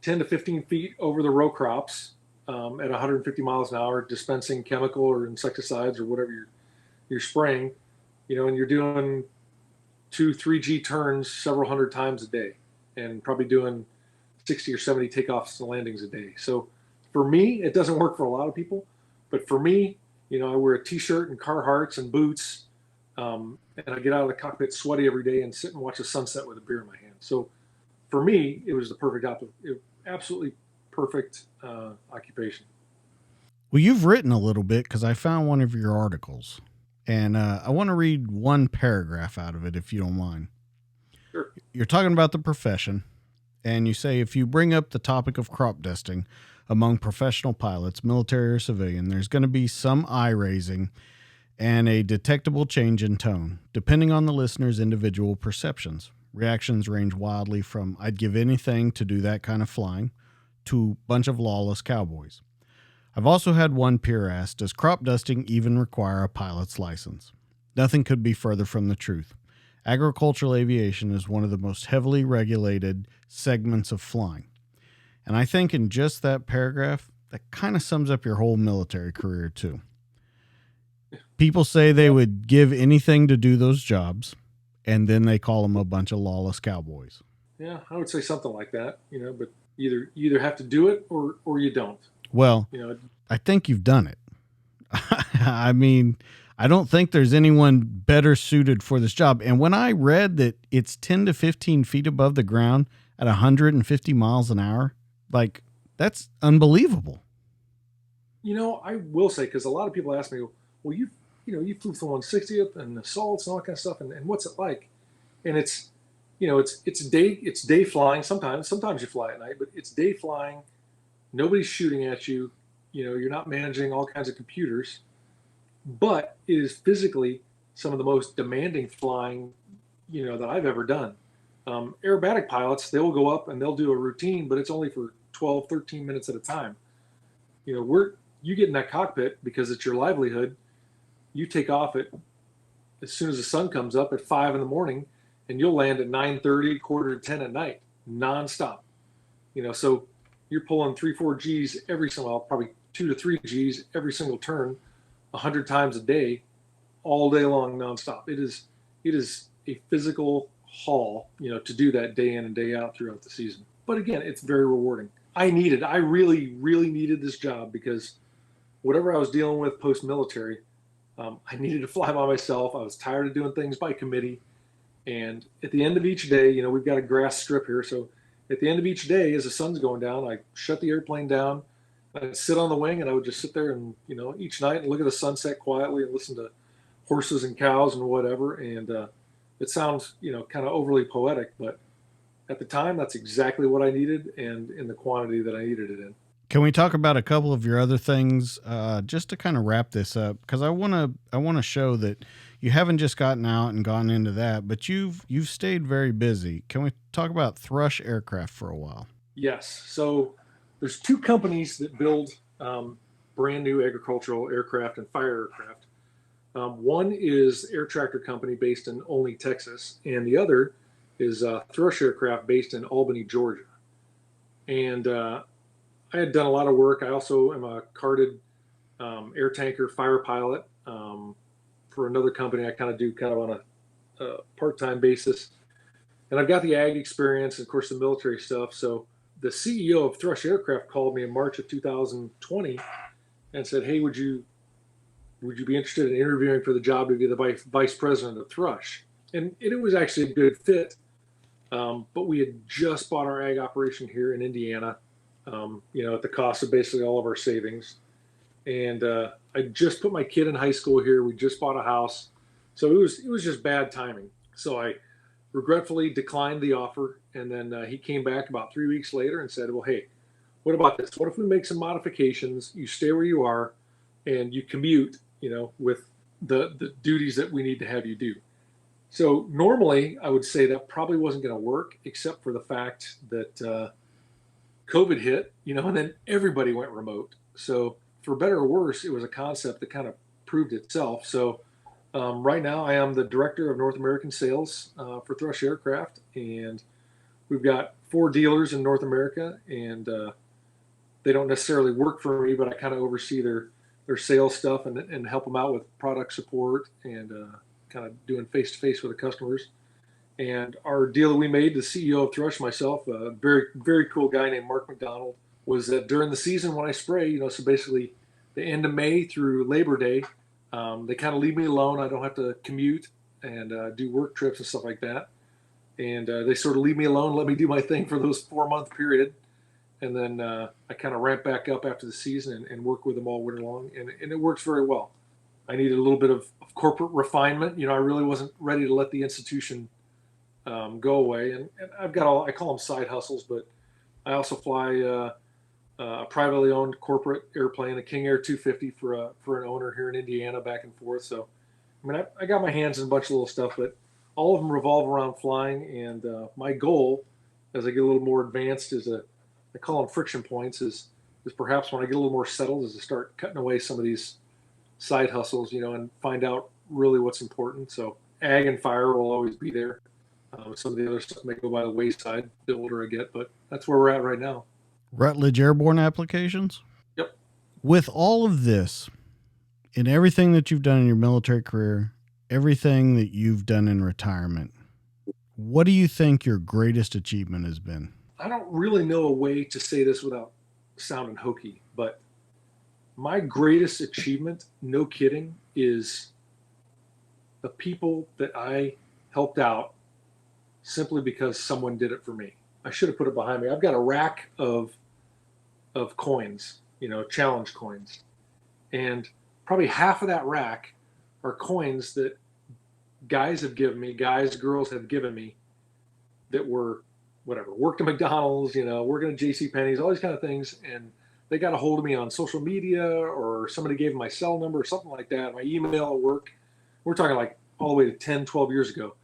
10 to 15 feet over the row crops at 150 miles an hour, dispensing chemical or insecticides or whatever you're spraying. And you're doing 2, 3G turns several hundred times a day, and probably doing 60 or 70 takeoffs and landings a day. So for me, it doesn't work for a lot of people, but for me, I wear a t-shirt and Carhartts and boots, and I get out of the cockpit sweaty every day and sit and watch the sunset with a beer in my hand. So for me, it was the perfect absolutely perfect occupation. Well, you've written a little bit because I found one of your articles, and I want to read one paragraph out of it, if you don't mind. Sure. You're talking about the profession, and you say, if you bring up the topic of crop dusting among professional pilots, military or civilian, there's going to be some eye raising and a detectable change in tone, depending on the listener's individual perceptions. Reactions range wildly from "I'd give anything to do that kind of flying" to "bunch of lawless cowboys." I've also had one peer ask, does crop dusting even require a pilot's license? Nothing could be further from the truth. Agricultural aviation is one of the most heavily regulated segments of flying. And I think in just that paragraph, that kind of sums up your whole military career too. People say they would give anything to do those jobs, and then they call them a bunch of lawless cowboys. Yeah, I would say something like that, but you either have to do it or you don't. Well, I think you've done it. I mean, I don't think there's anyone better suited for this job. And when I read that it's 10 to 15 feet above the ground at 150 miles an hour, like, that's unbelievable. I will say, because a lot of people ask me, well, you flew the 160th and assaults and all that kind of stuff, and what's it like? And it's day flying. Sometimes you fly at night, but it's day flying. Nobody's shooting at you. You're not managing all kinds of computers, but it is physically some of the most demanding flying, that I've ever done. Aerobatic pilots, they'll go up and they'll do a routine, but it's only for 12, 13 minutes at a time. You get in that cockpit because it's your livelihood. You take off as soon as the sun comes up at 5 in the morning, and you'll land at 9:30, quarter to 10 at night, nonstop. So you're pulling 3-4 Gs every single, probably 2 to 3 Gs every single turn, 100 times a day, all day long, nonstop. It is a physical haul, to do that day in and day out throughout the season. But again, it's very rewarding. I really, really needed this job because whatever I was dealing with post-military, I needed to fly by myself. I was tired of doing things by committee. And at the end of each day, we've got a grass strip here. So at the end of each day, as the sun's going down, I shut the airplane down. I'd sit on the wing and I would just sit there and, each night and look at the sunset quietly and listen to horses and cows and whatever. And it sounds, kind of overly poetic, but at the time, that's exactly what I needed and in the quantity that I needed it in. Can we talk about a couple of your other things just to kind of wrap this up? Because I want to show that you haven't just gotten out and gone into that, but you've stayed very busy. Can we talk about Thrush Aircraft for a while? Yes. So there's two companies that build brand new agricultural aircraft and fire aircraft. One is Air Tractor Company based in Olney, Texas, and the other is Thrush Aircraft based in Albany, Georgia. And I had done a lot of work. I also am a carded air tanker fire pilot for another company. I kind of on a part-time basis. And I've got the ag experience and, of course, the military stuff. So the CEO of Thrush Aircraft called me in March of 2020 and said, hey, would you be interested in interviewing for the job to be the vice president of Thrush? And it was actually a good fit. But we had just bought our ag operation here in Indiana, at the cost of basically all of our savings. And I just put my kid in high school here. We just bought a house. So it was just bad timing. So I regretfully declined the offer. And then he came back about 3 weeks later and said, well, hey, what about this? What if we make some modifications? You stay where you are and you commute, with the duties that we need to have you do. So normally I would say that probably wasn't going to work, except for the fact that COVID hit, and then everybody went remote. So for better or worse, it was a concept that kind of proved itself. So right now I am the director of North American sales for Thrush Aircraft, and we've got 4 dealers in North America, and they don't necessarily work for me, but I kind of oversee their sales stuff and help them out with product support and kind of doing face-to-face with the customers. And our deal that we made, the CEO of Thrush, myself, a very, very cool guy named Mark McDonald, was that during the season when I spray, so basically the end of May through Labor Day, they kind of leave me alone. I don't have to commute and do work trips and stuff like that. And they sort of leave me alone, let me do my thing for those 4-month period. And then I kind of ramp back up after the season and work with them all winter long. And it works very well. I needed a little bit of corporate refinement. I really wasn't ready to let the institution go away. And I've got I call them side hustles, but I also fly a privately owned corporate airplane, a King Air 250 for an owner here in Indiana, back and forth. So, I got my hands in a bunch of little stuff, but all of them revolve around flying. And my goal, as I get a little more advanced, I call them friction points, is perhaps when I get a little more settled, is to start cutting away some of these side hustles, and find out really what's important. So ag and fire will always be there. Some of the other stuff may go by the wayside the older I get, but that's where we're at right now. Rutledge Airborne Applications? Yep. With all of this, in everything that you've done in your military career, everything that you've done in retirement, what do you think your greatest achievement has been? I don't really know a way to say this without sounding hokey, but my greatest achievement, no kidding, is the people that I helped out simply because someone did it for me. I should have put it behind me. I've got a rack of coins, challenge coins. And probably half of that rack are coins that guys, girls have given me that were whatever, worked at McDonald's, working at JCPenney's, all these kind of things. And they got a hold of me on social media, or somebody gave them my cell number or something like that, my email at work. We're talking like all the way to 10, 12 years ago.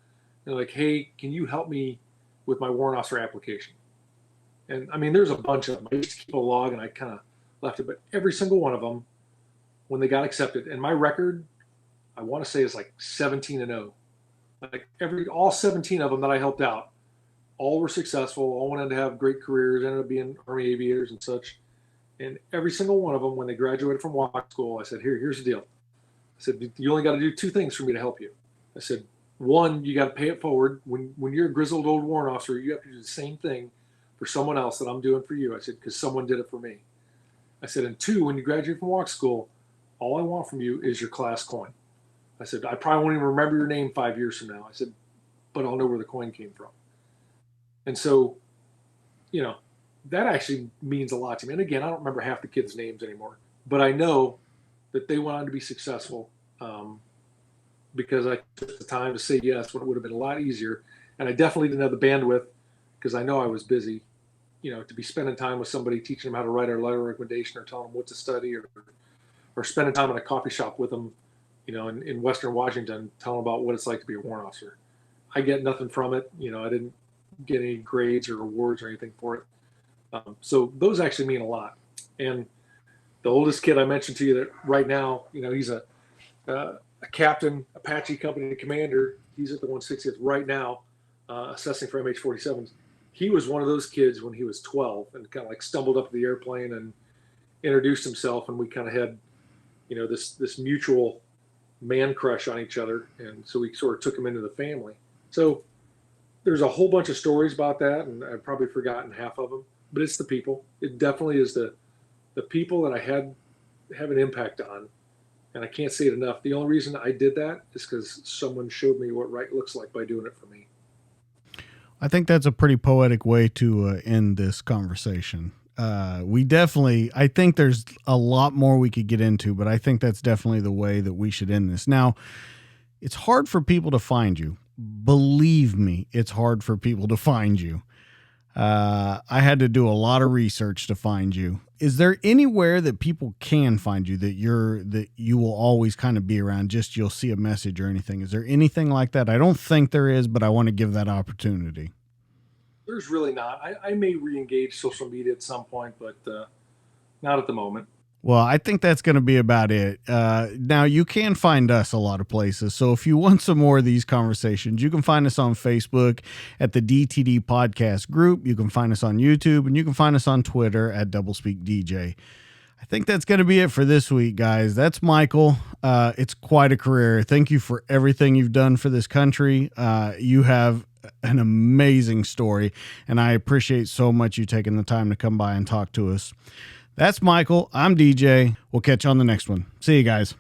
They're like, hey, can you help me with my warrant officer application? And there's a bunch of them. I used to keep a log and I kind of left it, but every single one of them, when they got accepted, and my record, I want to say, is like 17-0. Like all 17 of them that I helped out, all were successful, all wanted to have great careers, ended up being Army aviators and such. And every single one of them, when they graduated from walk school, I said, here's the deal. I said, you only got to do 2 things for me to help you. I said, 1, you got to pay it forward. When you're a grizzled old warrant officer, you have to do the same thing for someone else that I'm doing for you. I said, because someone did it for me. I said, and 2, when you graduate from walk school, all I want from you is your class coin. I said, I probably won't even remember your name 5 years from now. I said, but I'll know where the coin came from. And so, that actually means a lot to me. And again, I don't remember half the kids' names anymore, but I know that they went on to be successful because I took the time to say yes when it would have been a lot easier. And I definitely didn't have the bandwidth, because I know I was busy, to be spending time with somebody, teaching them how to write our letter of recommendation, or telling them what to study, or spending time in a coffee shop with them, in Western Washington, telling them about what it's like to be a warrant officer. I get nothing from it. I didn't get any grades or awards or anything for it. So those actually mean a lot. And the oldest kid I mentioned to you that right now, he's a captain, Apache company commander. He's at the 160th right now, assessing for MH-47s. He was one of those kids when he was 12 and kind of like stumbled up to the airplane and introduced himself. And we kind of had, this mutual man crush on each other. And so we sort of took him into the family. So there's a whole bunch of stories about that, and I've probably forgotten half of them. But it's the people. It definitely is the people that I have an impact on, and I can't say it enough. The only reason I did that is because someone showed me what right looks like by doing it for me. I think that's a pretty poetic way to end this conversation. I think there's a lot more we could get into, but I think that's definitely the way that we should end this. Now, it's hard for people to find you. Believe me, it's hard for people to find you. I had to do a lot of research to find you. Is there anywhere that people can find you that you will always kind of be around? Just you'll see a message or anything. Is there anything like that? I don't think there is, but I want to give that opportunity. There's really not. I may re-engage social media at some point, but not at the moment. Well, I think that's going to be about it. Now, you can find us a lot of places. So if you want some more of these conversations, you can find us on Facebook at the DTD Podcast Group. You can find us on YouTube, and you can find us on Twitter at DoublespeakDJ. I think that's going to be it for this week, guys. That's Michael. It's quite a career. Thank you for everything you've done for this country. You have an amazing story, and I appreciate so much you taking the time to come by and talk to us. That's Michael. I'm DJ. We'll catch you on the next one. See you guys.